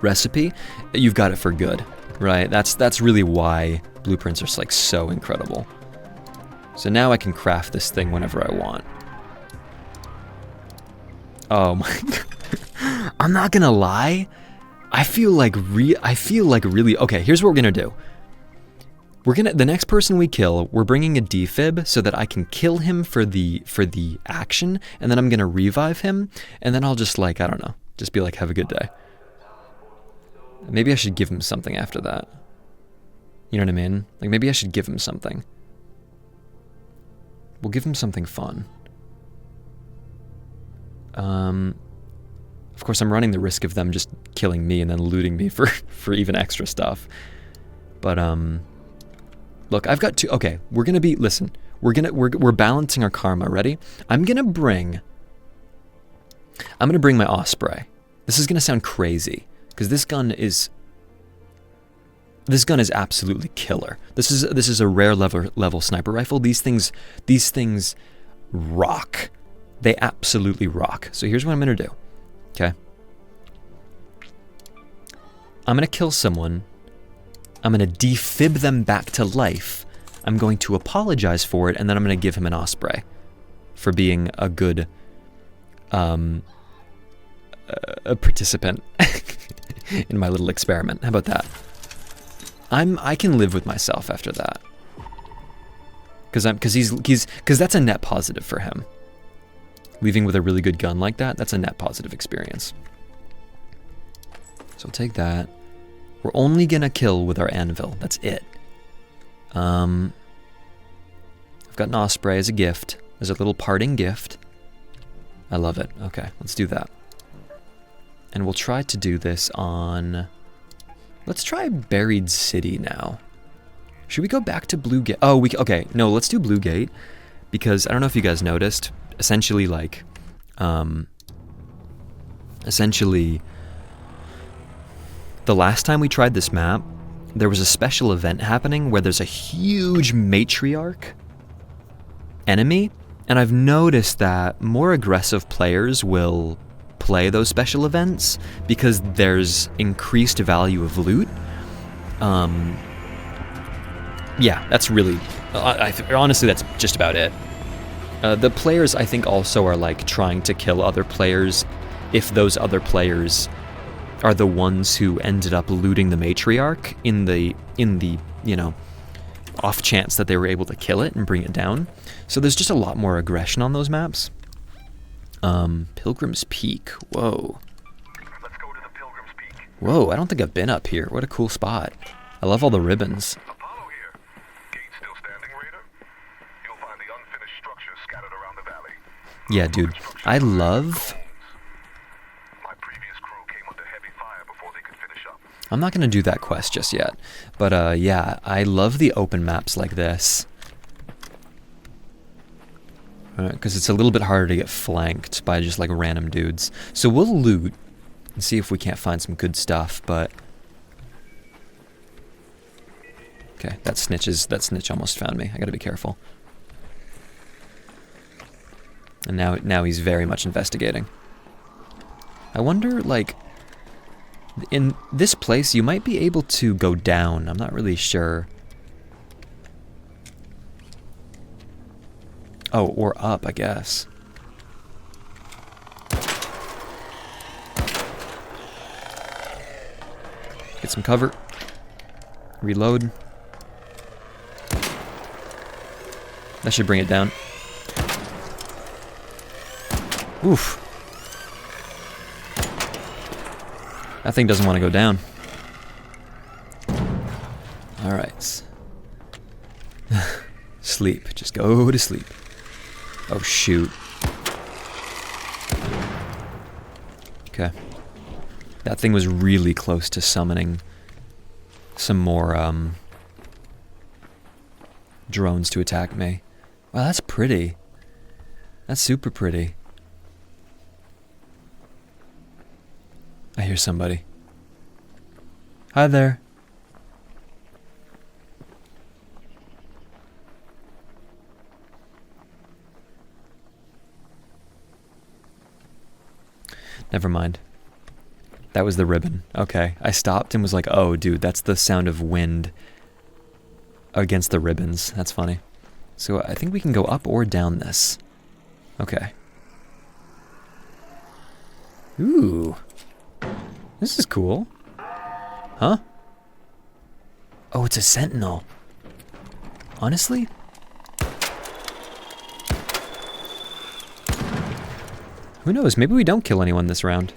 recipe, you've got it for good, right? That's really why blueprints are, like, so incredible. So now I can craft this thing whenever I want. Oh my god. I'm not gonna lie. I feel like really... Okay, here's what we're gonna do. The next person we kill, we're bringing a defib so that I can kill him for the action, and then I'm gonna revive him, and then I'll just, like, I don't know, just be like, have a good day. Maybe I should give him something after that. You know what I mean? Like, maybe I should give him something. We'll give him something fun. Of course, I'm running the risk of them just killing me and then looting me for even extra stuff. But, look, I've got two... Okay, listen, we're balancing our karma. Ready? I'm gonna bring my Osprey. This is gonna sound crazy, because this gun is absolutely killer. This is a rare level sniper rifle. These things rock. They absolutely rock. So here's what I'm gonna do. Okay. I'm gonna kill someone. I'm gonna defib them back to life. I'm going to apologize for it, and then I'm gonna give him an Osprey for being a good a participant in my little experiment. How about that? I can live with myself after that. Because that's a net positive for him. Leaving with a really good gun like that, that's a net positive experience. So I'll take that. We're only gonna kill with our anvil. That's it. I've got an Osprey as a gift, as a little parting gift. I love it. Okay, let's do that. And we'll try to do this on... Let's try Buried City now. Should we go back to Blue Gate? Oh, okay, no, let's do Blue Gate. Because I don't know if you guys noticed, essentially, like, the last time we tried this map, there was a special event happening where there's a huge matriarch enemy, and I've noticed that more aggressive players will play those special events because there's increased value of loot. Yeah, that's really... honestly, that's just about it. The players, I think, also are like trying to kill other players if those other players are the ones who ended up looting the matriarch in the you know, off chance that they were able to kill it and bring it down. So there's just a lot more aggression on those maps. Pilgrim's Peak. Whoa. Let's go to the Pilgrim's Peak. Whoa, I don't think I've been up here. What a cool spot. I love all the ribbons. Apollo here. Gate still standing, Raider? You'll find the unfinished structures scattered around the valley. Yeah, dude. I love... My previous crew came under heavy fire before they could finish up. I'm not going to do that quest just yet. But, yeah, I love the open maps like this. Because it's a little bit harder to get flanked by just, like, random dudes. So we'll loot and see if we can't find some good stuff, but... Okay, that snitch almost found me. I gotta be careful. And now he's very much investigating. I wonder, like... In this place, you might be able to go down. I'm not really sure. Oh, or up, I guess. Get some cover. Reload. That should bring it down. Oof. That thing doesn't want to go down. Alright. Sleep. Just go to sleep. Oh, shoot. Okay. That thing was really close to summoning some more, drones to attack me. Wow, that's pretty. That's super pretty. I hear somebody. Hi there. Never mind. That was the ribbon. Okay. I stopped and was like, oh, dude, that's the sound of wind against the ribbons. That's funny. So I think we can go up or down this. Okay. Ooh. This is cool. Huh? Oh, it's a sentinel. Honestly? Who knows? Maybe we don't kill anyone this round.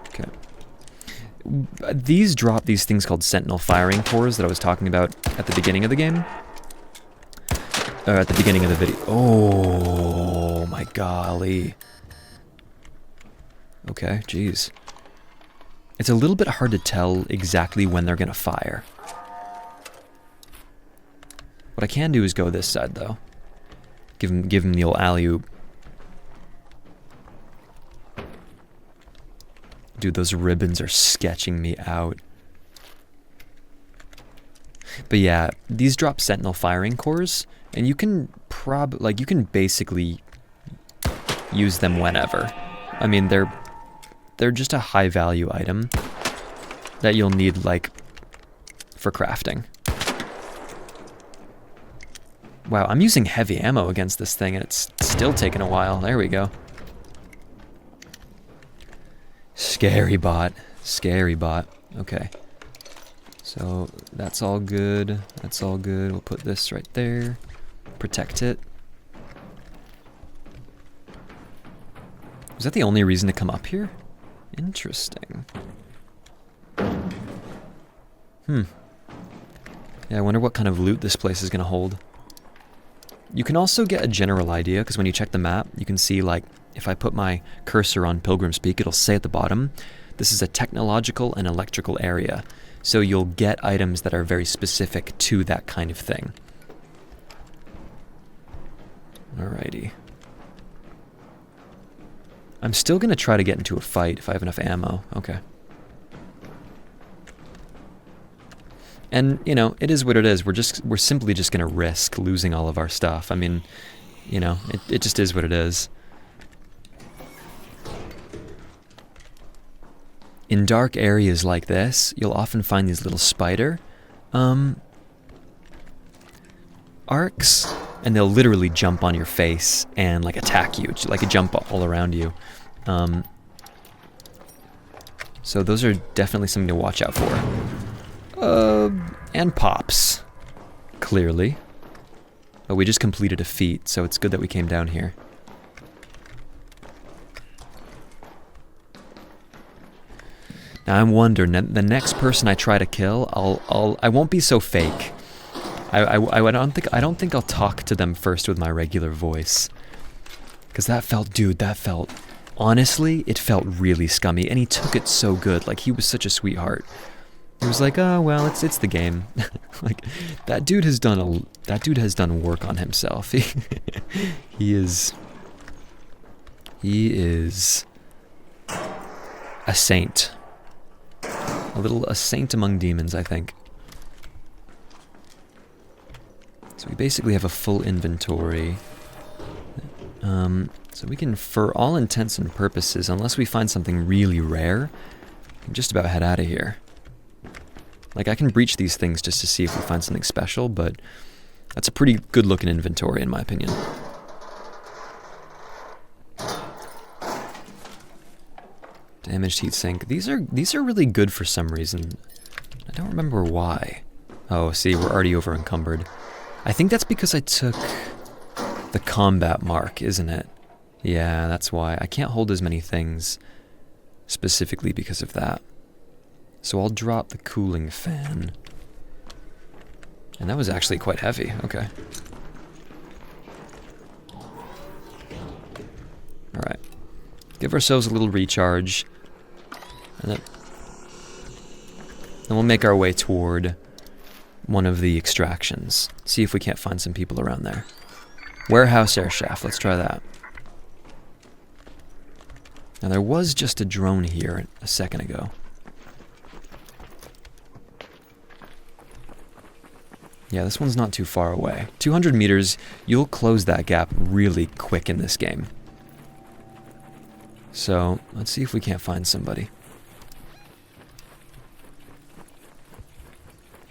Okay. These drop these things called sentinel firing cores that I was talking about at the beginning of the game. Or at the beginning of the video. Oh my golly. Okay, jeez. It's a little bit hard to tell exactly when they're gonna fire. What I can do is go this side, though. Give him the old alley-oop. Dude, those ribbons are sketching me out. But yeah, these drop sentinel firing cores, and you can you can basically use them whenever. I mean, they're just a high-value item that you'll need, like, for crafting. Wow, I'm using heavy ammo against this thing, and it's still taking a while. There we go. Scary bot. Scary bot. Okay. So, that's all good. That's all good. We'll put this right there. Protect it. Was that the only reason to come up here? Interesting. Yeah, I wonder what kind of loot this place is going to hold. You can also get a general idea, because when you check the map, you can see, like, if I put my cursor on Pilgrim's Peak, it'll say at the bottom, this is a technological and electrical area. So you'll get items that are very specific to that kind of thing. Alrighty. I'm still going to try to get into a fight if I have enough ammo. Okay. And, you know, it is what it is. We're simply just going to risk losing all of our stuff. I mean, you know, it just is what it is. In dark areas like this, you'll often find these little spider arcs, and they'll literally jump on your face and like attack you, like a jump all around you. So those are definitely something to watch out for. And pops, clearly. But we just completed a feat, so it's good that we came down here. Now I'm wondering, the next person I try to kill, I won't be so fake. I don't think I'll talk to them first with my regular voice. Cause that felt, honestly, it felt really scummy, and he took it so good. Like, he was such a sweetheart. He was like, oh well, it's the game. Like, that dude has done work on himself. He is a saint. A saint among demons, I think. So we basically have a full inventory. So we can, for all intents and purposes, unless we find something really rare, we can just about head out of here. Like, I can breach these things just to see if we find something special, but that's a pretty good looking inventory in my opinion. Damaged heatsink. These are really good for some reason. I don't remember why. Oh, see, we're already over encumbered. I think that's because I took the combat mark, isn't it? Yeah, that's why. I can't hold as many things specifically because of that. So I'll drop the cooling fan. And that was actually quite heavy. Okay. Alright. Give ourselves a little recharge. And then we'll make our way toward one of the extractions. See if we can't find some people around there. Warehouse air shaft. Let's try that. Now there was just a drone here a second ago. Yeah, this one's not too far away. 200 meters, you'll close that gap really quick in this game. So, let's see if we can't find somebody.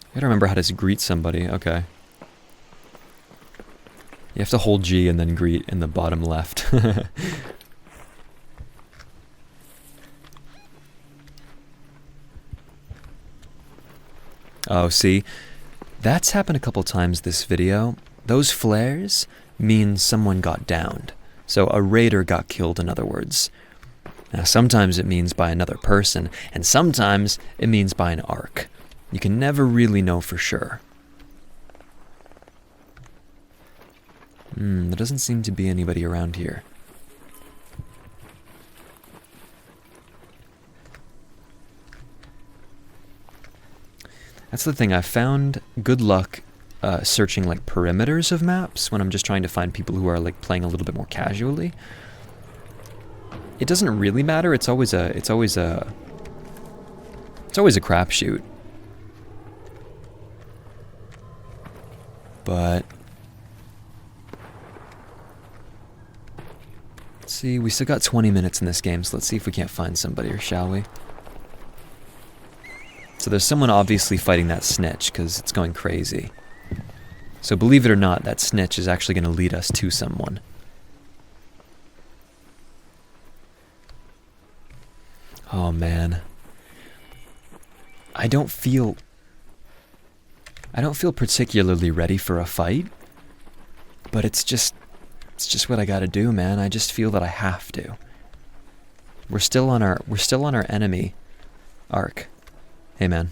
I gotta remember how to greet somebody. Okay. You have to hold G and then greet in the bottom left. Oh, see? That's happened a couple times this video. Those flares mean someone got downed. So a raider got killed, in other words. Now, sometimes it means by another person, and sometimes it means by an arc. You can never really know for sure. There doesn't seem to be anybody around here. That's the thing, I've found good luck searching like perimeters of maps when I'm just trying to find people who are like playing a little bit more casually. It doesn't really matter, it's always a crapshoot. But let's see, we still got 20 minutes in this game, so let's see if we can't find somebody, shall we? So there's someone obviously fighting that snitch, because it's going crazy. So believe it or not, that snitch is actually going to lead us to someone. Oh man. I don't feel particularly ready for a fight, but it's just what I gotta do, man. I just feel that I have to. We're still on our enemy arc. Hey man.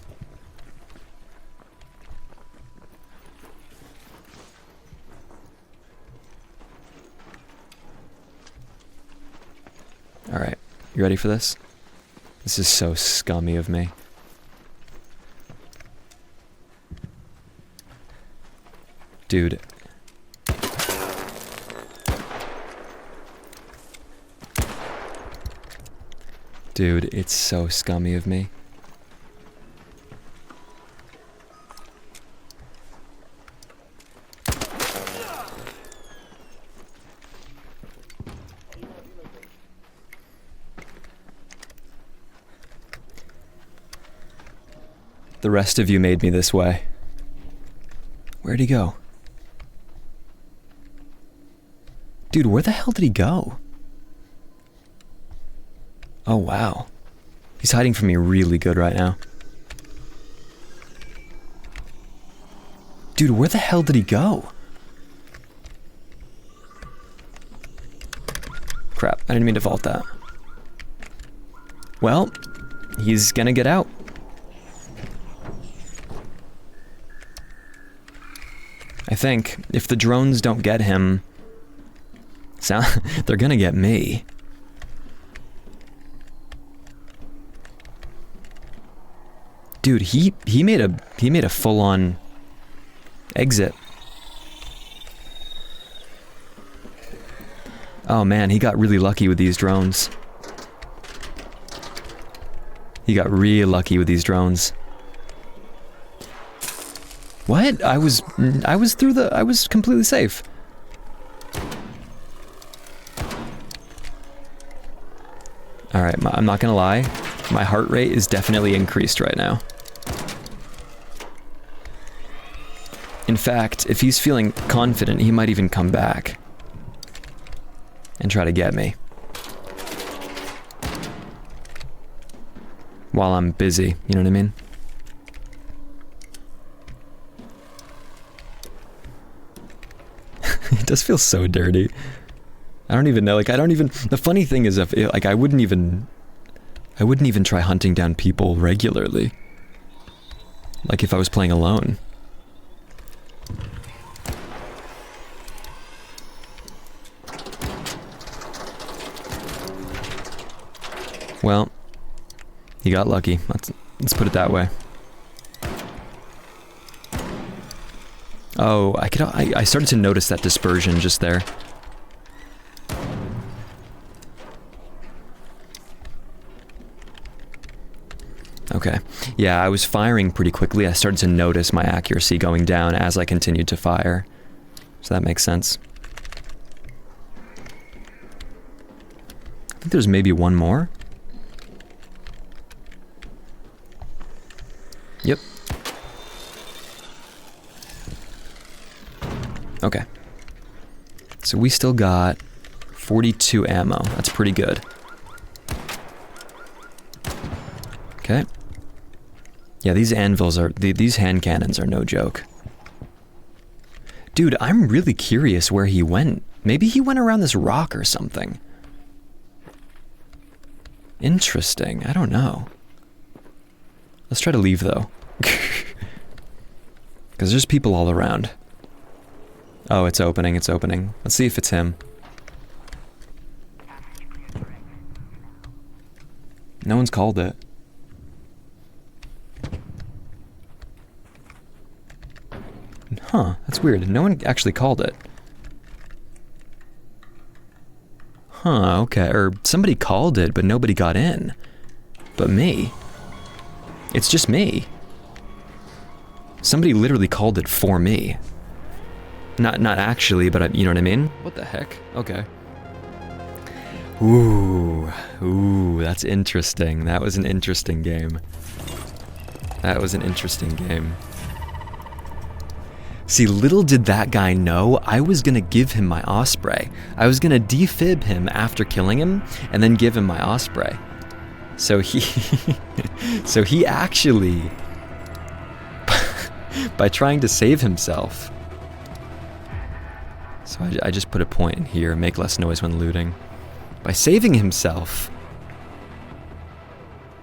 Alright, you ready for this? This is so scummy of me. Dude. Dude, it's so scummy of me. The rest of you made me this way. Where'd he go? Dude, where the hell did he go? Oh, wow. He's hiding from me really good right now. Dude, where the hell did he go? Crap, I didn't mean to vault that. Well, he's gonna get out. I think if the drones don't get him, they're gonna get me. Dude, he made a full-on exit. Oh man, he got really lucky with these drones. He got real lucky with these drones. What? I was completely safe. Alright, I'm not gonna lie. My heart rate is definitely increased right now. In fact, if he's feeling confident, he might even come back and try to get me. While I'm busy, you know what I mean? It does feel so dirty. I don't even know, like, the funny thing is, like, I wouldn't even try hunting down people regularly. Like, if I was playing alone. Well, he got lucky. Let's put it that way. Oh, I started to notice that dispersion just there. Okay. Yeah, I was firing pretty quickly. I started to notice my accuracy going down as I continued to fire. So that makes sense. I think there's maybe one more. Yep. Okay. So we still got 42 ammo. That's pretty good. Okay. Yeah, these anvils are... these hand cannons are no joke. Dude, I'm really curious where he went. Maybe he went around this rock or something. Interesting. I don't know. Let's try to leave, though. Because there's people all around. Oh, it's opening, it's opening. Let's see if it's him. No one's called it. Huh, that's weird. No one actually called it. Huh, okay. Or somebody called it, but nobody got in. But me. It's just me. Somebody literally called it for me. Not actually, but you know what I mean? What the heck? Okay. Ooh, that's interesting. That was an interesting game. That was an interesting game. See, little did that guy know, I was gonna give him my Osprey. I was gonna defib him after killing him, and then give him my Osprey. So he... so he actually... by trying to save himself... So I just put a point in here, make less noise when looting. By saving himself...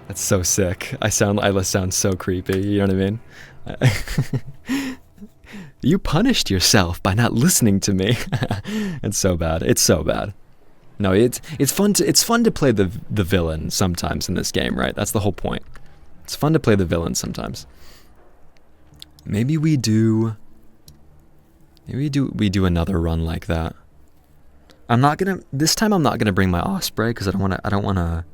That's so sick. I sound so creepy, you know what I mean? You punished yourself by not listening to me. It's so bad. It's so bad. No, it's fun to play the villain sometimes in this game, right? That's the whole point. It's fun to play the villain sometimes. Maybe we do another run like that. This time I'm not gonna bring my Osprey because I don't wanna.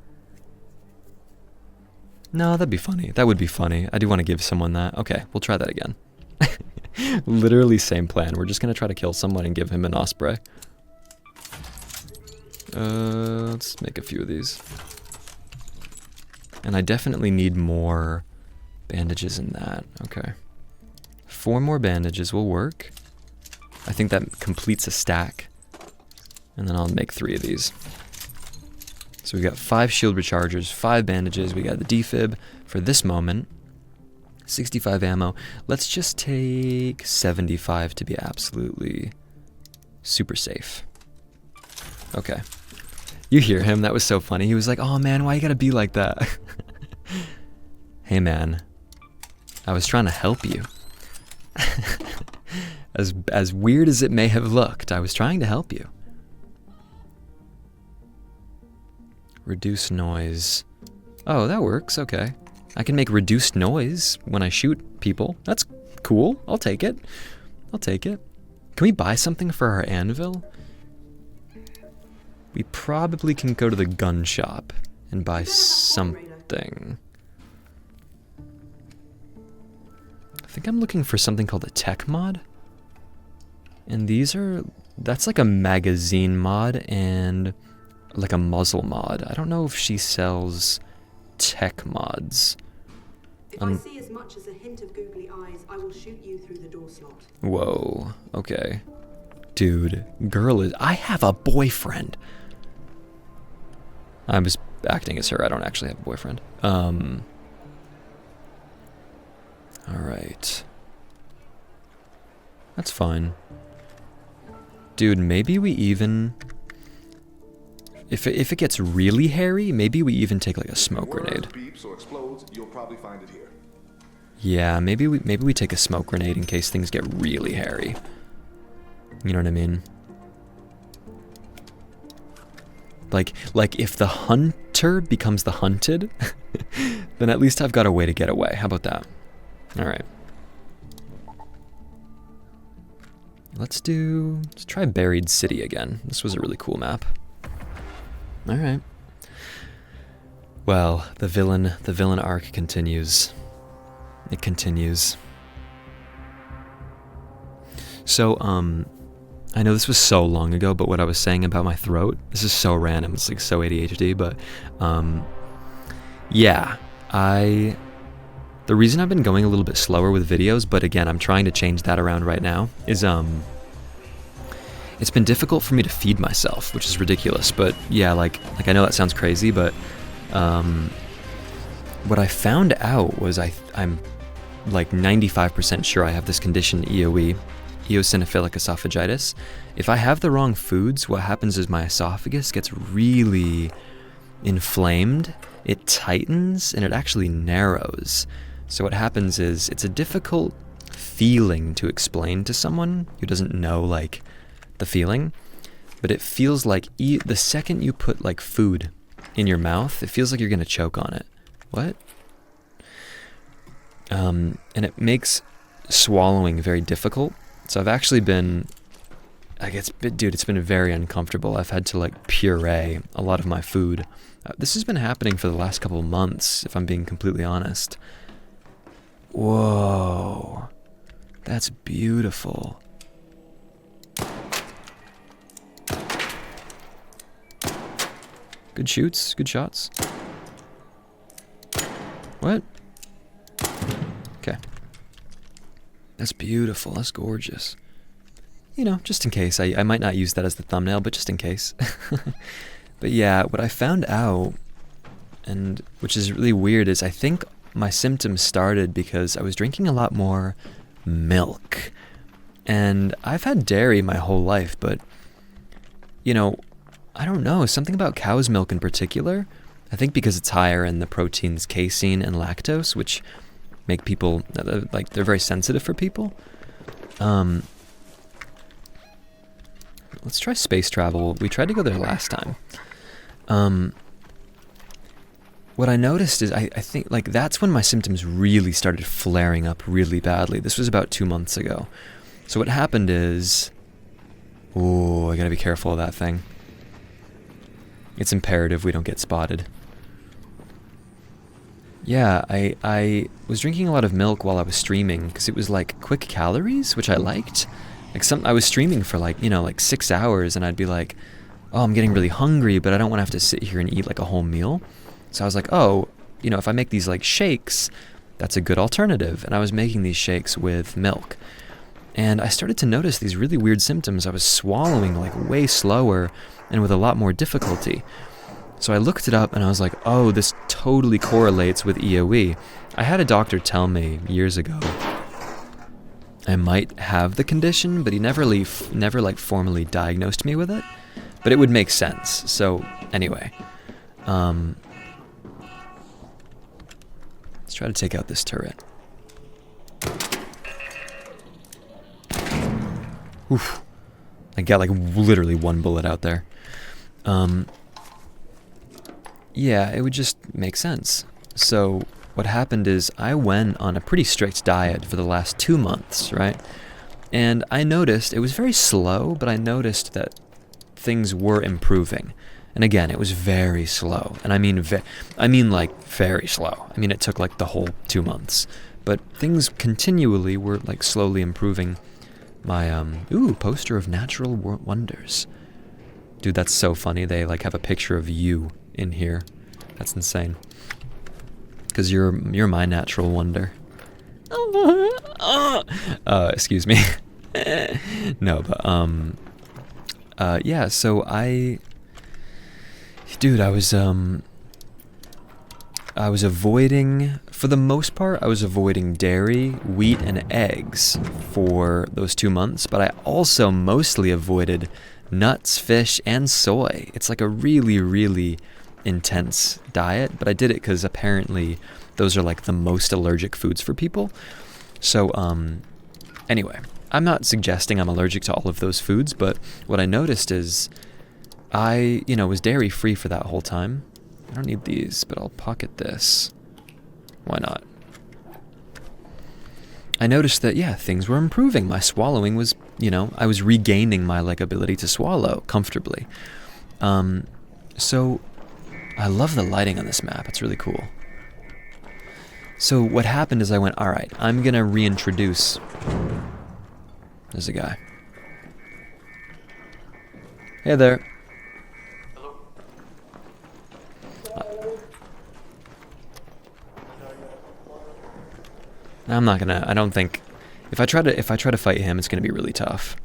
No, that'd be funny. That would be funny. I do want to give someone that. Okay, we'll try that again. Literally same plan. We're just gonna try to kill someone and give him an Osprey. Let's make a few of these. And I definitely need more Bandages in that. Okay. 4 more bandages will work. I think that completes a stack. And then I'll make 3 of these. So we got 5 shield rechargers, 5 bandages. We got the defib for this moment. 65 ammo. Let's just take 75 to be absolutely super safe. Okay. You hear him? That was so funny. He was like, "Oh man, why you gotta be like that?" Hey man, I was trying to help you. As weird as it may have looked, I was trying to help you. Reduce noise. Oh, that works. Okay. I can make reduced noise when I shoot people. That's cool. I'll take it. I'll take it. Can we buy something for our anvil? We probably can go to the gun shop and buy something. I think I'm looking for something called a tech mod. And that's like a magazine mod and like a muzzle mod. I don't know if she sells tech mods. If I see as much as a hint of googly eyes, I will shoot you through the door slot. Whoa, okay. Dude, I have a boyfriend. I was acting as her. I don't actually have a boyfriend. Alright. That's fine. Dude, maybe we even... If it gets really hairy, maybe we even take like a smoke grenade. Beeps or explodes, you'll probably find it here. Yeah, maybe we take a smoke grenade in case things get really hairy. You know what I mean? Like if the hunter becomes the hunted, then at least I've got a way to get away. How about that? All right. Let's try Buried City again. This was a really cool map. All right. Well, the villain arc continues. It continues. So, I know this was so long ago, but what I was saying about my throat, this is so random. It's like so ADHD, but yeah, the reason I've been going a little bit slower with videos, but again, I'm trying to change that around right now, is it's been difficult for me to feed myself, which is ridiculous. But yeah, like I know that sounds crazy, but what I found out was I'm like 95% sure I have this condition, EOE, eosinophilic esophagitis. If I have the wrong foods, what happens is my esophagus gets really inflamed, it tightens, and it actually narrows. So what happens is it's a difficult feeling to explain to someone who doesn't know like the feeling, but it feels like the second you put like food in your mouth, it feels like you're gonna choke on it. What? And it makes swallowing very difficult. So I've actually been, it's been very uncomfortable. I've had to like puree a lot of my food. This has been happening for the last couple of months, if I'm being completely honest. Whoa, that's beautiful. Good shoots, good shots. What? Okay. That's beautiful, that's gorgeous. You know, just in case. I might not use that as the thumbnail, but just in case. But yeah, what I found out, and which is really weird, is I think my symptoms started because I was drinking a lot more milk. And I've had dairy my whole life, but, you know, I don't know, something about cow's milk in particular. I think because it's higher in the proteins casein and lactose, which make people, like, they're very sensitive for people. Let's try space travel. We tried to go there last time. What I noticed is I think, like, that's when my symptoms really started flaring up really badly. This was about 2 months ago. So what happened is, ooh, I gotta be careful of that thing. It's imperative we don't get spotted. Yeah, I was drinking a lot of milk while I was streaming because it was like quick calories, which I liked. Like I was streaming for like, you know, like 6 hours, and I'd be like, oh, I'm getting really hungry, but I don't want to have to sit here and eat like a whole meal. So I was like, oh, you know, if I make these like shakes, that's a good alternative. And I was making these shakes with milk. And I started to notice these really weird symptoms. I was swallowing like way slower and with a lot more difficulty. So I looked it up and I was like, oh, this totally correlates with EOE. I had a doctor tell me years ago I might have the condition, but he never like formally diagnosed me with it. But it would make sense. So anyway, let's try to take out this turret. Oof. I got like literally one bullet out there. Yeah, it would just make sense. So what happened is I went on a pretty strict diet for the last 2 months, right? And I noticed, it was very slow, but I noticed that things were improving. And again, it was very slow. And I mean like very slow. I mean, it took like the whole 2 months. But things continually were like slowly improving. My, poster of natural wonders. Dude, that's so funny. They like have a picture of you in here. That's insane. Because you're my natural wonder. Excuse me. No, but yeah. So I was avoiding, for the most part, I was avoiding dairy, wheat, and eggs for those 2 months. But I also mostly avoided nuts, fish, and soy. It's like a really, really intense diet, but I did it because apparently those are like the most allergic foods for people. So anyway, I'm not suggesting I'm allergic to all of those foods, but what I noticed is I was dairy free for that whole time. I don't need these, but I'll pocket this. Why not? I noticed that, yeah, things were improving. My swallowing was, I was regaining my like ability to swallow comfortably. So I love the lighting on this map. It's really cool. So what happened is I went, all right, I'm going to reintroduce. There's a guy. Hey there. I don't think, if I try to fight him, it's gonna be really tough.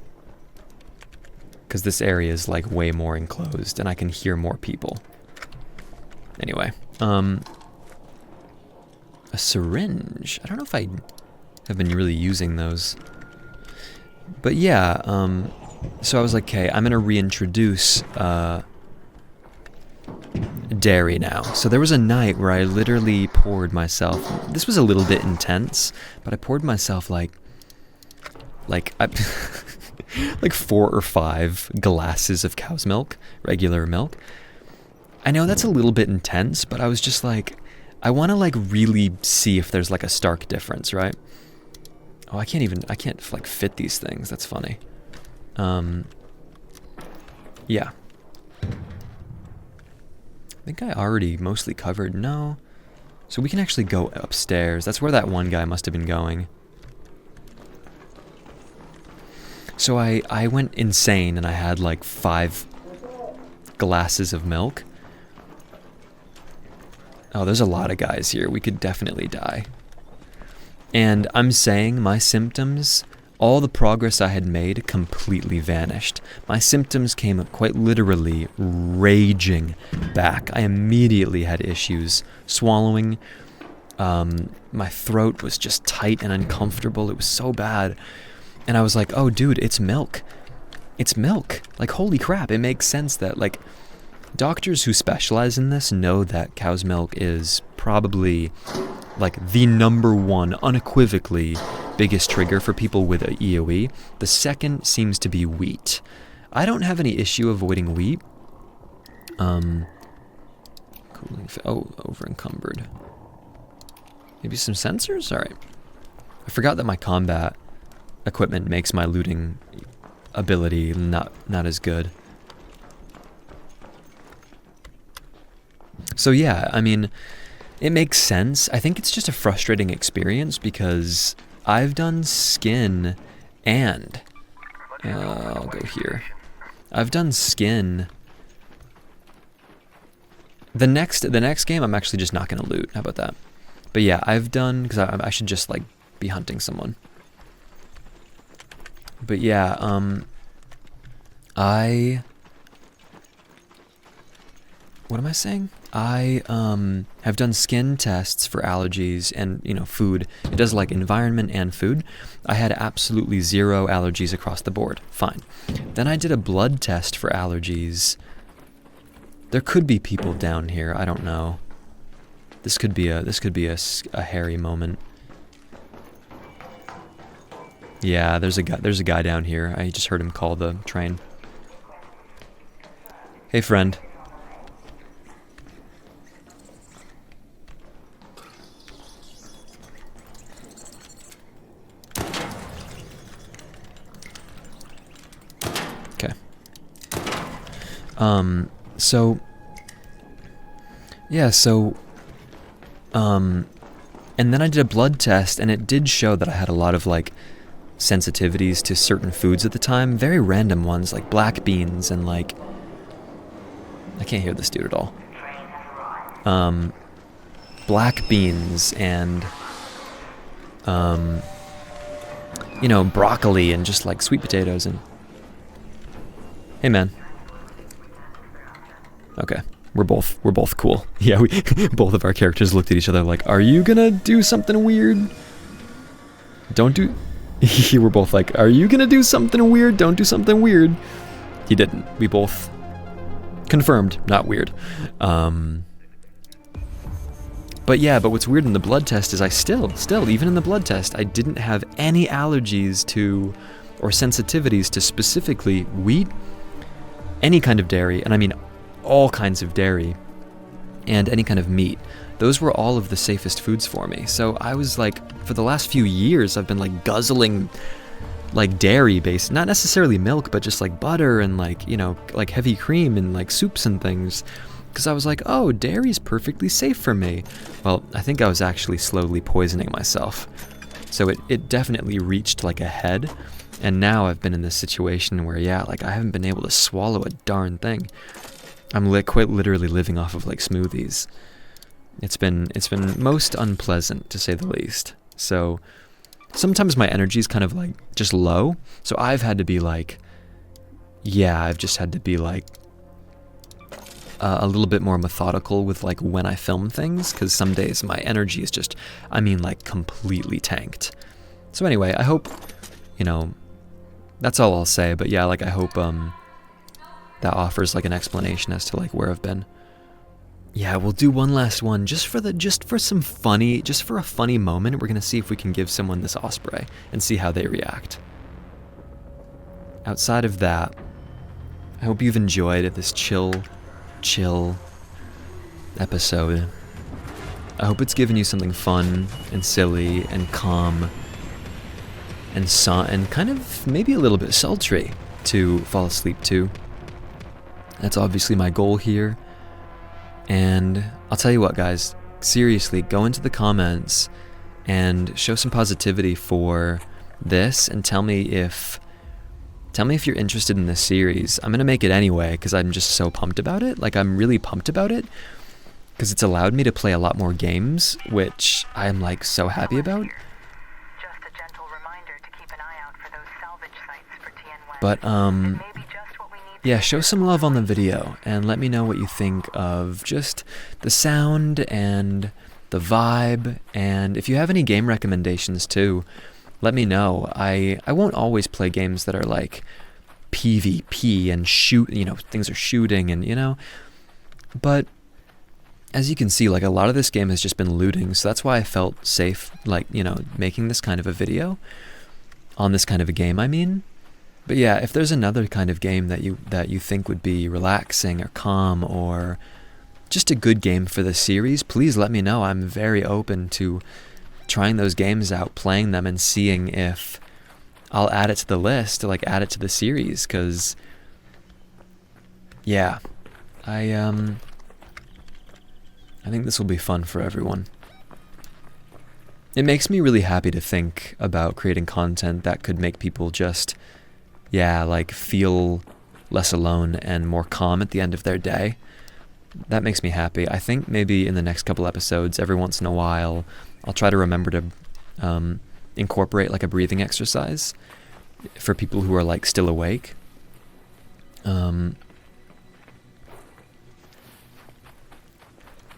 Because this area is like way more enclosed and I can hear more people. Anyway, a syringe. I don't know if I have been really using those. But yeah, so I was like, okay, I'm gonna reintroduce dairy now. So there was a night where I literally poured myself, this was a little bit intense, but I poured myself like 4 or 5 glasses of cow's milk, regular milk. I know that's a little bit intense, but I was just like, I want to like really see if there's like a stark difference, right? Oh, I can't like fit these things. That's funny. Yeah. I think I already mostly covered. No. So we can actually go upstairs. That's where that one guy must have been going. So I went insane and I had like 5 glasses of milk. Oh, there's a lot of guys here. We could definitely die. And I'm saying my symptoms, all the progress I had made completely vanished. My symptoms came quite literally raging back. I immediately had issues swallowing. My throat was just tight and uncomfortable. It was so bad. And I was like, oh, dude, it's milk. It's milk. Like, holy crap. It makes sense that, like, doctors who specialize in this know that cow's milk is probably, like, the #1, unequivocally, biggest trigger for people with a EOE. The second seems to be wheat. I don't have any issue avoiding wheat. Cooling. Over encumbered. Maybe some sensors? Alright. I forgot that my combat equipment makes my looting ability not as good. So yeah, I mean, it makes sense. I think it's just a frustrating experience because I've done skin and I'll go here. I've done skin. The next game I'm actually just not gonna loot. How about that? But yeah, I've done, because I should just like be hunting someone. But yeah, what am I saying? I have done skin tests for allergies and, you know, food. It does like environment and food. I had absolutely 0 allergies across the board. Fine. Then I did a blood test for allergies. There could be people down here. I don't know. This could be a hairy moment. Yeah, there's a guy down here. I just heard him call the train. Hey, friend. Okay. So yeah, and then I did a blood test, and it did show that I had a lot of like sensitivities to certain foods at the time, very random ones like black beans and like, I can't hear this dude at all. Black beans and you know, broccoli and just like sweet potatoes and, hey man. Okay. We're both cool. Yeah, we both of our characters looked at each other like, are you gonna do something weird? Don't do... We're both like, are you gonna do something weird? Don't do something weird. He didn't. We both confirmed, not weird. But yeah, but what's weird in the blood test is I still, even in the blood test, I didn't have any allergies to, or sensitivities to specifically wheat, any kind of dairy, and I mean all kinds of dairy, and any kind of meat. Those were all of the safest foods for me. So I was like, for the last few years, I've been like guzzling like dairy based, not necessarily milk, but just like butter and like, you know, like heavy cream and like soups and things. Because I was like, oh, dairy's perfectly safe for me. Well, I think I was actually slowly poisoning myself. So it definitely reached like a head. And now I've been in this situation where, yeah, like I haven't been able to swallow a darn thing. I'm quite literally living off of like smoothies. It's been most unpleasant, to say the least. So sometimes my energy is kind of like just low. So I've had to be like, yeah, I've just had to be like a little bit more methodical with like when I film things, because some days my energy is just, I mean, like completely tanked. So anyway, I hope, you know, that's all I'll say. But yeah, like I hope that offers like an explanation as to like where I've been. Yeah, we'll do one last one just for a funny moment. We're gonna see if we can give someone this osprey and see how they react. Outside of that, I hope you've enjoyed this chill episode. I hope it's given you something fun and silly and calm and kind of maybe a little bit sultry to fall asleep to. That's obviously my goal here. And I'll tell you what, guys, seriously, go into the comments and show some positivity for this and tell me if you're interested in this series. I'm going to make it anyway because I'm just so pumped about it. Like, I'm really pumped about it because it's allowed me to play a lot more games, which I'm like so happy about. Just a gentle reminder to keep an eye out for those salvage sites for TN1. But Maybe just what we need. yeah, show some love on the video and let me know what you think of just the sound and the vibe, and if you have any game recommendations too, let me know. I won't always play games that are like PvP and shoot, you know, things are shooting and, you know, but as you can see, like a lot of this game has just been looting, so that's why I felt safe, like, you know, making this kind of a video on this kind of a game, I mean. But yeah, if there's another kind of game that you think would be relaxing or calm or just a good game for the series, please let me know. I'm very open to trying those games out, playing them, and seeing if I'll add it to the list, like add it to the series, because yeah, I think this will be fun for everyone. It makes me really happy to think about creating content that could make people just, yeah, like feel less alone and more calm at the end of their day. that makes me happy. I think maybe in the next couple episodes, every once in a while, I'll try to remember to incorporate like a breathing exercise for people who are like still awake.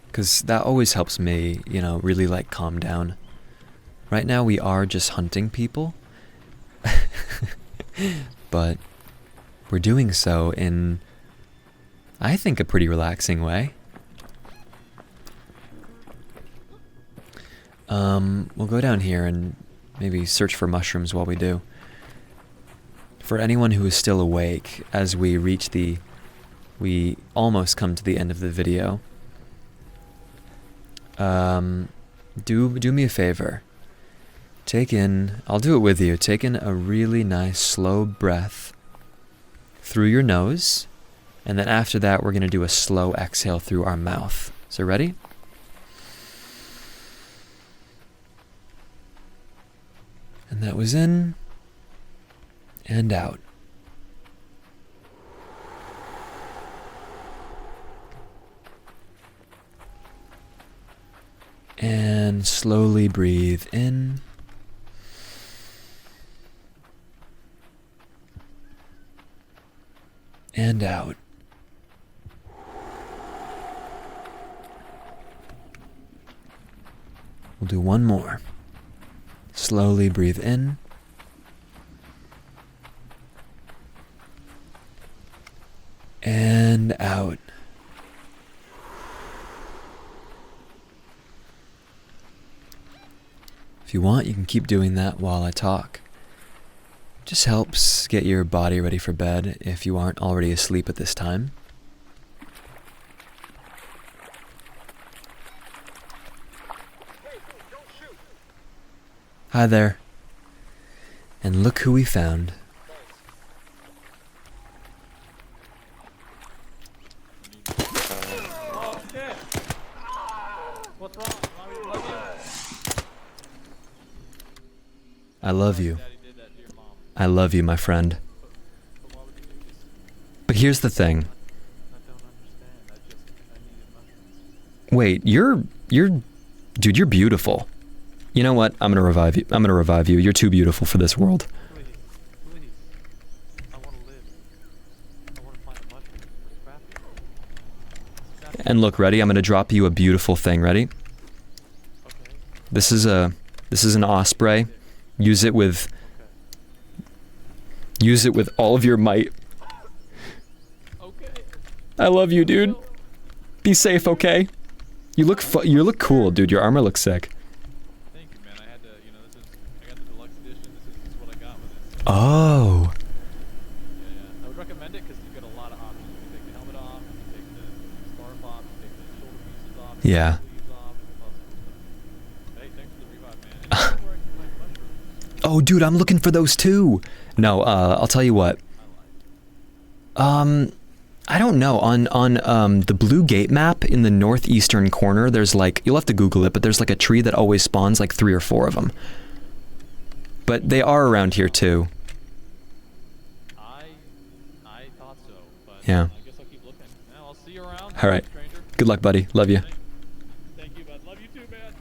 Because that always helps me, you know, really like calm down. Right now we are just hunting people, but we're doing so in, I think, a pretty relaxing way. We'll go down here and maybe search for mushrooms while we do. For anyone who is still awake, as we almost come to the end of the video, do me a favor. I'll do it with you, take in a really nice slow breath through your nose, and then after that we're going to do a slow exhale through our mouth. So ready? And that was in and out. And slowly breathe in. And out. We'll do one more. Slowly breathe in. And out. If you want, you can keep doing that while I talk. Just helps get your body ready for bed if you aren't already asleep at this time. Hi there. And look who we found. I love you. I love you, my friend. But here's the thing. Wait, dude, you're beautiful. You know what? I'm gonna revive you. I'm gonna revive you. You're too beautiful for this world. Please. I want to live. I want to find a mushroom for Scrappy. And look, ready? I'm gonna drop you a beautiful thing. Ready? Okay. This is an osprey. Use it with all of your might. Okay. I love you, dude. Be safe, okay? You look cool, dude. Your armor looks sick. Thank you, man. I had to, I got the deluxe edition. This is what I got with it. Oh. Yeah. I would recommend it because you get a lot of options. You can take the helmet off, you can take the scarf off, you can take the shoulder pieces off, Yeah. the sleeves off, all that stuff. Hey, thanks for the revive, man. And that's where I can find mushrooms. Oh, dude, I'm looking for those too. No, I'll tell you what. I don't know. On the Blue Gate map in the northeastern corner, there's like, you'll have to Google it, but there's like a tree that always spawns like 3 or 4 of them. But they are around here too. I thought so, but Yeah. I guess I'll keep looking. Now I'll see you around. All right. Stranger. Good luck, buddy. Love you. Thank you, bud. Love you too, man.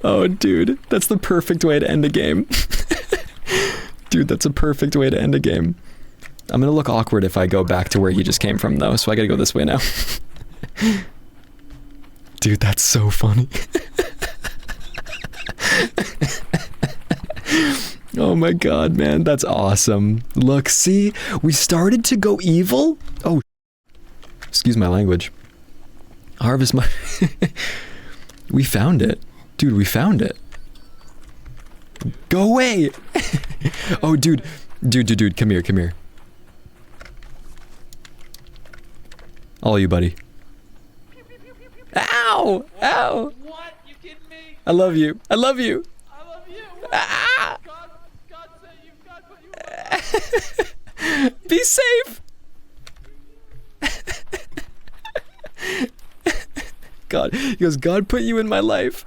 Oh, dude, that's the perfect way to end a game. Dude, that's a perfect way to end a game. I'm gonna look awkward if I go back to where he just came from, though, so I gotta go this way now. Dude, that's so funny. Oh my god, man, that's awesome. Look, see? We started to go evil? Oh, excuse my language. Harvest my... We found it. Dude, we found it. Go away! Oh, dude, come here. All you, buddy. Ow! Ow! What? You kidding me? I love you. I love you. Ah! God sent you. God put you in my life. Be safe! God, he goes, God put you in my life.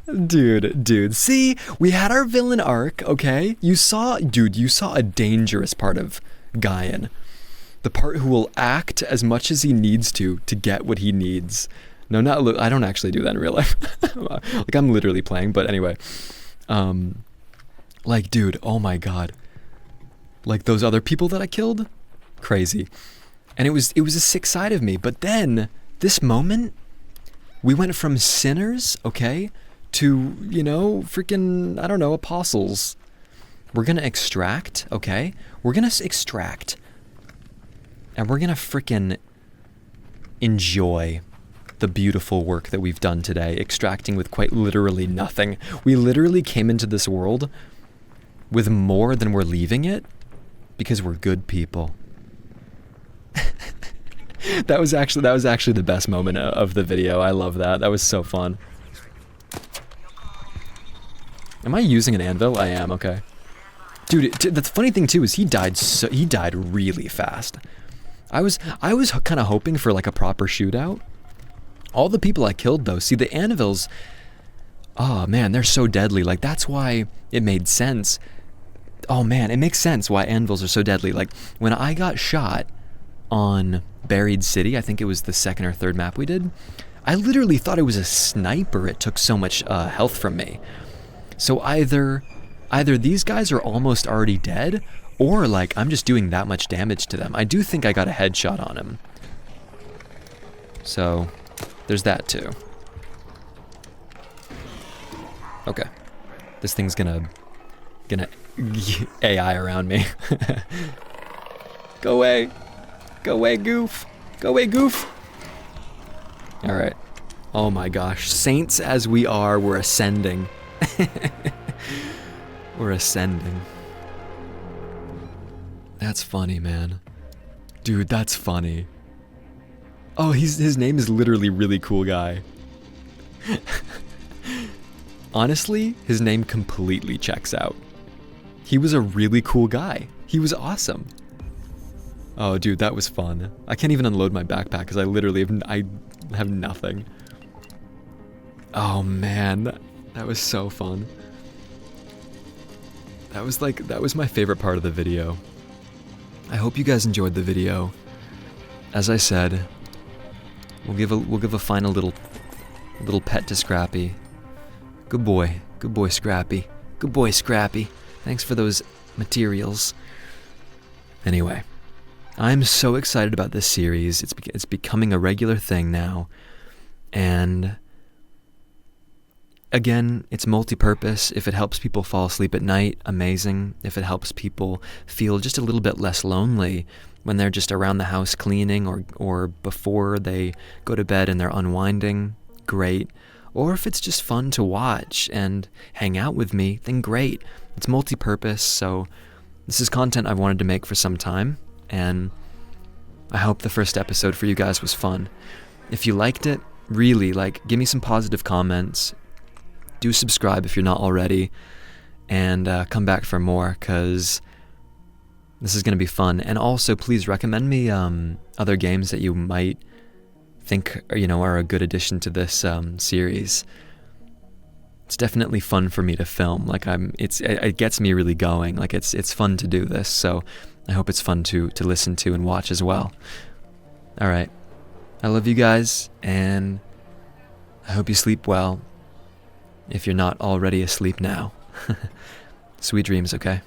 Dude, see? We had our villain arc, okay? You saw a dangerous part of Gaian. The part who will act as much as he needs to get what he needs. No, I don't actually do that in real life. Like, I'm literally playing, but anyway. Like, dude, oh my god. Like, those other people that I killed? Crazy. And it was a sick side of me, but then, this moment, we went from sinners, okay, to, you know, freaking, I don't know, apostles. We're gonna extract, okay? We're gonna extract. And we're gonna freaking enjoy the beautiful work that we've done today, extracting with quite literally nothing. We literally came into this world with more than we're leaving it because we're good people. That was actually the best moment of the video. I love that. That was so fun. Am I using an anvil? I am, okay. Dude, the funny thing too is he died really fast. I was kind of hoping for like a proper shootout. All the people I killed though, see the anvils, oh man, they're so deadly. Like that's why it made sense. Oh man, it makes sense why anvils are so deadly. Like when I got shot on Buried City, I think it was the second or third map we did, I literally thought it was a sniper. It took so much health from me. So either these guys are almost already dead, or like I'm just doing that much damage to them. I do think I got a headshot on him. So there's that too. Okay. This thing's gonna AI around me. Go away. Go away, goof. Go away, goof. Alright. Oh my gosh. Saints as we are, we're ascending. We're ascending. That's funny, man. Dude, that's funny. Oh, his name is literally really cool guy. Honestly, his name completely checks out. He was a really cool guy. He was awesome. Oh, dude, that was fun. I can't even unload my backpack because I literally have nothing. Oh man, that was so fun. That was my favorite part of the video. I hope you guys enjoyed the video. As I said, we'll give a final little pet to Scrappy. Good boy, Scrappy. Good boy, Scrappy. Thanks for those materials. Anyway, I'm so excited about this series. It's becoming a regular thing now, and again, it's multi-purpose. If it helps people fall asleep at night, amazing. If it helps people feel just a little bit less lonely when they're just around the house cleaning or before they go to bed and they're unwinding, great. Or if it's just fun to watch and hang out with me, then great. It's multi-purpose, so this is content I've wanted to make for some time, and I hope the first episode for you guys was fun. If you liked it, really, give me some positive comments. Do subscribe if you're not already, and come back for more, because this is going to be fun. And also, please recommend me other games that you might think are a good addition to this series. It's definitely fun for me to film. It gets me really going. It's fun to do this, so I hope it's fun to listen to and watch as well. All right, I love you guys, and I hope you sleep well. If you're not already asleep now. Sweet dreams, okay?